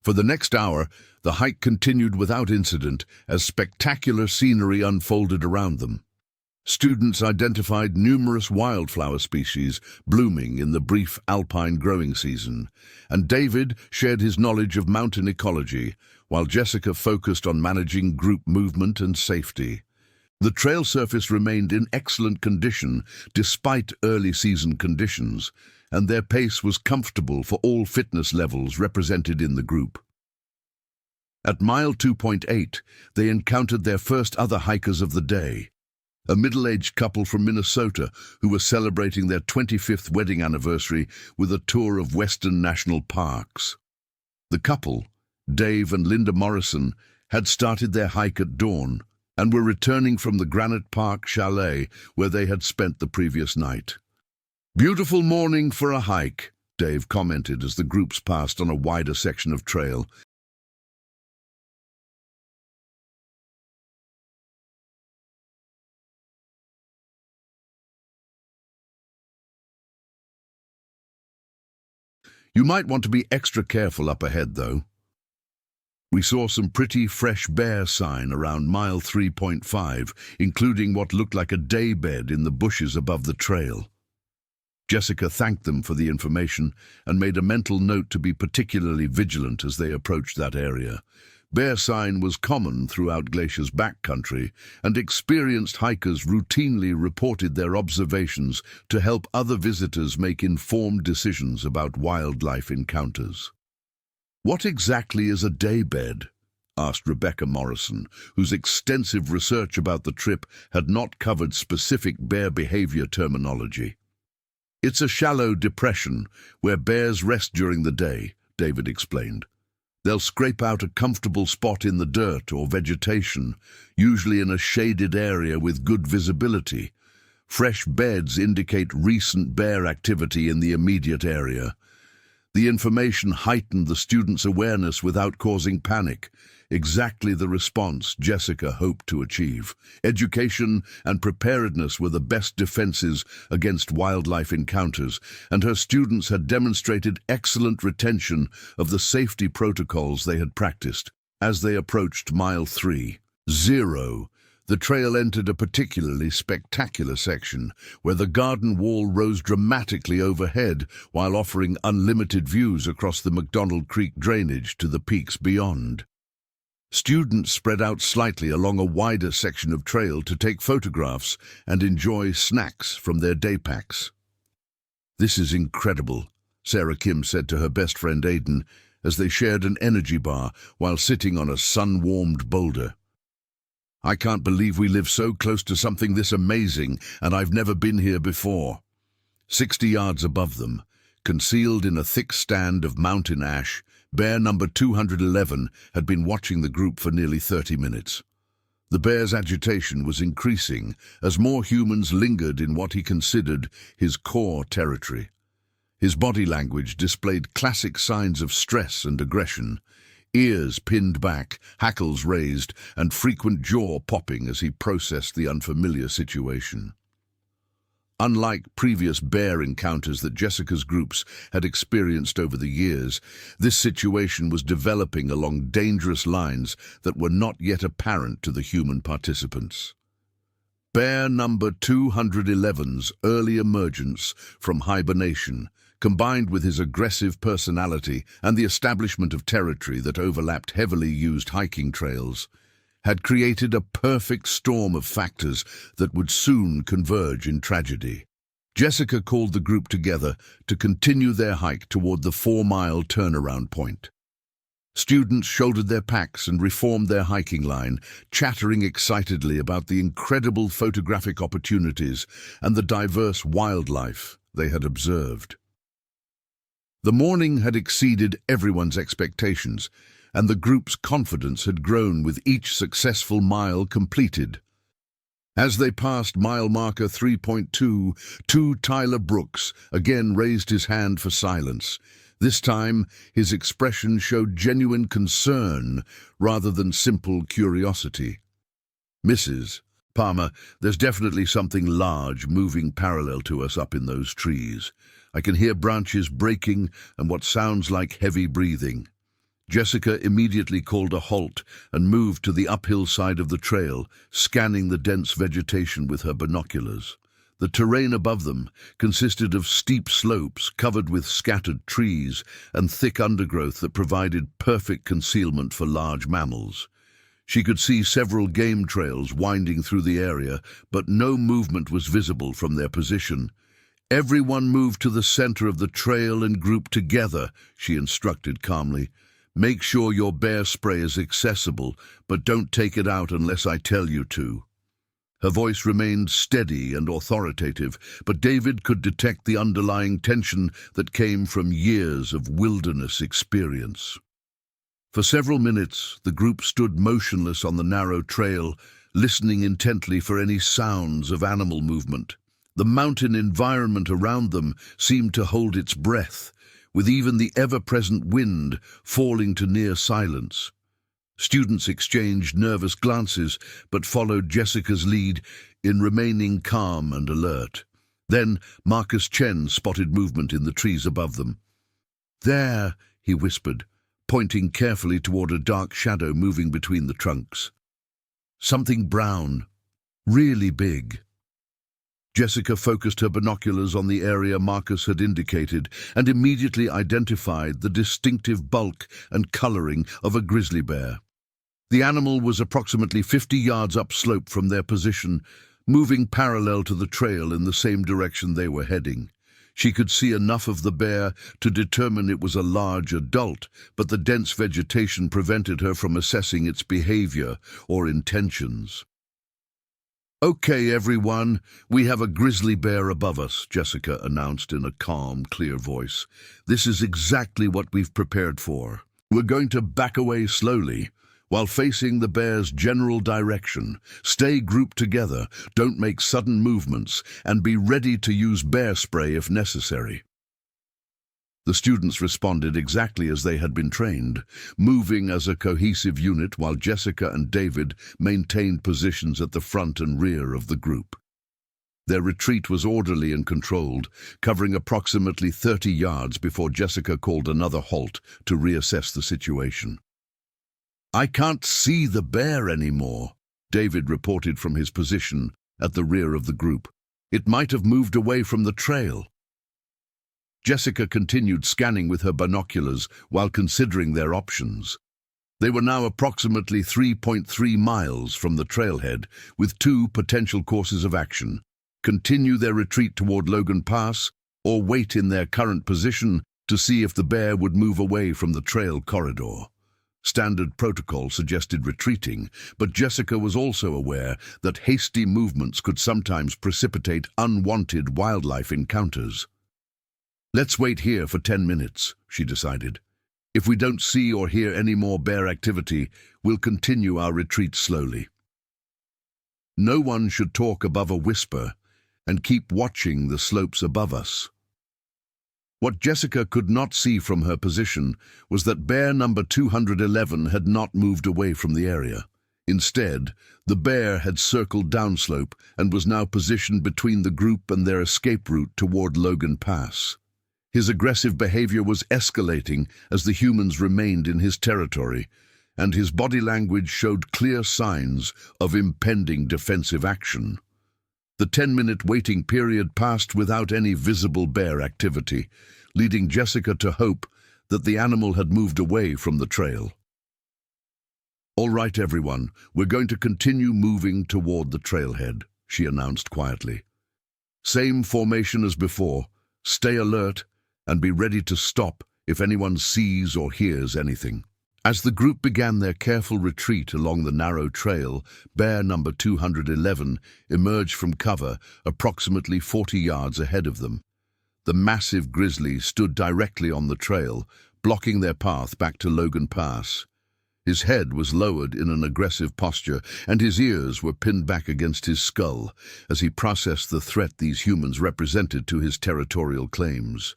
For the next hour, the hike continued without incident as spectacular scenery unfolded around them. Students identified numerous wildflower species blooming in the brief alpine growing season, and David shared his knowledge of mountain ecology, while Jessica focused on managing group movement and safety. The trail surface remained in excellent condition despite early season conditions, and their pace was comfortable for all fitness levels represented in the group. At mile 2.8, they encountered their first other hikers of the day, a middle-aged couple from Minnesota who were celebrating their 25th wedding anniversary with a tour of Western National Parks. The couple, Dave and Linda Morrison, had started their hike at dawn and were returning from the Granite Park Chalet where they had spent the previous night. "Beautiful morning for a hike," Dave commented as the groups passed on a wider section of trail. "You might want to be extra careful up ahead, though. We saw some pretty fresh bear sign around mile 3.5, including what looked like a daybed in the bushes above the trail." Jessica thanked them for the information and made a mental note to be particularly vigilant as they approached that area. Bear sign was common throughout Glacier's backcountry, and experienced hikers routinely reported their observations to help other visitors make informed decisions about wildlife encounters. "What exactly is a daybed?" asked Rebecca Morrison, whose extensive research about the trip had not covered specific bear behavior terminology. "It's a shallow depression where bears rest during the day," David explained. "They'll scrape out a comfortable spot in the dirt or vegetation, usually in a shaded area with good visibility. Fresh beds indicate recent bear activity in the immediate area." The information heightened the students' awareness without causing panic, exactly the response Jessica hoped to achieve. Education and preparedness were the best defenses against wildlife encounters, and her students had demonstrated excellent retention of the safety protocols they had practiced. As they approached mile 3.0, the trail entered a particularly spectacular section where the garden wall rose dramatically overhead while offering unlimited views across the McDonald Creek drainage to the peaks beyond. Students spread out slightly along a wider section of trail to take photographs and enjoy snacks from their day packs. "This is incredible," Sarah Kim said to her best friend Aidan as they shared an energy bar while sitting on a sun-warmed boulder. "I can't believe we live so close to something this amazing, and I've never been here before." 60 yards above them, concealed in a thick stand of mountain ash, bear number 211 had been watching the group for nearly 30 minutes. The bear's agitation was increasing as more humans lingered in what he considered his core territory. His body language displayed classic signs of stress and aggression, ears pinned back, hackles raised, and frequent jaw popping as he processed the unfamiliar situation. Unlike previous bear encounters that Jessica's groups had experienced over the years, this situation was developing along dangerous lines that were not yet apparent to the human participants. Bear number 211's early emergence from hibernation, combined with his aggressive personality and the establishment of territory that overlapped heavily used hiking trails, had created a perfect storm of factors that would soon converge in tragedy. Jessica called the group together to continue their hike toward the 4-mile turnaround point. Students shouldered their packs and reformed their hiking line, chattering excitedly about the incredible photographic opportunities and the diverse wildlife they had observed. The morning had exceeded everyone's expectations, and the group's confidence had grown with each successful mile completed. As they passed mile marker 3.2, Tyler Brooks again raised his hand for silence. This time, his expression showed genuine concern rather than simple curiosity. "Mrs. Palmer, there's definitely something large moving parallel to us up in those trees. I can hear branches breaking and what sounds like heavy breathing." Jessica immediately called a halt and moved to the uphill side of the trail, scanning the dense vegetation with her binoculars. The terrain above them consisted of steep slopes covered with scattered trees and thick undergrowth that provided perfect concealment for large mammals. She could see several game trails winding through the area, but no movement was visible from their position. "Everyone move to the center of the trail and group together," she instructed calmly. "Make sure your bear spray is accessible, but don't take it out unless I tell you to." Her voice remained steady and authoritative, but David could detect the underlying tension that came from years of wilderness experience. For several minutes, the group stood motionless on the narrow trail, listening intently for any sounds of animal movement. The mountain environment around them seemed to hold its breath, with even the ever-present wind falling to near silence. Students exchanged nervous glances, but followed Jessica's lead in remaining calm and alert. Then Marcus Chen spotted movement in the trees above them. "There," he whispered, pointing carefully toward a dark shadow moving between the trunks. "Something brown, really big." Jessica focused her binoculars on the area Marcus had indicated and immediately identified the distinctive bulk and coloring of a grizzly bear. The animal was approximately 50 yards upslope from their position, moving parallel to the trail in the same direction they were heading. She could see enough of the bear to determine it was a large adult, but the dense vegetation prevented her from assessing its behavior or intentions. "Okay, everyone, we have a grizzly bear above us," Jessica announced in a calm, clear voice. "This is exactly what we've prepared for. We're going to back away slowly, while facing the bear's general direction. Stay grouped together, don't make sudden movements, and be ready to use bear spray if necessary." The students responded exactly as they had been trained, moving as a cohesive unit while Jessica and David maintained positions at the front and rear of the group. Their retreat was orderly and controlled, covering approximately 30 yards before Jessica called another halt to reassess the situation. "I can't see the bear anymore," David reported from his position at the rear of the group. "It might have moved away from the trail." Jessica continued scanning with her binoculars while considering their options. They were now approximately 3.3 miles from the trailhead, with two potential courses of action: continue their retreat toward Logan Pass, or wait in their current position to see if the bear would move away from the trail corridor. Standard protocol suggested retreating, but Jessica was also aware that hasty movements could sometimes precipitate unwanted wildlife encounters. "Let's wait here for 10 minutes, she decided. "If we don't see or hear any more bear activity, we'll continue our retreat slowly." No one should talk above a whisper, and keep watching the slopes above us. What Jessica could not see from her position was that bear number 211 had not moved away from the area. Instead, the bear had circled downslope and was now positioned between the group and their escape route toward Logan Pass. His aggressive behavior was escalating as the humans remained in his territory, and his body language showed clear signs of impending defensive action. The 10-minute waiting period passed without any visible bear activity, leading Jessica to hope that the animal had moved away from the trail. "All right, everyone, we're going to continue moving toward the trailhead," she announced quietly. "Same formation as before. Stay alert and be ready to stop if anyone sees or hears anything." As the group began their careful retreat along the narrow trail, bear number 211 emerged from cover approximately 40 yards ahead of them. The massive grizzly stood directly on the trail, blocking their path back to Logan Pass. His head was lowered in an aggressive posture, and his ears were pinned back against his skull as he processed the threat these humans represented to his territorial claims.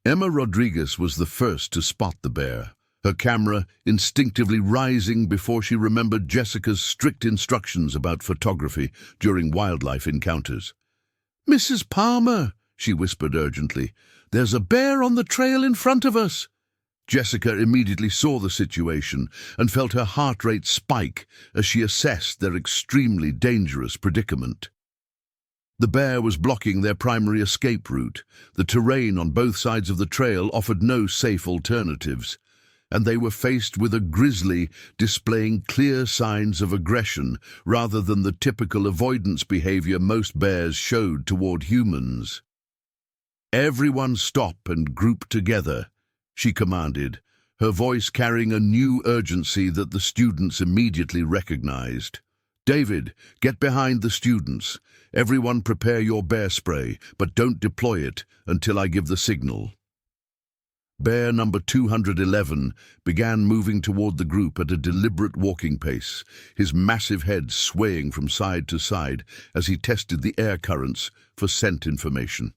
Emma Rodriguez was the first to spot the bear, her camera instinctively rising before she remembered Jessica's strict instructions about photography during wildlife encounters. "Mrs. Palmer," she whispered urgently, "there's a bear on the trail in front of us." Jessica immediately saw the situation and felt her heart rate spike as she assessed their extremely dangerous predicament. The bear was blocking their primary escape route. The terrain on both sides of the trail offered no safe alternatives, and they were faced with a grizzly displaying clear signs of aggression rather than the typical avoidance behavior most bears showed toward humans. "Everyone stop and group together," she commanded, her voice carrying a new urgency that the students immediately recognized. "David, get behind the students. Everyone prepare your bear spray, but don't deploy it until I give the signal." Bear number 211 began moving toward the group at a deliberate walking pace, his massive head swaying from side to side as he tested the air currents for scent information.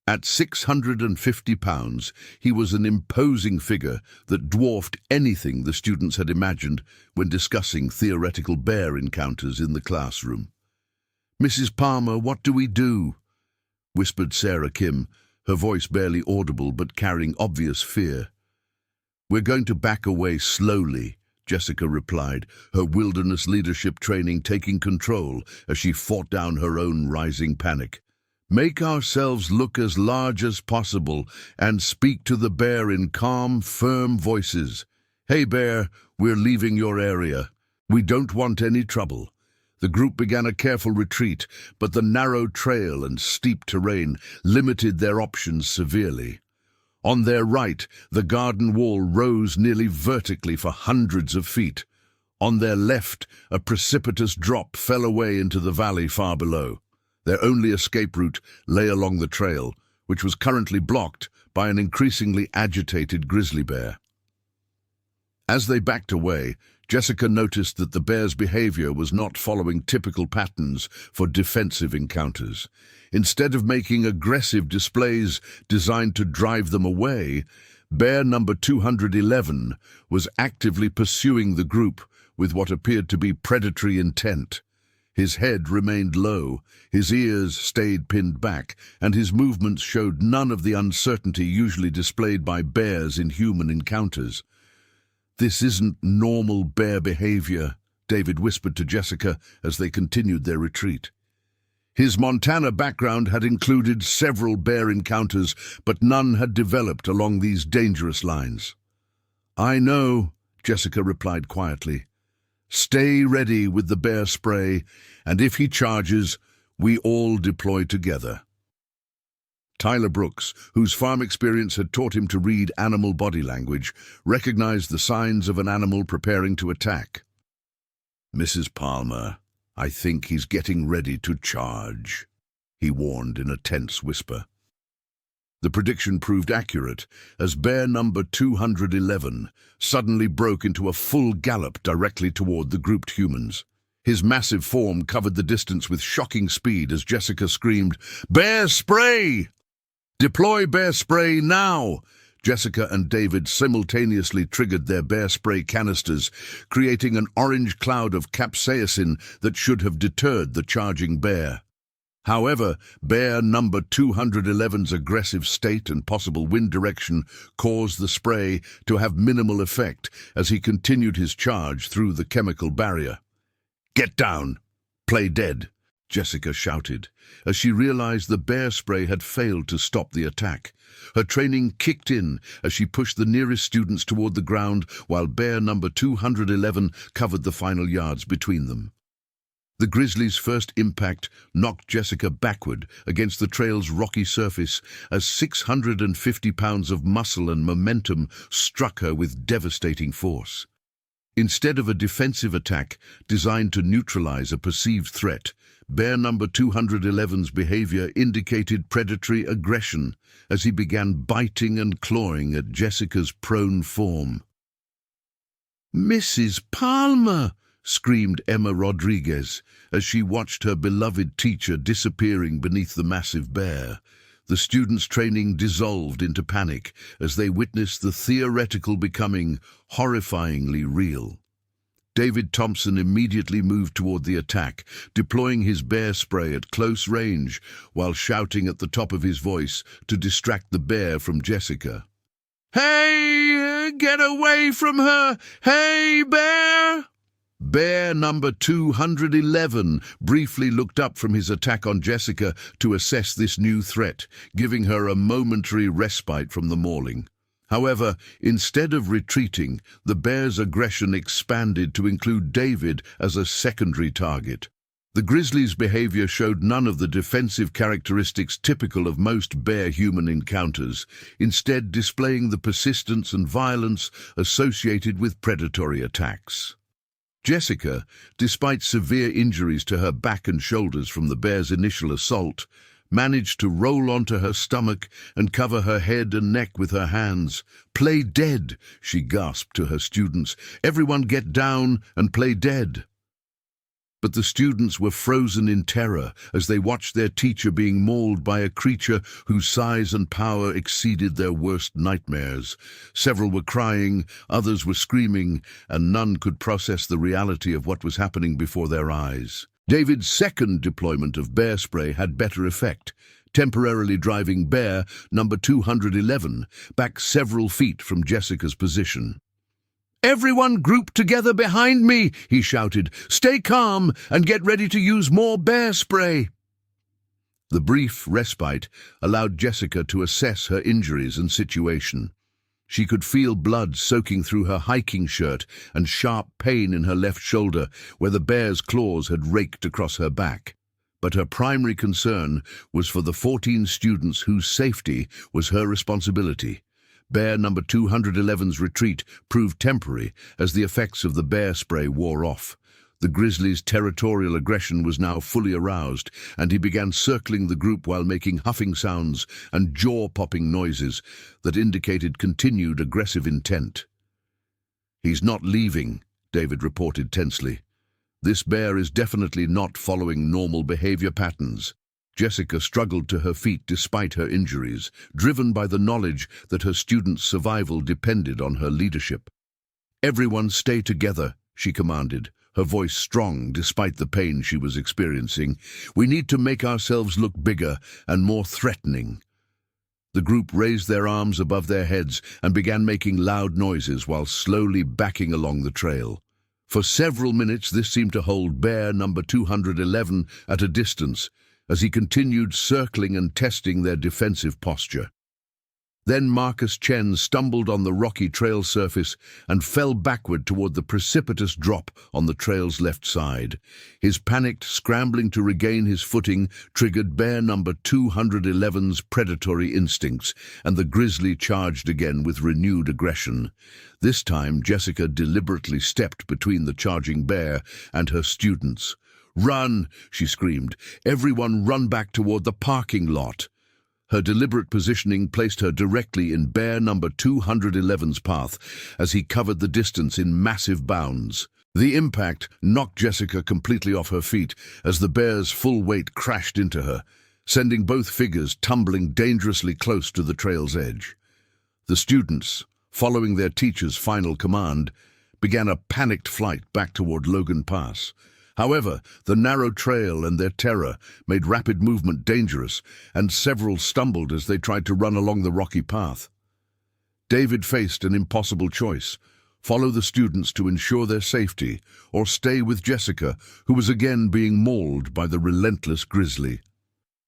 At 650 pounds, he was an imposing figure that dwarfed anything the students had imagined when discussing theoretical bear encounters in the classroom. "Mrs. Palmer, what do we do?" whispered Sarah Kim, her voice barely audible but carrying obvious fear. "We're going to back away slowly," Jessica replied, her wilderness leadership training taking control as she fought down her own rising panic. "Make ourselves look as large as possible and speak to the bear in calm, firm voices. Hey bear, we're leaving your area. We don't want any trouble." The group began a careful retreat, but the narrow trail and steep terrain limited their options severely. On their right, the garden wall rose nearly vertically for hundreds of feet. On their left, a precipitous drop fell away into the valley far below. Their only escape route lay along the trail, which was currently blocked by an increasingly agitated grizzly bear. As they backed away, Jessica noticed that the bear's behavior was not following typical patterns for defensive encounters. Instead of making aggressive displays designed to drive them away, bear number 211 was actively pursuing the group with what appeared to be predatory intent. His head remained low, his ears stayed pinned back, and his movements showed none of the uncertainty usually displayed by bears in human encounters. "This isn't normal bear behavior," David whispered to Jessica as they continued their retreat. His Montana background had included several bear encounters, but none had developed along these dangerous lines. "I know," Jessica replied quietly. "Stay ready with the bear spray, and if he charges, we all deploy together." Tyler Brooks, whose farm experience had taught him to read animal body language, recognized the signs of an animal preparing to attack. "Mrs. Palmer, I think he's getting ready to charge," he warned in a tense whisper. The prediction proved accurate, as bear number 211 suddenly broke into a full gallop directly toward the grouped humans. His massive form covered the distance with shocking speed as Jessica screamed, "Bear spray! Deploy bear spray now!" Jessica and David simultaneously triggered their bear spray canisters, creating an orange cloud of capsaicin that should have deterred the charging bear. However, bear number 211's aggressive state and possible wind direction caused the spray to have minimal effect as he continued his charge through the chemical barrier. "Get down! Play dead!" Jessica shouted, as she realized the bear spray had failed to stop the attack. Her training kicked in as she pushed the nearest students toward the ground while bear number 211 covered the final yards between them. The grizzly's first impact knocked Jessica backward against the trail's rocky surface as 650 pounds of muscle and momentum struck her with devastating force. Instead of a defensive attack designed to neutralize a perceived threat, bear number 211's behavior indicated predatory aggression as he began biting and clawing at Jessica's prone form. "Mrs. Palmer!" screamed Emma Rodriguez as she watched her beloved teacher disappearing beneath the massive bear. The students' training dissolved into panic as they witnessed the theoretical becoming horrifyingly real. David Thompson immediately moved toward the attack, deploying his bear spray at close range while shouting at the top of his voice to distract the bear from Jessica. "Hey, get away from her! Hey, bear!" Bear number 211 briefly looked up from his attack on Jessica to assess this new threat, giving her a momentary respite from the mauling. However, instead of retreating, the bear's aggression expanded to include David as a secondary target. The grizzly's behavior showed none of the defensive characteristics typical of most bear-human encounters, instead displaying the persistence and violence associated with predatory attacks. Jessica, despite severe injuries to her back and shoulders from the bear's initial assault, managed to roll onto her stomach and cover her head and neck with her hands. "Play dead," she gasped to her students. "Everyone get down and play dead." But the students were frozen in terror as they watched their teacher being mauled by a creature whose size and power exceeded their worst nightmares. Several were crying, others were screaming, and none could process the reality of what was happening before their eyes. David's second deployment of bear spray had better effect, temporarily driving bear number 211 back several feet from Jessica's position. "Everyone group together behind me," he shouted. "Stay calm and get ready to use more bear spray." The brief respite allowed Jessica to assess her injuries and situation. She could feel blood soaking through her hiking shirt and sharp pain in her left shoulder where the bear's claws had raked across her back. But her primary concern was for the 14 students whose safety was her responsibility. Bear number 211's retreat proved temporary as the effects of the bear spray wore off. The grizzly's territorial aggression was now fully aroused, and he began circling the group while making huffing sounds and jaw-popping noises that indicated continued aggressive intent. "He's not leaving," David reported tensely. "This bear is definitely not following normal behavior patterns." Jessica struggled to her feet despite her injuries, driven by the knowledge that her students' survival depended on her leadership. "Everyone stay together," she commanded, her voice strong despite the pain she was experiencing. "We need to make ourselves look bigger and more threatening." The group raised their arms above their heads and began making loud noises while slowly backing along the trail. For several minutes this seemed to hold bear number 211 at a distance, as he continued circling and testing their defensive posture. Then Marcus Chen stumbled on the rocky trail surface and fell backward toward the precipitous drop on the trail's left side. His panicked scrambling to regain his footing triggered bear number 211's predatory instincts, and the grizzly charged again with renewed aggression. This time, Jessica deliberately stepped between the charging bear and her students. "Run!" she screamed. "Everyone run back toward the parking lot." Her deliberate positioning placed her directly in bear number 211's path as he covered the distance in massive bounds. The impact knocked Jessica completely off her feet as the bear's full weight crashed into her, sending both figures tumbling dangerously close to the trail's edge. The students, following their teacher's final command, began a panicked flight back toward Logan Pass. However, the narrow trail and their terror made rapid movement dangerous, and several stumbled as they tried to run along the rocky path. David faced an impossible choice: follow the students to ensure their safety, or stay with Jessica, who was again being mauled by the relentless grizzly.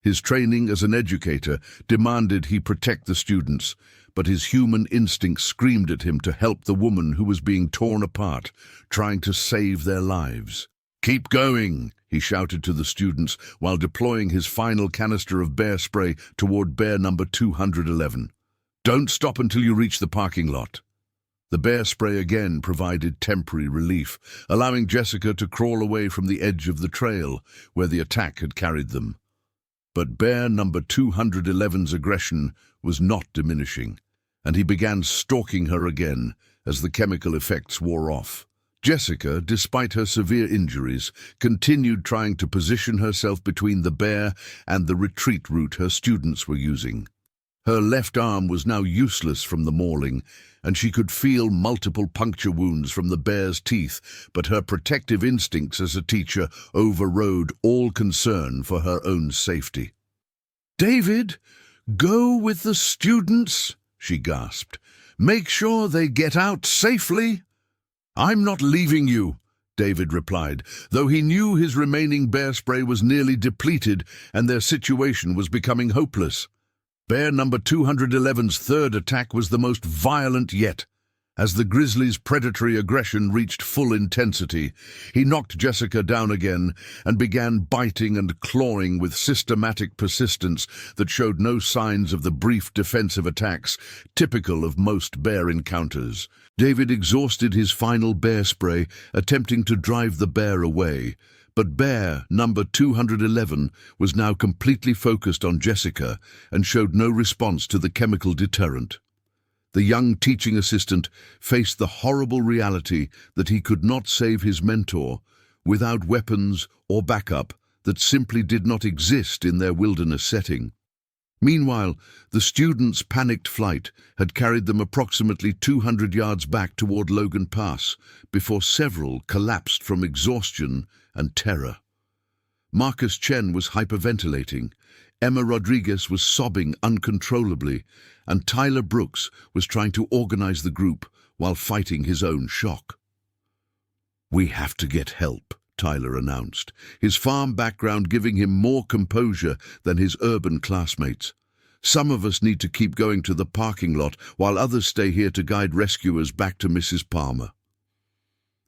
His training as an educator demanded he protect the students, but his human instinct screamed at him to help the woman who was being torn apart, trying to save their lives. "Keep going," he shouted to the students while deploying his final canister of bear spray toward bear number 211. "Don't stop until you reach the parking lot." The bear spray again provided temporary relief, allowing Jessica to crawl away from the edge of the trail where the attack had carried them. But bear number 211's aggression was not diminishing, and he began stalking her again as the chemical effects wore off. Jessica, despite her severe injuries, continued trying to position herself between the bear and the retreat route her students were using. Her left arm was now useless from the mauling, and she could feel multiple puncture wounds from the bear's teeth, but her protective instincts as a teacher overrode all concern for her own safety. "David, go with the students," she gasped. "Make sure they get out safely." "I'm not leaving you," David replied, though he knew his remaining bear spray was nearly depleted and their situation was becoming hopeless. Bear number 211's third attack was the most violent yet. As the grizzly's predatory aggression reached full intensity, he knocked Jessica down again and began biting and clawing with systematic persistence that showed no signs of the brief defensive attacks typical of most bear encounters. David exhausted his final bear spray, attempting to drive the bear away, but bear number 211 was now completely focused on Jessica and showed no response to the chemical deterrent. The young teaching assistant faced the horrible reality that he could not save his mentor without weapons or backup that simply did not exist in their wilderness setting. Meanwhile, the students' panicked flight had carried them approximately 200 yards back toward Logan Pass before several collapsed from exhaustion and terror. Marcus Chen was hyperventilating, Emma Rodriguez was sobbing uncontrollably, and Tyler Brooks was trying to organize the group while fighting his own shock. "We have to get help," Tyler announced, his farm background giving him more composure than his urban classmates. "Some of us need to keep going to the parking lot while others stay here to guide rescuers back to Mrs. Palmer."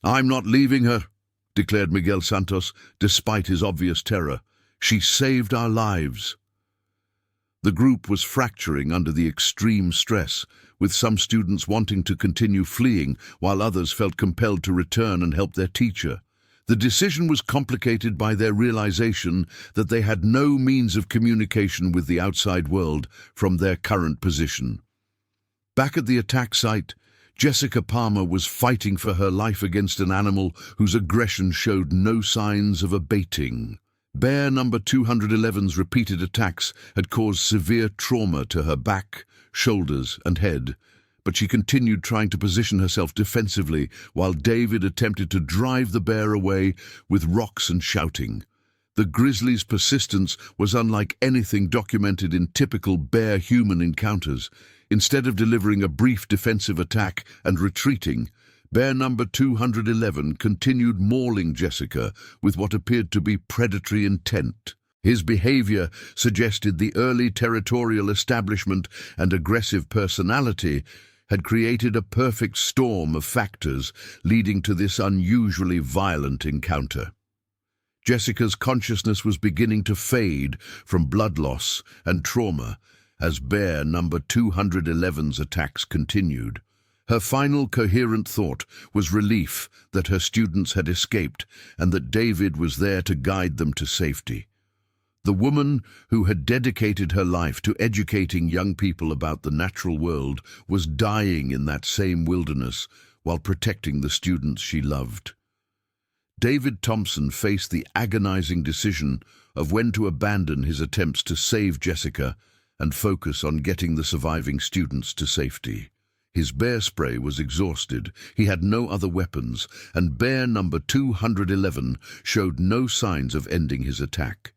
"I'm not leaving her," declared Miguel Santos, despite his obvious terror. "She saved our lives." The group was fracturing under the extreme stress, with some students wanting to continue fleeing while others felt compelled to return and help their teacher. The decision was complicated by their realization that they had no means of communication with the outside world from their current position. Back at the attack site, Jessica Palmer was fighting for her life against an animal whose aggression showed no signs of abating. Bear number 211's repeated attacks had caused severe trauma to her back, shoulders, and head, but she continued trying to position herself defensively while David attempted to drive the bear away with rocks and shouting. The grizzly's persistence was unlike anything documented in typical bear-human encounters. Instead of delivering a brief defensive attack and retreating, bear number 211 continued mauling Jessica with what appeared to be predatory intent. His behavior suggested the early territorial establishment and aggressive personality had created a perfect storm of factors leading to this unusually violent encounter. Jessica's consciousness was beginning to fade from blood loss and trauma as bear number 211's attacks continued. Her final coherent thought was relief that her students had escaped and that David was there to guide them to safety. The woman who had dedicated her life to educating young people about the natural world was dying in that same wilderness while protecting the students she loved. David Thompson faced the agonizing decision of when to abandon his attempts to save Jessica and focus on getting the surviving students to safety. His bear spray was exhausted, he had no other weapons, and bear number 211 showed no signs of ending his attack.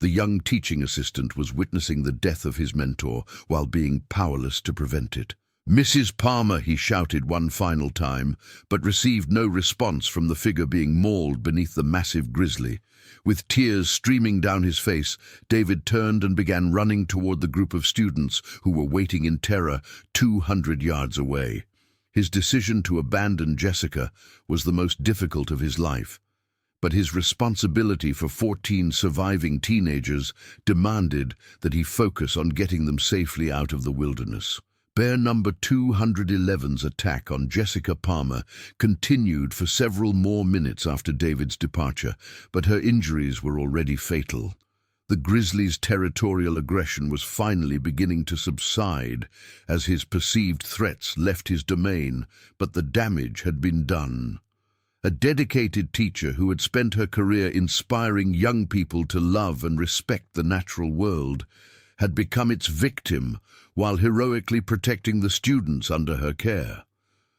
The young teaching assistant was witnessing the death of his mentor while being powerless to prevent it. "Mrs. Palmer," he shouted one final time, but received no response from the figure being mauled beneath the massive grizzly. With tears streaming down his face, David turned and began running toward the group of students who were waiting in terror 200 yards away. His decision to abandon Jessica was the most difficult of his life, but his responsibility for 14 surviving teenagers demanded that he focus on getting them safely out of the wilderness. Bear number 211's attack on Jessica Palmer continued for several more minutes after David's departure, but her injuries were already fatal. The grizzly's territorial aggression was finally beginning to subside as his perceived threats left his domain, but the damage had been done. A dedicated teacher who had spent her career inspiring young people to love and respect the natural world had become its victim while heroically protecting the students under her care.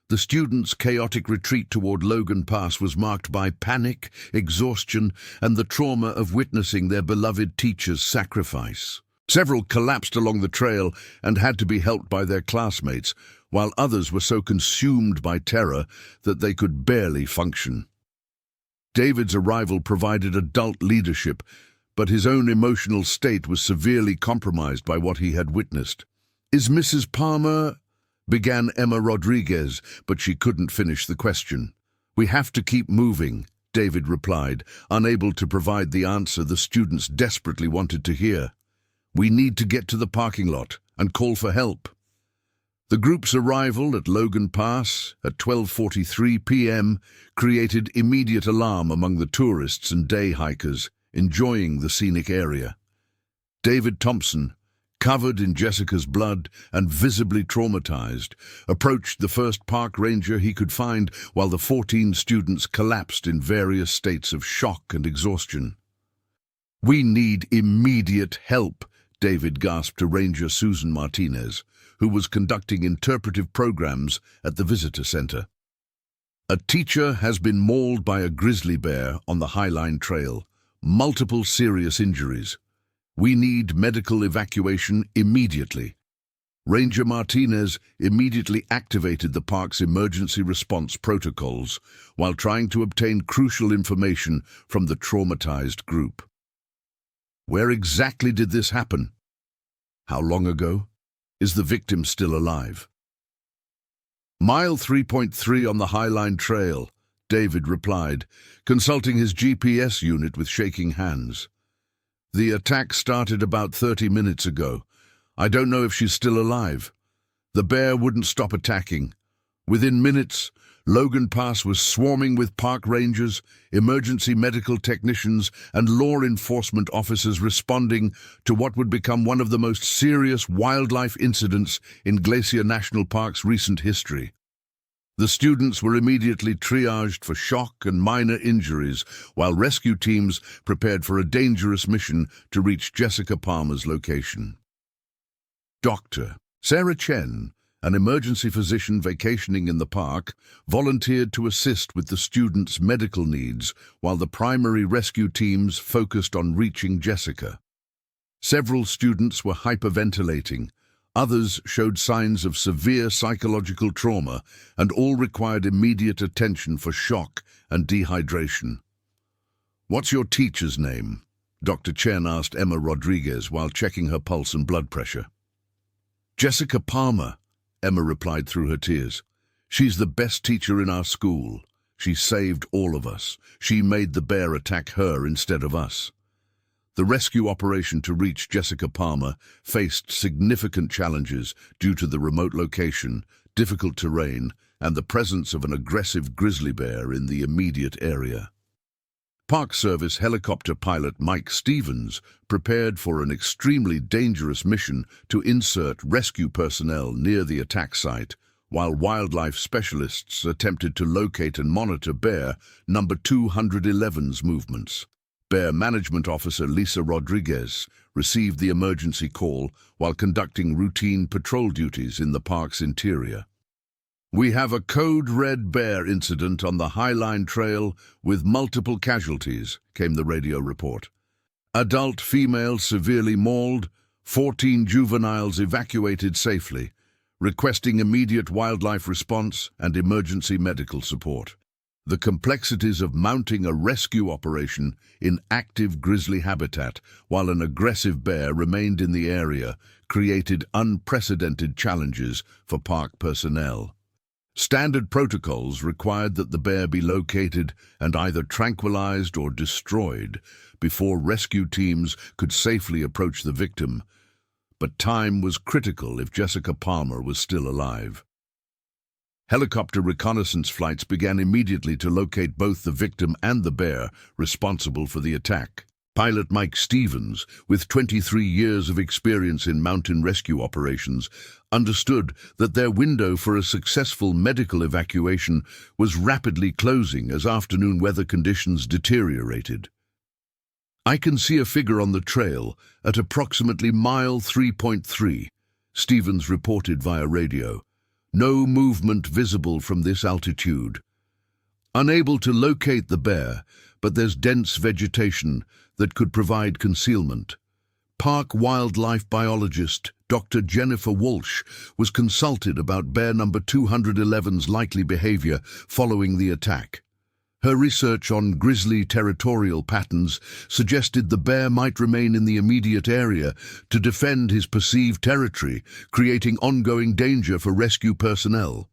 The students' chaotic retreat toward Logan Pass was marked by panic, exhaustion, and the trauma of witnessing their beloved teacher's sacrifice. Several collapsed along the trail and had to be helped by their classmates, while others were so consumed by terror that they could barely function. David's arrival provided adult leadership, but his own emotional state was severely compromised by what he had witnessed. "Is Mrs. Palmer?" began Emma Rodriguez, but she couldn't finish the question. "We have to keep moving," David replied, unable to provide the answer the students desperately wanted to hear. "We need to get to the parking lot and call for help." The group's arrival at Logan Pass at 12:43 p.m. created immediate alarm among the tourists and day hikers enjoying the scenic area. David Thompson, covered in Jessica's blood and visibly traumatized, approached the first park ranger he could find while the 14 students collapsed in various states of shock and exhaustion. "We need immediate help," David gasped to Ranger Susan Martinez, who was conducting interpretive programs at the visitor center. "A teacher has been mauled by a grizzly bear on the Highline Trail. Multiple serious injuries. We need medical evacuation immediately." Ranger Martinez immediately activated the park's emergency response protocols while trying to obtain crucial information from the traumatized group. "Where exactly did this happen? How long ago? Is the victim still alive?" "Mile 3.3 on the Highline Trail," David replied, consulting his GPS unit with shaking hands. "The attack started about 30 minutes ago. I don't know if she's still alive. The bear wouldn't stop attacking. Within minutes, Logan Pass was swarming with park rangers, emergency medical technicians, and law enforcement officers responding to what would become one of the most serious wildlife incidents in Glacier National Park's recent history. The students were immediately triaged for shock and minor injuries, while rescue teams prepared for a dangerous mission to reach Jessica Palmer's location. Dr. Sarah Chen, an emergency physician vacationing in the park, volunteered to assist with the students' medical needs while the primary rescue teams focused on reaching Jessica. Several students were hyperventilating. Others showed signs of severe psychological trauma, and all required immediate attention for shock and dehydration. "What's your teacher's name?" Dr. Chen asked Emma Rodriguez while checking her pulse and blood pressure. "Jessica Palmer," Emma replied through her tears. "She's the best teacher in our school. She saved all of us. She made the bear attack her instead of us." The rescue operation to reach Jessica Palmer faced significant challenges due to the remote location, difficult terrain, and the presence of an aggressive grizzly bear in the immediate area. Park Service helicopter pilot Mike Stevens prepared for an extremely dangerous mission to insert rescue personnel near the attack site, while wildlife specialists attempted to locate and monitor bear number 211's movements. Bear Management Officer Lisa Rodriguez received the emergency call while conducting routine patrol duties in the park's interior. "We have a code red bear incident on the Highline Trail with multiple casualties," came the radio report. "Adult female severely mauled, 14 juveniles evacuated safely, requesting immediate wildlife response and emergency medical support." The complexities of mounting a rescue operation in active grizzly habitat while an aggressive bear remained in the area created unprecedented challenges for park personnel. Standard protocols required that the bear be located and either tranquilized or destroyed before rescue teams could safely approach the victim, but time was critical if Jessica Palmer was still alive. Helicopter reconnaissance flights began immediately to locate both the victim and the bear responsible for the attack. Pilot Mike Stevens, with 23 years of experience in mountain rescue operations, understood that their window for a successful medical evacuation was rapidly closing as afternoon weather conditions deteriorated. "I can see a figure on the trail at approximately mile 3.3, Stevens reported via radio. "No movement visible from this altitude. Unable to locate the bear, but there's dense vegetation that could provide concealment." Park wildlife biologist Dr. Jennifer Walsh was consulted about bear number 211's likely behavior following the attack. Her research on grizzly territorial patterns suggested the bear might remain in the immediate area to defend his perceived territory, creating ongoing danger for rescue personnel.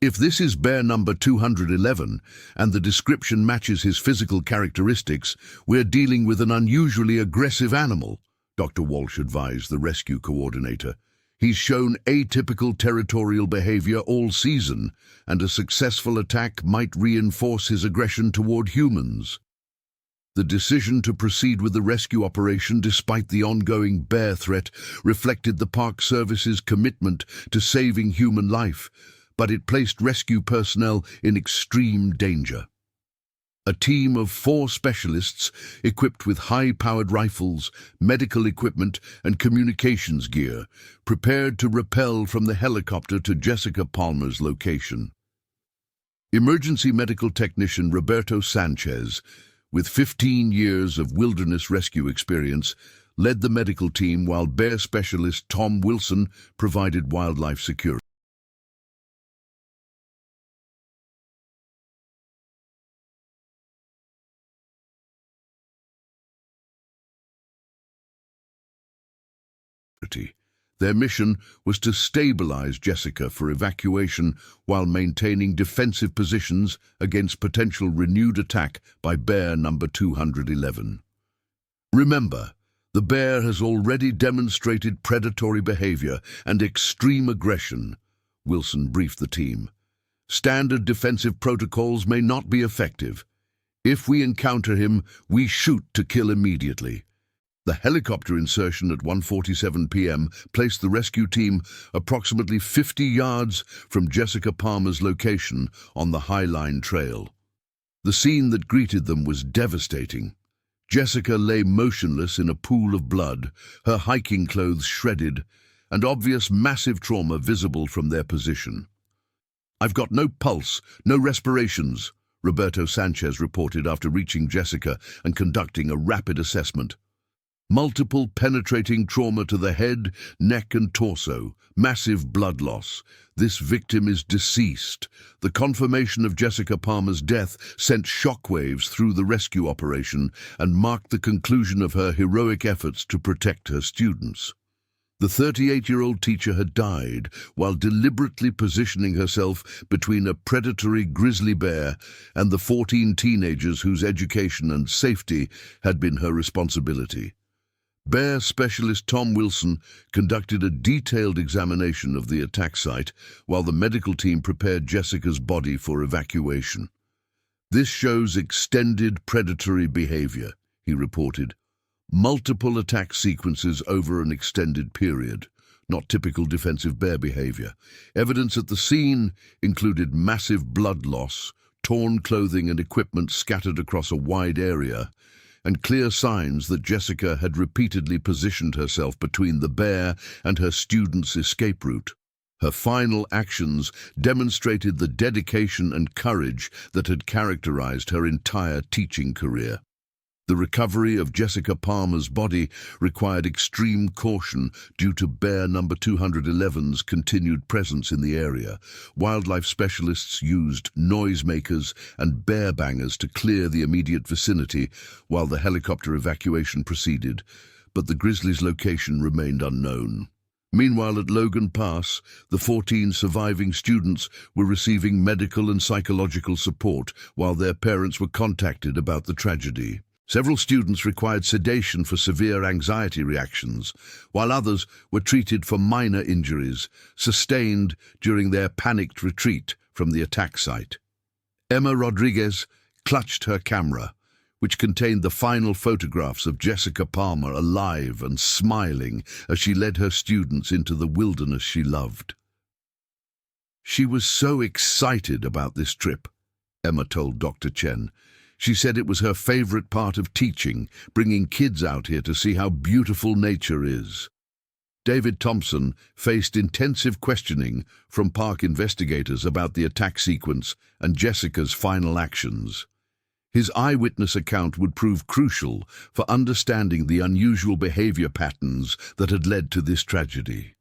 If this is bear number 211 and the description matches his physical characteristics, we're dealing with an unusually aggressive animal, Dr. Walsh advised the rescue coordinator. "He's shown atypical territorial behavior all season, and a successful attack might reinforce his aggression toward humans." The decision to proceed with the rescue operation despite the ongoing bear threat reflected the Park Service's commitment to saving human life, but it placed rescue personnel in extreme danger. A team of 4 specialists equipped with high-powered rifles, medical equipment, and communications gear prepared to rappel from the helicopter to Jessica Palmer's location. Emergency medical technician Roberto Sanchez, with 15 years of wilderness rescue experience, led the medical team while bear specialist Tom Wilson provided wildlife security. Their mission was to stabilize Jessica for evacuation while maintaining defensive positions against potential renewed attack by bear number 211. "Remember, the bear has already demonstrated predatory behavior and extreme aggression," Wilson briefed the team. "Standard defensive protocols may not be effective. If we encounter him, we shoot to kill immediately." The helicopter insertion at 1:47 p.m. placed the rescue team approximately 50 yards from Jessica Palmer's location on the Highline Trail. The scene that greeted them was devastating. Jessica lay motionless in a pool of blood, her hiking clothes shredded, and obvious massive trauma visible from their position. "I've got no pulse, no respirations," Roberto Sanchez reported after reaching Jessica and conducting a rapid assessment. "Multiple penetrating trauma to the head, neck and torso, massive blood loss. This victim is deceased." The confirmation of Jessica Palmer's death sent shockwaves through the rescue operation and marked the conclusion of her heroic efforts to protect her students. The 38-year-old teacher had died while deliberately positioning herself between a predatory grizzly bear and the 14 teenagers whose education and safety had been her responsibility. Bear specialist Tom Wilson conducted a detailed examination of the attack site while the medical team prepared Jessica's body for evacuation. "This shows extended predatory behavior," he reported. "Multiple attack sequences over an extended period, not typical defensive bear behavior. Evidence at the scene included massive blood loss, torn clothing and equipment scattered across a wide area, and clear signs that Jessica had repeatedly positioned herself between the bear and her students' escape route. Her final actions demonstrated the dedication and courage that had characterized her entire teaching career. The recovery of Jessica Palmer's body required extreme caution due to bear number 211's continued presence in the area. Wildlife specialists used noisemakers and bear bangers to clear the immediate vicinity while the helicopter evacuation proceeded, but the grizzly's location remained unknown. Meanwhile, at Logan Pass, the 14 surviving students were receiving medical and psychological support while their parents were contacted about the tragedy. Several students required sedation for severe anxiety reactions, while others were treated for minor injuries sustained during their panicked retreat from the attack site. Emma Rodriguez clutched her camera, which contained the final photographs of Jessica Palmer alive and smiling as she led her students into the wilderness she loved. She was so excited about this trip, Emma told Dr. Chen. She said it was her favorite part of teaching, bringing kids out here to see how beautiful nature is. David Thompson faced intensive questioning from park investigators about the attack sequence and Jessica's final actions. His eyewitness account would prove crucial for understanding the unusual behavior patterns that had led to this tragedy.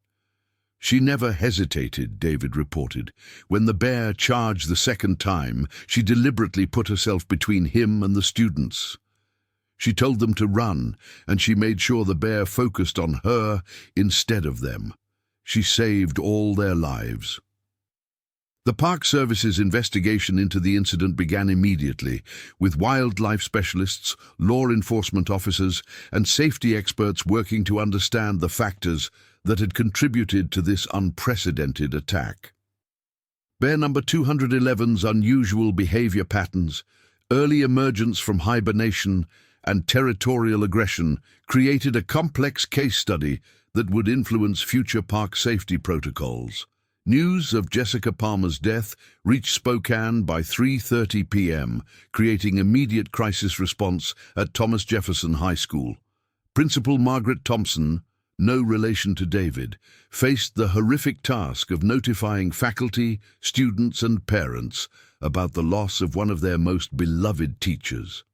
She never hesitated, David reported. When the bear charged the second time, she deliberately put herself between him and the students. She told them to run, and she made sure the bear focused on her instead of them. She saved all their lives. The Park Service's investigation into the incident began immediately, with wildlife specialists, law enforcement officers, and safety experts working to understand the factors that had contributed to this unprecedented attack. Bear number 211's unusual behavior patterns, early emergence from hibernation, and territorial aggression created a complex case study that would influence future park safety protocols. News of Jessica Palmer's death reached Spokane by 3:30 p.m., creating immediate crisis response at Thomas Jefferson High School. Principal Margaret Thompson, no relation to David, faced the horrific task of notifying faculty, students, and parents about the loss of one of their most beloved teachers.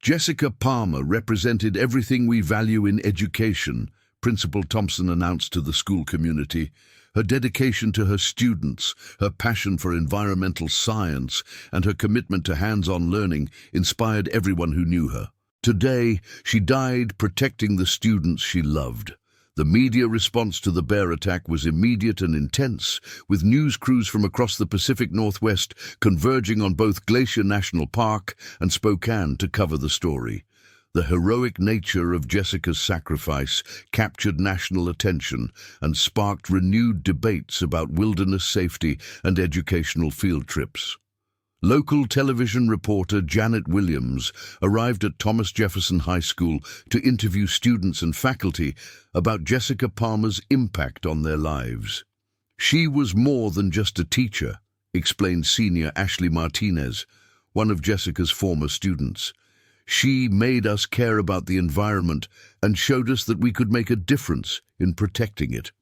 Jessica Palmer represented everything we value in education, Principal Thompson announced to the school community. Her dedication to her students, her passion for environmental science, and her commitment to hands-on learning inspired everyone who knew her. Today, she died protecting the students she loved. The media response to the bear attack was immediate and intense, with news crews from across the Pacific Northwest converging on both Glacier National Park and Spokane to cover the story. The heroic nature of Jessica's sacrifice captured national attention and sparked renewed debates about wilderness safety and educational field trips. Local television reporter Janet Williams arrived at Thomas Jefferson High School to interview students and faculty about Jessica Palmer's impact on their lives. She was more than just a teacher, explained senior Ashley Martinez, one of Jessica's former students. She made us care about the environment and showed us that we could make a difference in protecting it.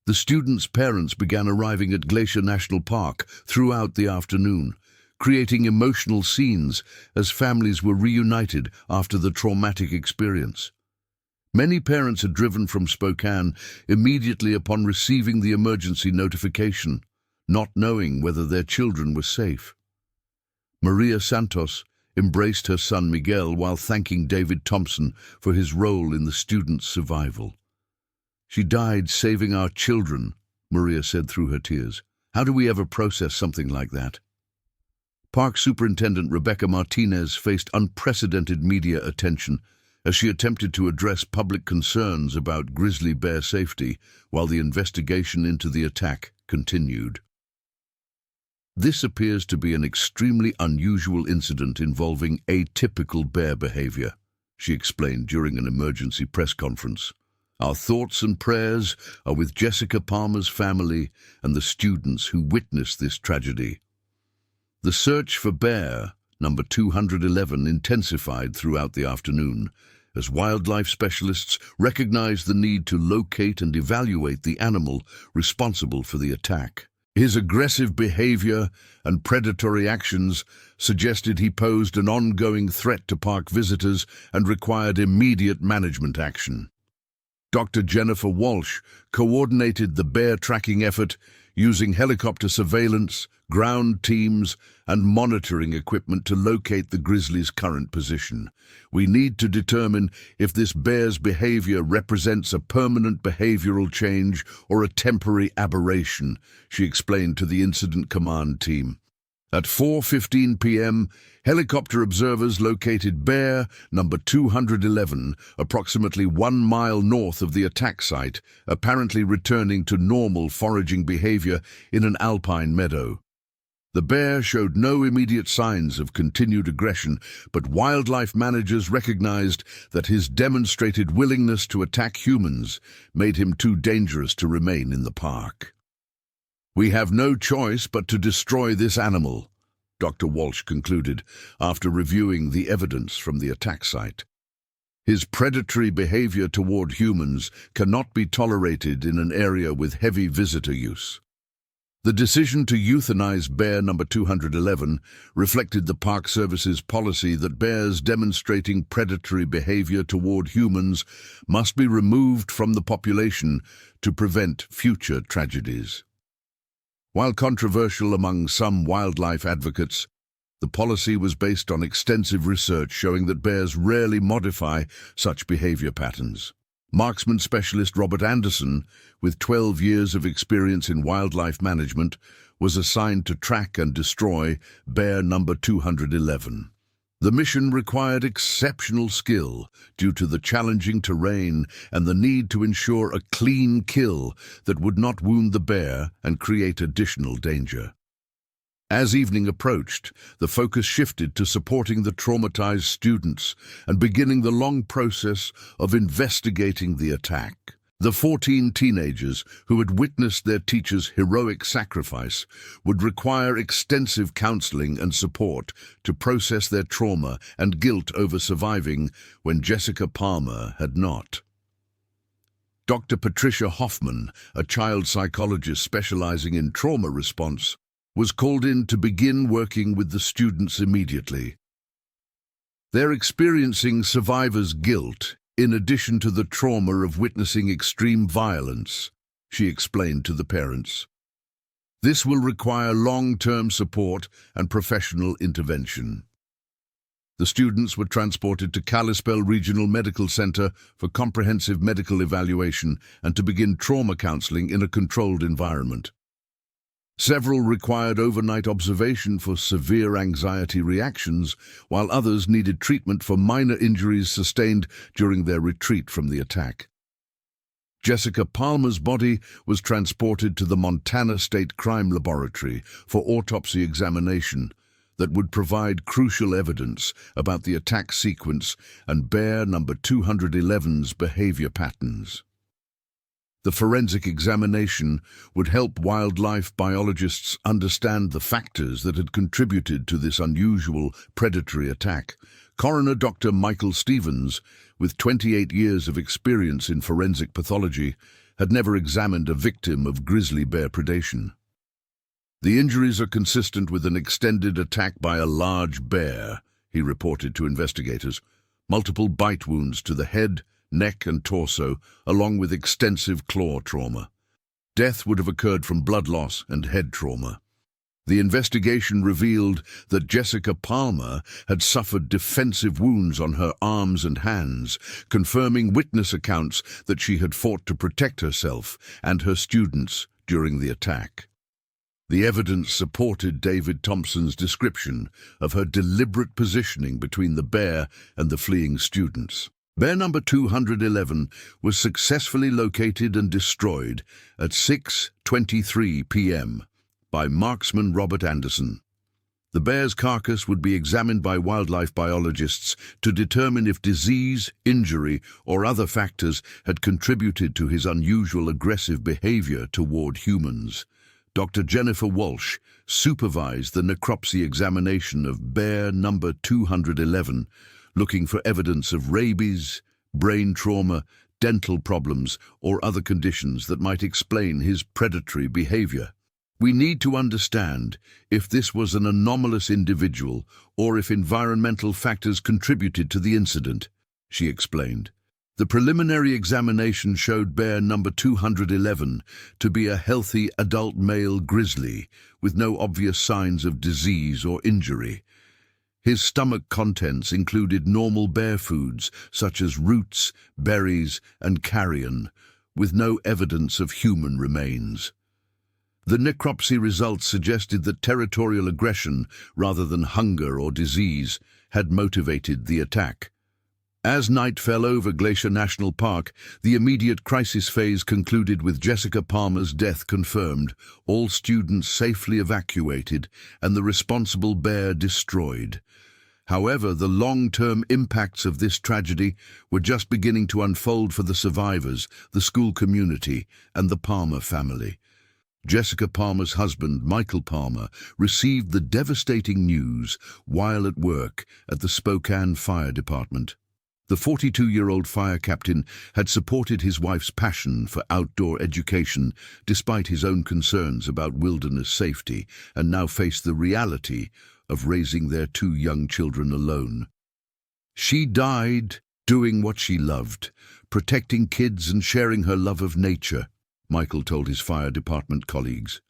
The students' parents began arriving at Glacier National Park throughout the afternoon, creating emotional scenes as families were reunited after the traumatic experience. Many parents had driven from Spokane immediately upon receiving the emergency notification, not knowing whether their children were safe. Maria Santos embraced her son Miguel while thanking David Thompson for his role in the students' survival. "She died saving our children," Maria said through her tears. "How do we ever process something like that?" Park Superintendent Rebecca Martinez faced unprecedented media attention as she attempted to address public concerns about grizzly bear safety while the investigation into the attack continued. "This appears to be an extremely unusual incident involving atypical bear behavior," she explained during an emergency press conference. "Our thoughts and prayers are with Jessica Palmer's family and the students who witnessed this tragedy." The search for bear number 211 intensified throughout the afternoon as wildlife specialists recognized the need to locate and evaluate the animal responsible for the attack. His aggressive behavior and predatory actions suggested he posed an ongoing threat to park visitors and required immediate management action. Dr. Jennifer Walsh coordinated the bear tracking effort using helicopter surveillance, ground teams, and monitoring equipment to locate the grizzly's current position. We need to determine if this bear's behavior represents a permanent behavioral change or a temporary aberration, she explained to the incident command team. At 4:15 p.m., helicopter observers located bear number 211, approximately 1 mile north of the attack site, apparently returning to normal foraging behavior in an alpine meadow. The bear showed no immediate signs of continued aggression, but wildlife managers recognized that his demonstrated willingness to attack humans made him too dangerous to remain in the park. "We have no choice but to destroy this animal," Dr. Walsh concluded after reviewing the evidence from the attack site. His predatory behavior toward humans cannot be tolerated in an area with heavy visitor use. The decision to euthanize bear number 211 reflected the Park Service's policy that bears demonstrating predatory behavior toward humans must be removed from the population to prevent future tragedies. While controversial among some wildlife advocates, the policy was based on extensive research showing that bears rarely modify such behavior patterns. Marksman specialist Robert Anderson, with 12 years of experience in wildlife management, was assigned to track and destroy bear number 211. The mission required exceptional skill due to the challenging terrain and the need to ensure a clean kill that would not wound the bear and create additional danger. As evening approached, the focus shifted to supporting the traumatized students and beginning the long process of investigating the attack. The 14 teenagers who had witnessed their teacher's heroic sacrifice would require extensive counseling and support to process their trauma and guilt over surviving when Jessica Palmer had not. Dr. Patricia Hoffman, a child psychologist specializing in trauma response, was called in to begin working with the students immediately. They're experiencing survivor's guilt in addition to the trauma of witnessing extreme violence, she explained to the parents. This will require long-term support and professional intervention. The students were transported to Kalispell Regional Medical Center for comprehensive medical evaluation and to begin trauma counseling in a controlled environment. Several required overnight observation for severe anxiety reactions, while others needed treatment for minor injuries sustained during their retreat from the attack. Jessica Palmer's body was transported to the Montana State Crime Laboratory for autopsy examination that would provide crucial evidence about the attack sequence and bear number 211's behavior patterns. The forensic examination would help wildlife biologists understand the factors that had contributed to this unusual predatory attack. Coroner Dr. Michael Stevens, with 28 years of experience in forensic pathology, had never examined a victim of grizzly bear predation. "The injuries are consistent with an extended attack by a large bear," he reported to investigators. "Multiple bite wounds to the head, neck and torso, along with extensive claw trauma. Death would have occurred from blood loss and head trauma." The investigation revealed that Jessica Palmer had suffered defensive wounds on her arms and hands, confirming witness accounts that she had fought to protect herself and her students during the attack. The evidence supported David Thompson's description of her deliberate positioning between the bear and the fleeing students. Bear number 211 was successfully located and destroyed at 6:23 p.m. by marksman Robert Anderson. The bear's carcass would be examined by wildlife biologists to determine if disease, injury, or other factors had contributed to his unusual aggressive behavior toward humans. Dr. Jennifer Walsh supervised the necropsy examination of bear number 211, looking for evidence of rabies, brain trauma, dental problems, or other conditions that might explain his predatory behavior. We need to understand if this was an anomalous individual or if environmental factors contributed to the incident, she explained. The preliminary examination showed bear number 211 to be a healthy adult male grizzly with no obvious signs of disease or injury. His stomach contents included normal bear foods such as roots, berries, and carrion, with no evidence of human remains. The necropsy results suggested that territorial aggression, rather than hunger or disease, had motivated the attack. As night fell over Glacier National Park, the immediate crisis phase concluded with Jessica Palmer's death confirmed, all students safely evacuated, and the responsible bear destroyed. However, the long-term impacts of this tragedy were just beginning to unfold for the survivors, the school community, and the Palmer family. Jessica Palmer's husband, Michael Palmer, received the devastating news while at work at the Spokane Fire Department. The 42-year-old fire captain had supported his wife's passion for outdoor education despite his own concerns about wilderness safety, and now faced the reality of raising their 2 young children alone. She died doing what she loved, protecting kids and sharing her love of nature, Michael told his fire department colleagues.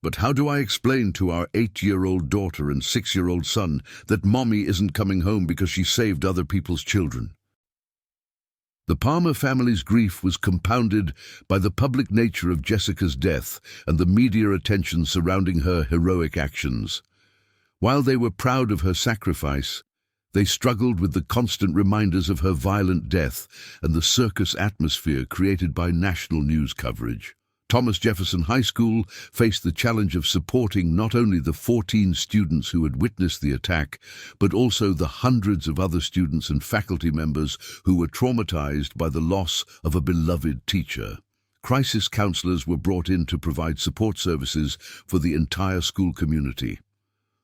But how do I explain to our 8-year-old daughter and 6-year-old son that Mommy isn't coming home because she saved other people's children? The Palmer family's grief was compounded by the public nature of Jessica's death and the media attention surrounding her heroic actions. While they were proud of her sacrifice, they struggled with the constant reminders of her violent death and the circus atmosphere created by national news coverage. Thomas Jefferson High School faced the challenge of supporting not only the 14 students who had witnessed the attack, but also the hundreds of other students and faculty members who were traumatized by the loss of a beloved teacher. Crisis counselors were brought in to provide support services for the entire school community.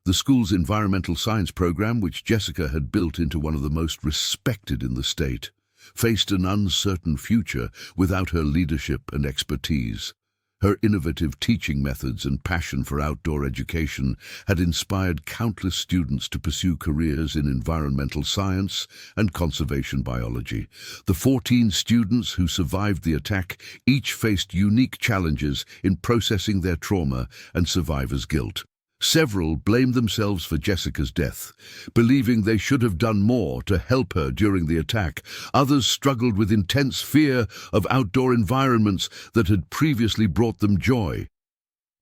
The school's environmental science program, which Jessica had built into one of the most respected in the state, faced an uncertain future without her leadership and expertise. Her innovative teaching methods and passion for outdoor education had inspired countless students to pursue careers in environmental science and conservation biology. The 14 students who survived the attack each faced unique challenges in processing their trauma and survivor's guilt. Several blamed themselves for Jessica's death, believing they should have done more to help her during the attack. Others struggled with intense fear of outdoor environments that had previously brought them joy.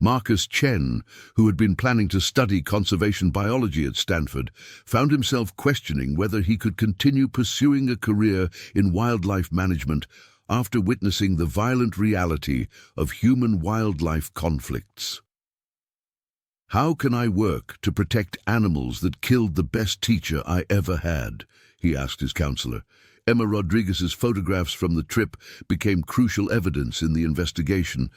Marcus Chen, who had been planning to study conservation biology at Stanford, found himself questioning whether he could continue pursuing a career in wildlife management after witnessing the violent reality of human-wildlife conflicts. "How can I work to protect animals that killed the best teacher I ever had?" he asked his counselor. Emma Rodriguez's photographs from the trip became crucial evidence in the investigation,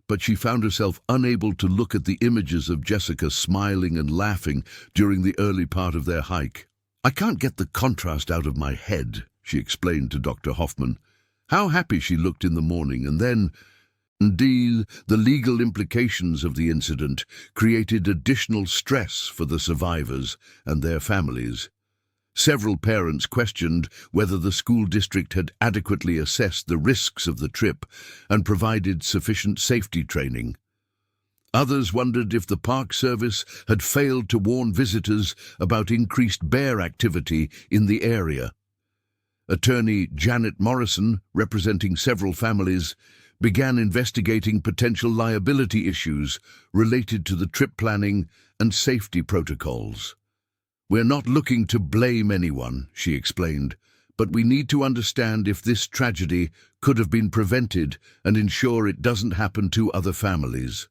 but she found herself unable to look at the images of Jessica smiling and laughing during the early part of their hike. "I can't get the contrast out of my head," she explained to Dr. Hoffman. "How happy she looked in the morning, and then..." Indeed, the legal implications of the incident created additional stress for the survivors and their families. Several parents questioned whether the school district had adequately assessed the risks of the trip and provided sufficient safety training. Others wondered if the Park Service had failed to warn visitors about increased bear activity in the area. Attorney Janet Morrison, representing several families, began investigating potential liability issues related to the trip planning and safety protocols. "We're not looking to blame anyone," she explained, "but we need to understand if this tragedy could have been prevented and ensure it doesn't happen to other families."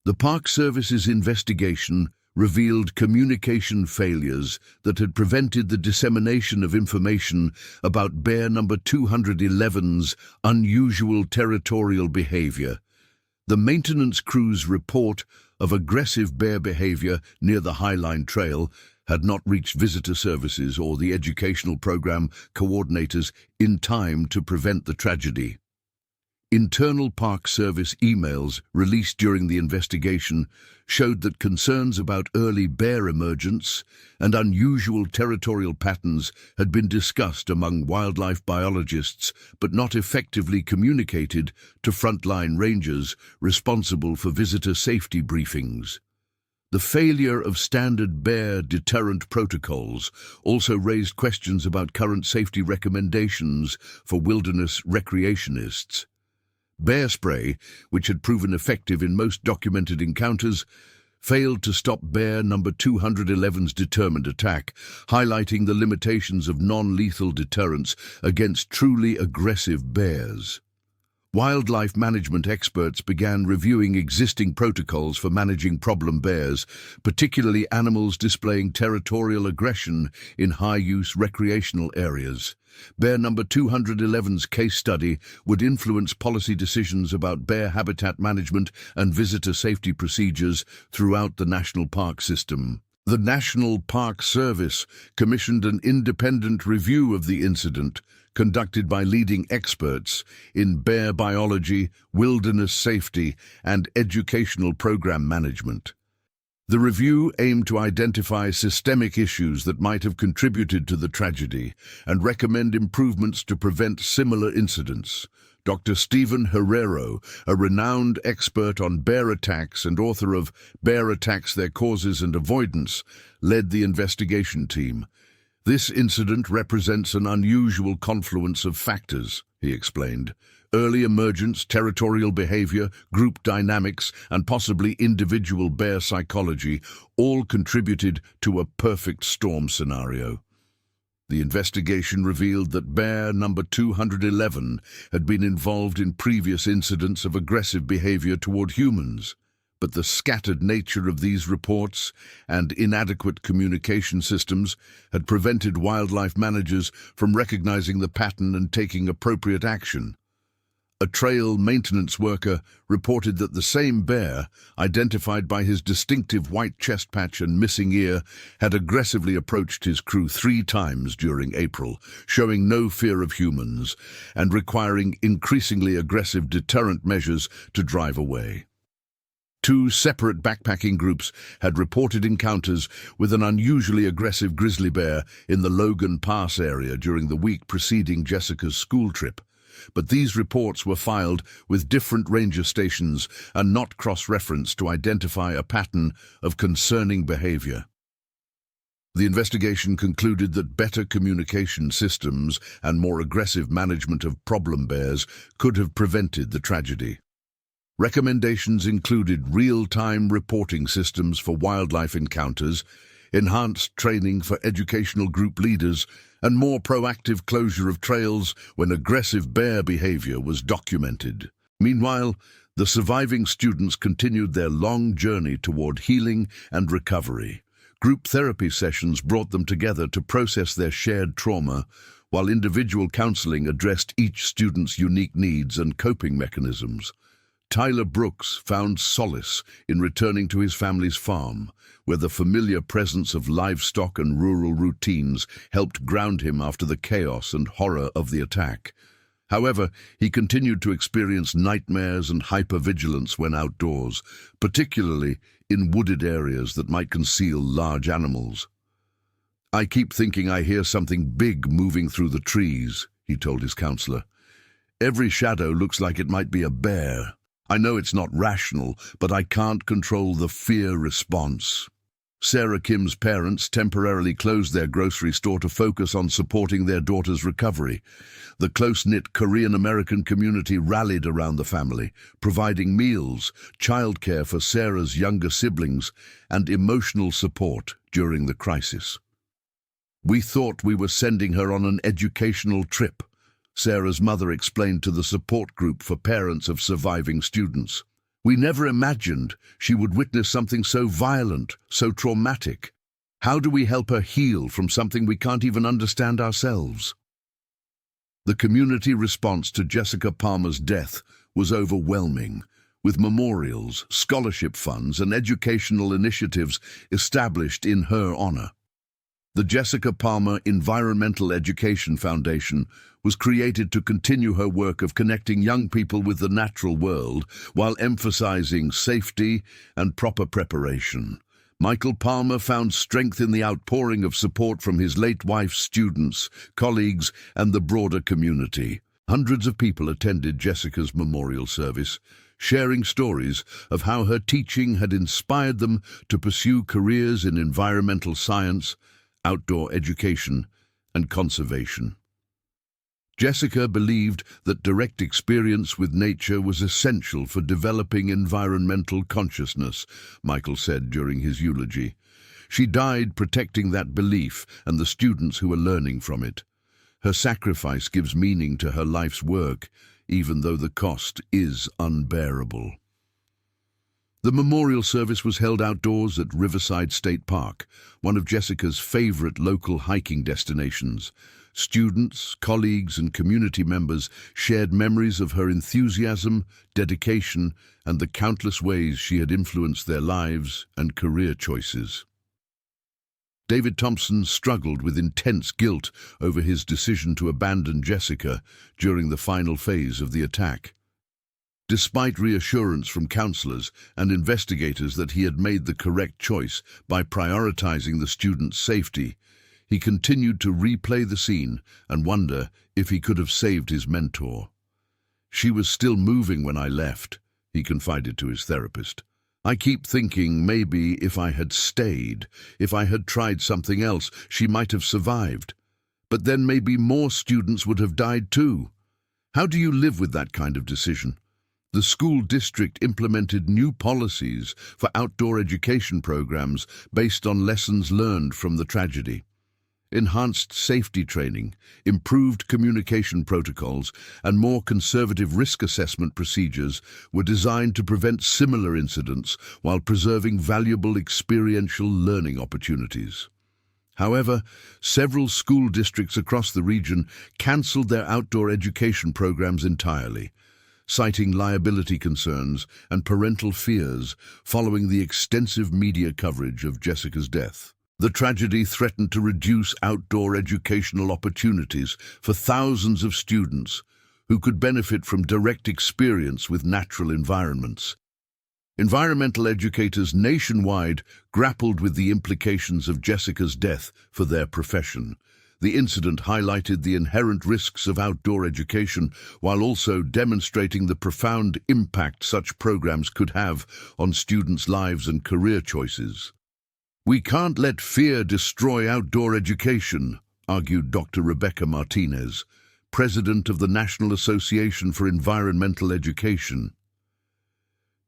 The Park Service's investigation revealed communication failures that had prevented the dissemination of information about bear number 211's unusual territorial behavior. The maintenance crew's report of aggressive bear behavior near the Highline Trail had not reached visitor services or the educational program coordinators in time to prevent the tragedy. Internal Park Service emails released during the investigation showed that concerns about early bear emergence and unusual territorial patterns had been discussed among wildlife biologists but not effectively communicated to frontline rangers responsible for visitor safety briefings. The failure of standard bear deterrent protocols also raised questions about current safety recommendations for wilderness recreationists. Bear spray, which had proven effective in most documented encounters, failed to stop bear number 211's determined attack, highlighting the limitations of non-lethal deterrents against truly aggressive bears. Wildlife management experts began reviewing existing protocols for managing problem bears, particularly animals displaying territorial aggression in high-use recreational areas. Bear number 211's case study would influence policy decisions about bear habitat management and visitor safety procedures throughout the national park system. The National Park Service commissioned an independent review of the incident, conducted by leading experts in bear biology, wilderness safety, and educational program management. The review aimed to identify systemic issues that might have contributed to the tragedy and recommend improvements to prevent similar incidents. Dr. Stephen Herrero, a renowned expert on bear attacks and author of Bear Attacks: Their Causes and Avoidance, led the investigation team. This incident represents an unusual confluence of factors, he explained. Early emergence, territorial behavior, group dynamics, and possibly individual bear psychology all contributed to a perfect storm scenario. The investigation revealed that bear number 211 had been involved in previous incidents of aggressive behavior toward humans. But the scattered nature of these reports and inadequate communication systems had prevented wildlife managers from recognizing the pattern and taking appropriate action. A trail maintenance worker reported that the same bear, identified by his distinctive white chest patch and missing ear, had aggressively approached his crew 3 times during April, showing no fear of humans and requiring increasingly aggressive deterrent measures to drive away. 2 separate backpacking groups had reported encounters with an unusually aggressive grizzly bear in the Logan Pass area during the week preceding Jessica's school trip. But these reports were filed with different ranger stations and not cross-referenced to identify a pattern of concerning behavior. The investigation concluded that better communication systems and more aggressive management of problem bears could have prevented the tragedy. Recommendations included real-time reporting systems for wildlife encounters, enhanced training for educational group leaders, and more proactive closure of trails when aggressive bear behavior was documented. Meanwhile, the surviving students continued their long journey toward healing and recovery. Group therapy sessions brought them together to process their shared trauma, while individual counseling addressed each student's unique needs and coping mechanisms. Tyler Brooks found solace in returning to his family's farm, where the familiar presence of livestock and rural routines helped ground him after the chaos and horror of the attack. However, he continued to experience nightmares and hypervigilance when outdoors, particularly in wooded areas that might conceal large animals. "I keep thinking I hear something big moving through the trees," he told his counselor. "Every shadow looks like it might be a bear. I know it's not rational, but I can't control the fear response." Sarah Kim's parents temporarily closed their grocery store to focus on supporting their daughter's recovery. The close-knit Korean-American community rallied around the family, providing meals, childcare for Sarah's younger siblings, and emotional support during the crisis. "We thought we were sending her on an educational trip," Sarah's mother explained to the support group for parents of surviving students. "We never imagined she would witness something so violent, so traumatic. How do we help her heal from something we can't even understand ourselves?" The community response to Jessica Palmer's death was overwhelming, with memorials, scholarship funds, and educational initiatives established in her honor. The Jessica Palmer Environmental Education Foundation was created to continue her work of connecting young people with the natural world while emphasizing safety and proper preparation. Michael Palmer found strength in the outpouring of support from his late wife's students, colleagues, and the broader community. Hundreds of people attended Jessica's memorial service, sharing stories of how her teaching had inspired them to pursue careers in environmental science, outdoor education, and conservation. Jessica believed that direct experience with nature was essential for developing environmental consciousness, Michael said during his eulogy. She died protecting that belief and the students who were learning from it. Her sacrifice gives meaning to her life's work, even though the cost is unbearable. The memorial service was held outdoors at Riverside State Park, one of Jessica's favorite local hiking destinations. Students, colleagues, and community members shared memories of her enthusiasm, dedication, and the countless ways she had influenced their lives and career choices. David Thompson struggled with intense guilt over his decision to abandon Jessica during the final phase of the attack. Despite reassurance from counselors and investigators that he had made the correct choice by prioritizing the student's safety, he continued to replay the scene and wonder if he could have saved his mentor. "She was still moving when I left," he confided to his therapist. "I keep thinking maybe if I had stayed, if I had tried something else, she might have survived. But then maybe more students would have died too. How do you live with that kind of decision?" The school district implemented new policies for outdoor education programs based on lessons learned from the tragedy. Enhanced safety training, improved communication protocols, and more conservative risk assessment procedures were designed to prevent similar incidents while preserving valuable experiential learning opportunities. However, several school districts across the region canceled their outdoor education programs entirely, citing liability concerns and parental fears following the extensive media coverage of Jessica's death. The tragedy threatened to reduce outdoor educational opportunities for thousands of students who could benefit from direct experience with natural environments. Environmental educators nationwide grappled with the implications of Jessica's death for their profession. The incident highlighted the inherent risks of outdoor education while also demonstrating the profound impact such programs could have on students' lives and career choices. "We can't let fear destroy outdoor education," argued Dr. Rebecca Martinez, president of the National Association for Environmental Education.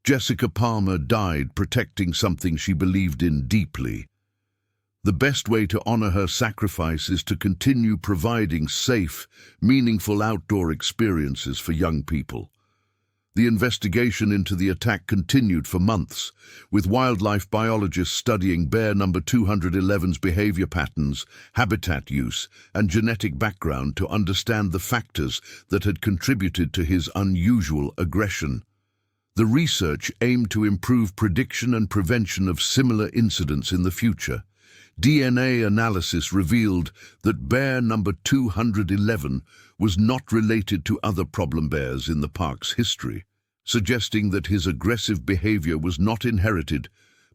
Jessica Palmer died protecting something she believed in deeply. The best way to honor her sacrifice is to continue providing safe, meaningful outdoor experiences for young people. The investigation into the attack continued for months, with wildlife biologists studying bear number 211's behavior patterns, habitat use, and genetic background to understand the factors that had contributed to his unusual aggression. The research aimed to improve prediction and prevention of similar incidents in the future. DNA analysis revealed that bear number 211 was not related to other problem bears in the park's history, suggesting that his aggressive behavior was not inherited,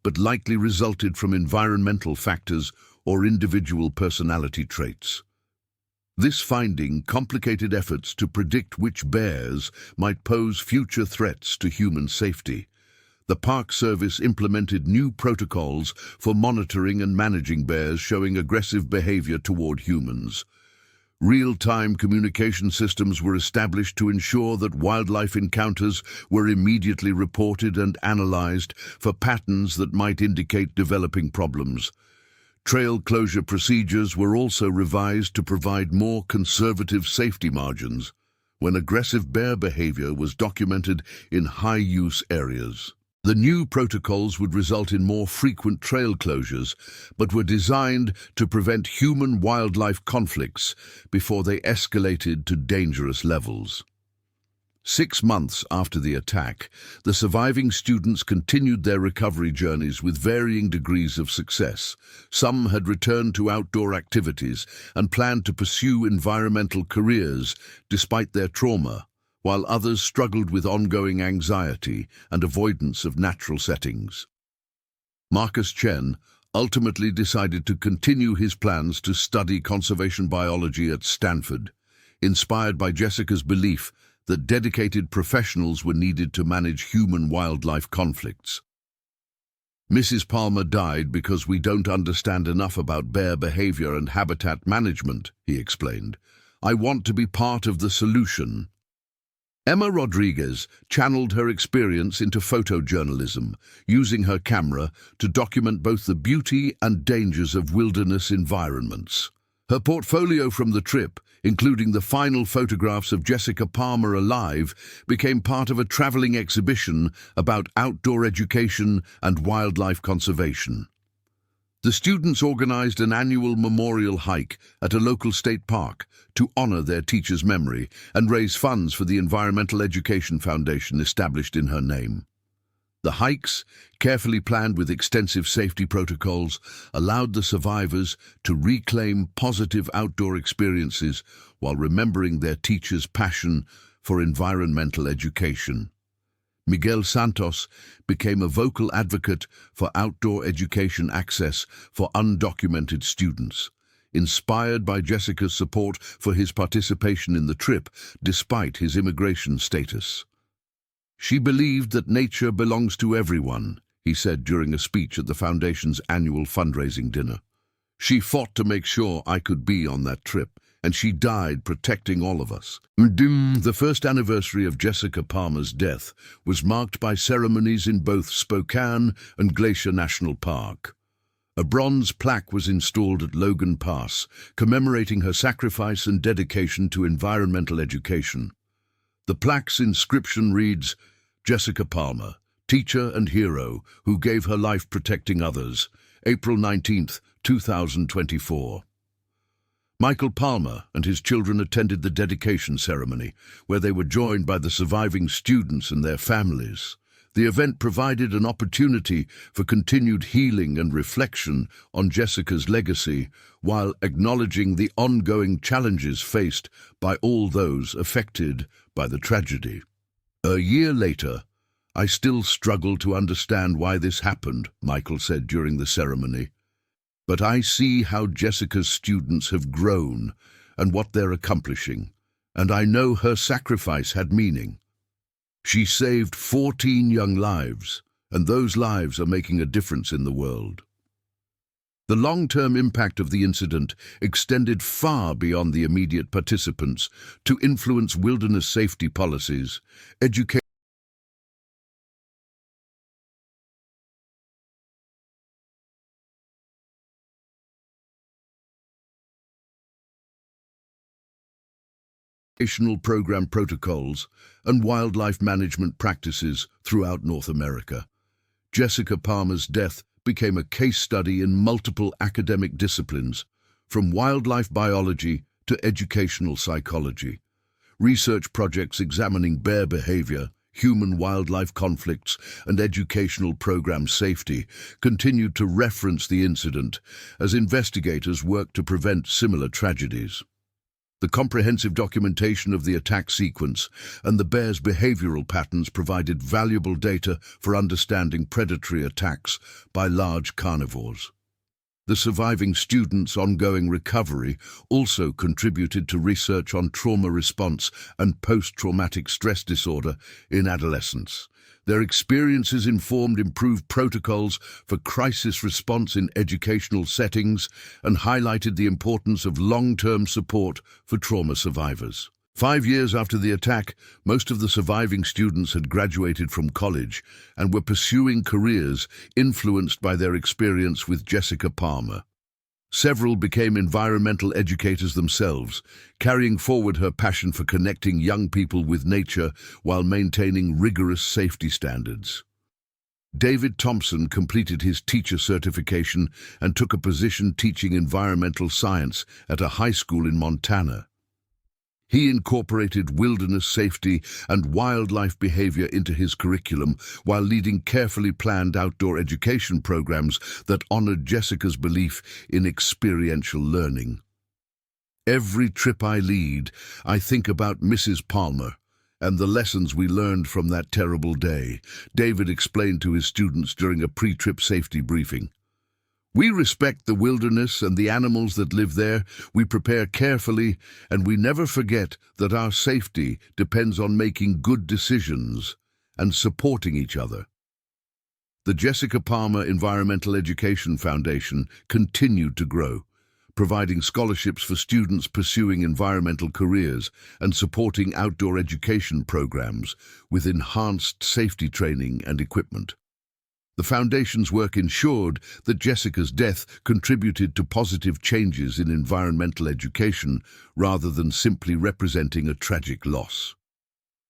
but likely resulted from environmental factors or individual personality traits. This finding complicated efforts to predict which bears might pose future threats to human safety. The Park Service implemented new protocols for monitoring and managing bears showing aggressive behavior toward humans. Real-time communication systems were established to ensure that wildlife encounters were immediately reported and analyzed for patterns that might indicate developing problems. Trail closure procedures were also revised to provide more conservative safety margins when aggressive bear behavior was documented in high-use areas. The new protocols would result in more frequent trail closures, but were designed to prevent human-wildlife conflicts before they escalated to dangerous levels. 6 months after the attack, the surviving students continued their recovery journeys with varying degrees of success. Some had returned to outdoor activities and planned to pursue environmental careers despite their trauma, while others struggled with ongoing anxiety and avoidance of natural settings. Marcus Chen ultimately decided to continue his plans to study conservation biology at Stanford, inspired by Jessica's belief that dedicated professionals were needed to manage human-wildlife conflicts. Mrs. Palmer died because we don't understand enough about bear behavior and habitat management, he explained. I want to be part of the solution. Emma Rodriguez channeled her experience into photojournalism, using her camera to document both the beauty and dangers of wilderness environments. Her portfolio from the trip, including the final photographs of Jessica Palmer alive, became part of a traveling exhibition about outdoor education and wildlife conservation. The students organized an annual memorial hike at a local state park to honor their teacher's memory and raise funds for the Environmental Education Foundation established in her name. The hikes, carefully planned with extensive safety protocols, allowed the survivors to reclaim positive outdoor experiences while remembering their teacher's passion for environmental education. Miguel Santos became a vocal advocate for outdoor education access for undocumented students, inspired by Jessica's support for his participation in the trip despite his immigration status. She believed that nature belongs to everyone, he said during a speech at the Foundation's annual fundraising dinner. She fought to make sure I could be on that trip, and she died protecting all of us. The first anniversary of Jessica Palmer's death was marked by ceremonies in both Spokane and Glacier National Park. A bronze plaque was installed at Logan Pass, commemorating her sacrifice and dedication to environmental education. The plaque's inscription reads, Jessica Palmer, teacher and hero who gave her life protecting others, April 19, 2024. Michael Palmer and his children attended the dedication ceremony, where they were joined by the surviving students and their families. The event provided an opportunity for continued healing and reflection on Jessica's legacy, while acknowledging the ongoing challenges faced by all those affected by the tragedy. A year later, I still struggle to understand why this happened, Michael said during the ceremony. But I see how Jessica's students have grown and what they're accomplishing, and I know her sacrifice had meaning. She saved 14 young lives, and those lives are making a difference in the world. The long-term impact of the incident extended far beyond the immediate participants to influence wilderness safety policies, education, educational program protocols, and wildlife management practices throughout North America. Jessica Palmer's death became a case study in multiple academic disciplines, from wildlife biology to educational psychology. Research projects examining bear behavior, human-wildlife conflicts, and educational program safety continued to reference the incident as investigators worked to prevent similar tragedies. The comprehensive documentation of the attack sequence and the bear's behavioral patterns provided valuable data for understanding predatory attacks by large carnivores. The surviving students' ongoing recovery also contributed to research on trauma response and post-traumatic stress disorder in adolescents. Their experiences informed improved protocols for crisis response in educational settings and highlighted the importance of long-term support for trauma survivors. 5 years after the attack, most of the surviving students had graduated from college and were pursuing careers influenced by their experience with Jessica Palmer. Several became environmental educators themselves, carrying forward her passion for connecting young people with nature while maintaining rigorous safety standards. David Thompson completed his teacher certification and took a position teaching environmental science at a high school in Montana. He incorporated wilderness safety and wildlife behavior into his curriculum while leading carefully planned outdoor education programs that honored Jessica's belief in experiential learning. Every trip I lead, I think about Mrs. Palmer and the lessons we learned from that terrible day, David explained to his students during a pre-trip safety briefing. We respect the wilderness and the animals that live there, we prepare carefully, and we never forget that our safety depends on making good decisions and supporting each other. The Jessica Palmer Environmental Education Foundation continued to grow, providing scholarships for students pursuing environmental careers and supporting outdoor education programs with enhanced safety training and equipment. The Foundation's work ensured that Jessica's death contributed to positive changes in environmental education rather than simply representing a tragic loss.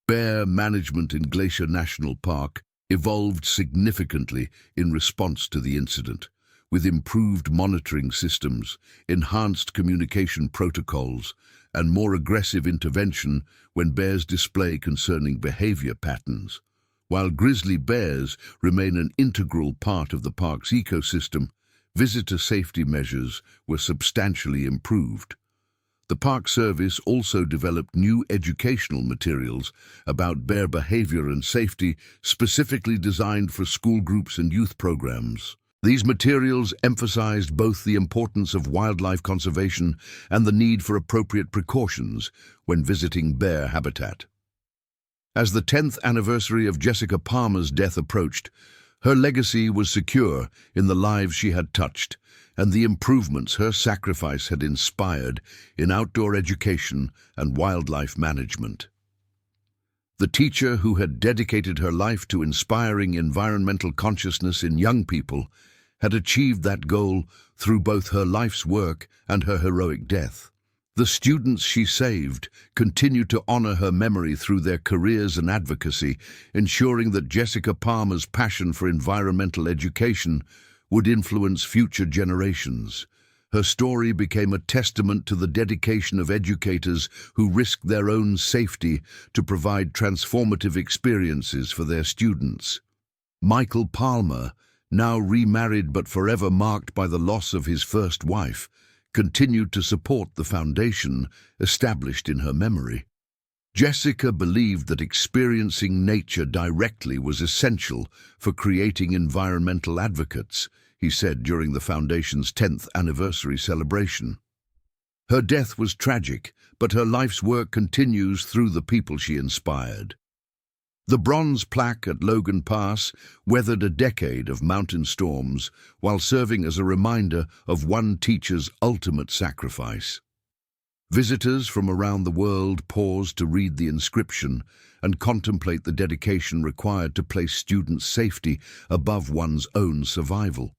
Bear management in Glacier National Park evolved significantly in response to the incident, with improved monitoring systems, enhanced communication protocols, and more aggressive intervention when bears display concerning behavior patterns. While grizzly bears remain an integral part of the park's ecosystem, visitor safety measures were substantially improved. The Park Service also developed new educational materials about bear behavior and safety specifically designed for school groups and youth programs. These materials emphasized both the importance of wildlife conservation and the need for appropriate precautions when visiting bear habitat. As the 10th anniversary of Jessica Palmer's death approached, her legacy was secure in the lives she had touched and the improvements her sacrifice had inspired in outdoor education and wildlife management. The teacher who had dedicated her life to inspiring environmental consciousness in young people had achieved that goal through both her life's work and her heroic death. The students she saved continue to honor her memory through their careers and advocacy, ensuring that Jessica Palmer's passion for environmental education would influence future generations. Her story became a testament to the dedication of educators who risked their own safety to provide transformative experiences for their students. Michael Palmer, now remarried but forever marked by the loss of his first wife, continued to support the foundation established in her memory. Jessica believed that experiencing nature directly was essential for creating environmental advocates, he said during the Foundation's 10th anniversary celebration. Her death was tragic, but her life's work continues through the people she inspired. The bronze plaque at Logan Pass weathered a decade of mountain storms while serving as a reminder of one teacher's ultimate sacrifice. Visitors from around the world paused to read the inscription and contemplate the dedication required to place students' safety above one's own survival.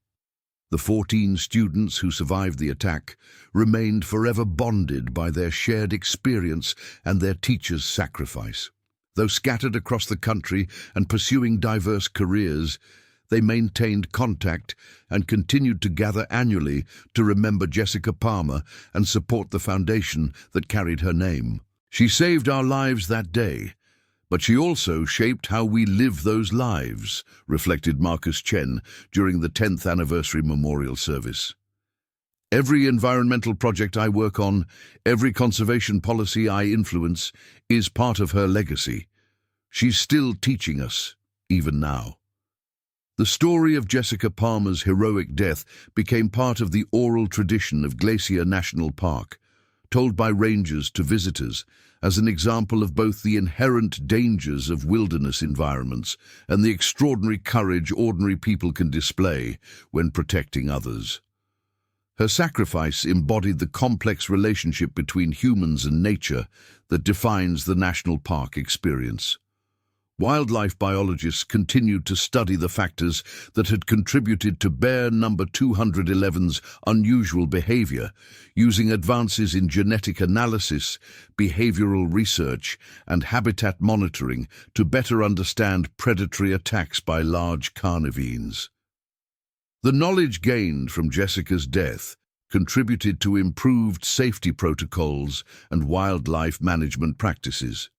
The 14 students who survived the attack remained forever bonded by their shared experience and their teacher's sacrifice. Though scattered across the country and pursuing diverse careers, they maintained contact and continued to gather annually to remember Jessica Palmer and support the foundation that carried her name. She saved our lives that day, but she also shaped how we live those lives, reflected Marcus Chen during the 10th anniversary memorial service. Every environmental project I work on, every conservation policy I influence, is part of her legacy. She's still teaching us, even now. The story of Jessica Palmer's heroic death became part of the oral tradition of Glacier National Park, told by rangers to visitors as an example of both the inherent dangers of wilderness environments and the extraordinary courage ordinary people can display when protecting others. Her sacrifice embodied the complex relationship between humans and nature that defines the national park experience. Wildlife biologists continued to study the factors that had contributed to bear number 211's unusual behavior, using advances in genetic analysis, behavioral research, and habitat monitoring to better understand predatory attacks by large carnivores. The knowledge gained from Jessica's death contributed to improved safety protocols and wildlife management practices.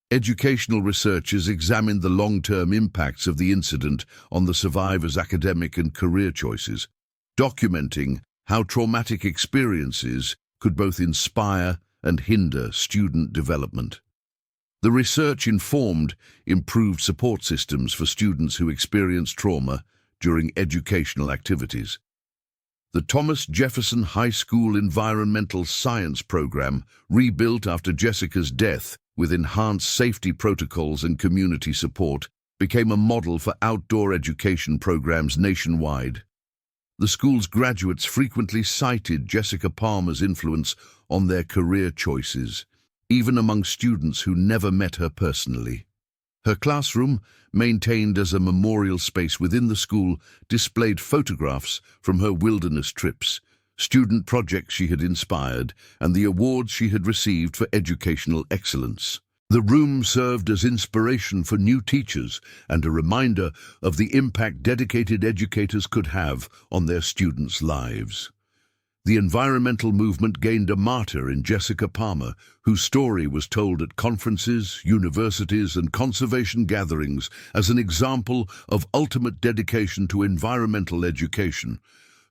Educational researchers examined the long-term impacts of the incident on the survivors' academic and career choices, documenting how traumatic experiences could both inspire and hinder student development. The research informed improved support systems for students who experience trauma during educational activities. The Thomas Jefferson High School Environmental Science Program, rebuilt after Jessica's death with enhanced safety protocols and community support, became a model for outdoor education programs nationwide. The school's graduates frequently cited Jessica Palmer's influence on their career choices, even among students who never met her personally. Her classroom, maintained as a memorial space within the school, displayed photographs from her wilderness trips, student projects she had inspired, and the awards she had received for educational excellence. The room served as inspiration for new teachers and a reminder of the impact dedicated educators could have on their students' lives. The environmental movement gained a martyr in Jessica Palmer, whose story was told at conferences, universities, and conservation gatherings as an example of ultimate dedication to environmental education.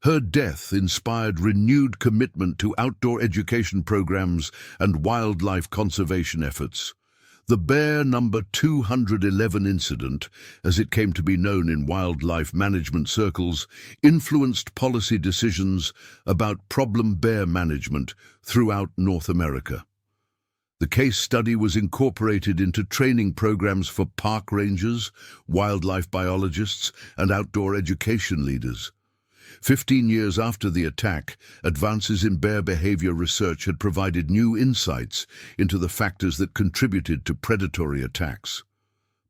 Her death inspired renewed commitment to outdoor education programs and wildlife conservation efforts. The Bear Number 211 incident, as it came to be known in wildlife management circles, influenced policy decisions about problem bear management throughout North America. The case study was incorporated into training programs for park rangers, wildlife biologists, and outdoor education leaders. 15 years after the attack, advances in bear behavior research had provided new insights into the factors that contributed to predatory attacks.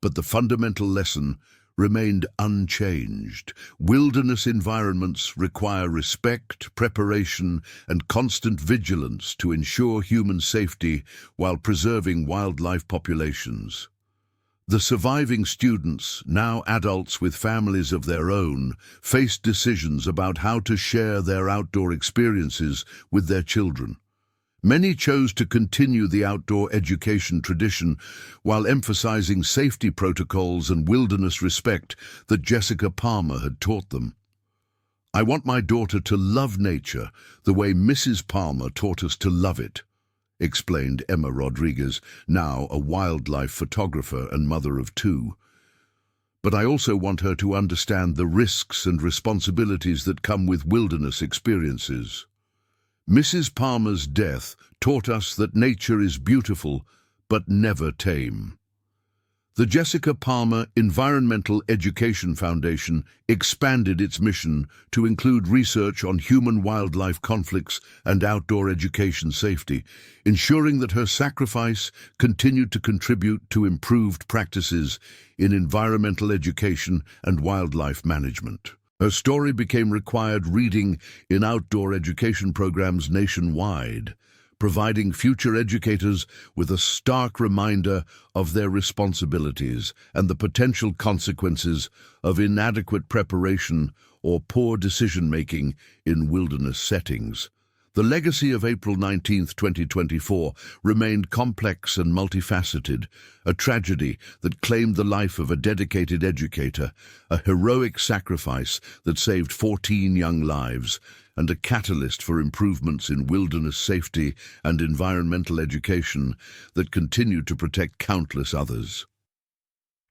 But the fundamental lesson remained unchanged. Wilderness environments require respect, preparation, and constant vigilance to ensure human safety while preserving wildlife populations. The surviving students, now adults with families of their own, faced decisions about how to share their outdoor experiences with their children. Many chose to continue the outdoor education tradition while emphasizing safety protocols and wilderness respect that Jessica Palmer had taught them. "I want my daughter to love nature the way Mrs. Palmer taught us to love it," explained Emma Rodriguez, now a wildlife photographer and mother of two. "But I also want her to understand the risks and responsibilities that come with wilderness experiences." Mrs. Palmer's death taught us that nature is beautiful, but never tame. The Jessica Palmer Environmental Education Foundation expanded its mission to include research on human-wildlife conflicts and outdoor education safety, ensuring that her sacrifice continued to contribute to improved practices in environmental education and wildlife management. Her story became required reading in outdoor education programs nationwide, providing future educators with a stark reminder of their responsibilities and the potential consequences of inadequate preparation or poor decision-making in wilderness settings. The legacy of April 19, 2024 remained complex and multifaceted, a tragedy that claimed the life of a dedicated educator, a heroic sacrifice that saved 14 young lives, and a catalyst for improvements in wilderness safety and environmental education that continued to protect countless others.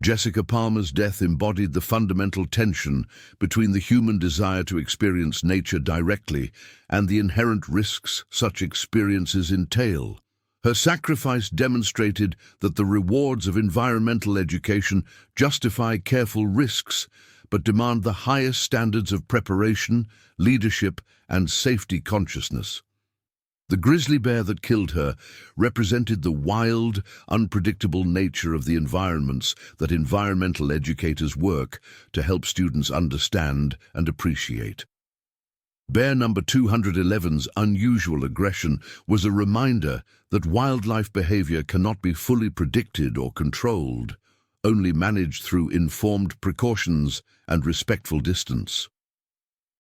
Jessica Palmer's death embodied the fundamental tension between the human desire to experience nature directly and the inherent risks such experiences entail. Her sacrifice demonstrated that the rewards of environmental education justify careful risks, but demand the highest standards of preparation, leadership, and safety consciousness. The grizzly bear that killed her represented the wild, unpredictable nature of the environments that environmental educators work to help students understand and appreciate. Bear number 211's unusual aggression was a reminder that wildlife behavior cannot be fully predicted or controlled, only managed through informed precautions and respectful distance.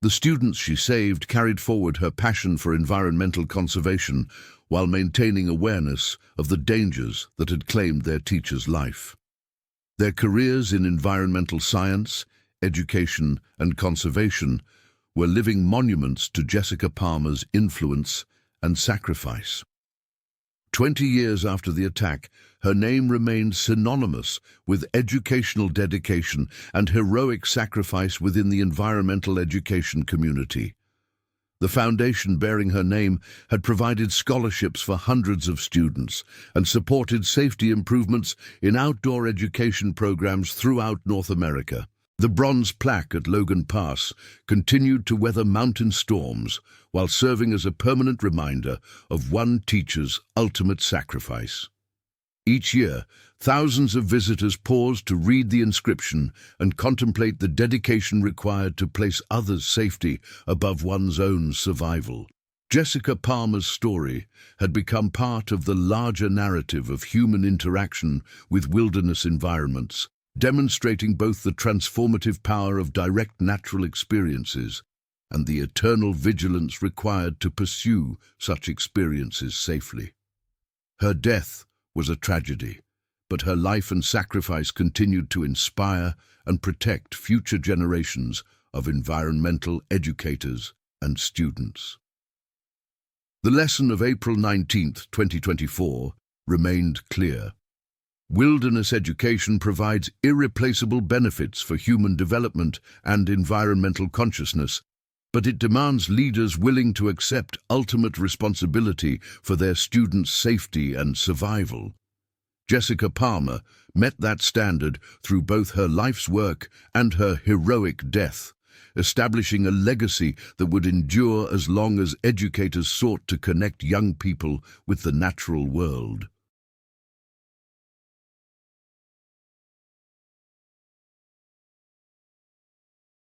The students she saved carried forward her passion for environmental conservation while maintaining awareness of the dangers that had claimed their teacher's life. Their careers in environmental science, education, and conservation were living monuments to Jessica Palmer's influence and sacrifice. 20 years after the attack, her name remained synonymous with educational dedication and heroic sacrifice within the environmental education community. The foundation bearing her name had provided scholarships for hundreds of students and supported safety improvements in outdoor education programs throughout North America. The bronze plaque at Logan Pass continued to weather mountain storms while serving as a permanent reminder of one teacher's ultimate sacrifice. Each year, thousands of visitors paused to read the inscription and contemplate the dedication required to place others' safety above one's own survival. Jessica Palmer's story had become part of the larger narrative of human interaction with wilderness environments, demonstrating both the transformative power of direct natural experiences and the eternal vigilance required to pursue such experiences safely. Her death was a tragedy, but her life and sacrifice continued to inspire and protect future generations of environmental educators and students. The lesson of April 19, 2024, remained clear. Wilderness education provides irreplaceable benefits for human development and environmental consciousness, but it demands leaders willing to accept ultimate responsibility for their students' safety and survival. Jessica Palmer met that standard through both her life's work and her heroic death, establishing a legacy that would endure as long as educators sought to connect young people with the natural world.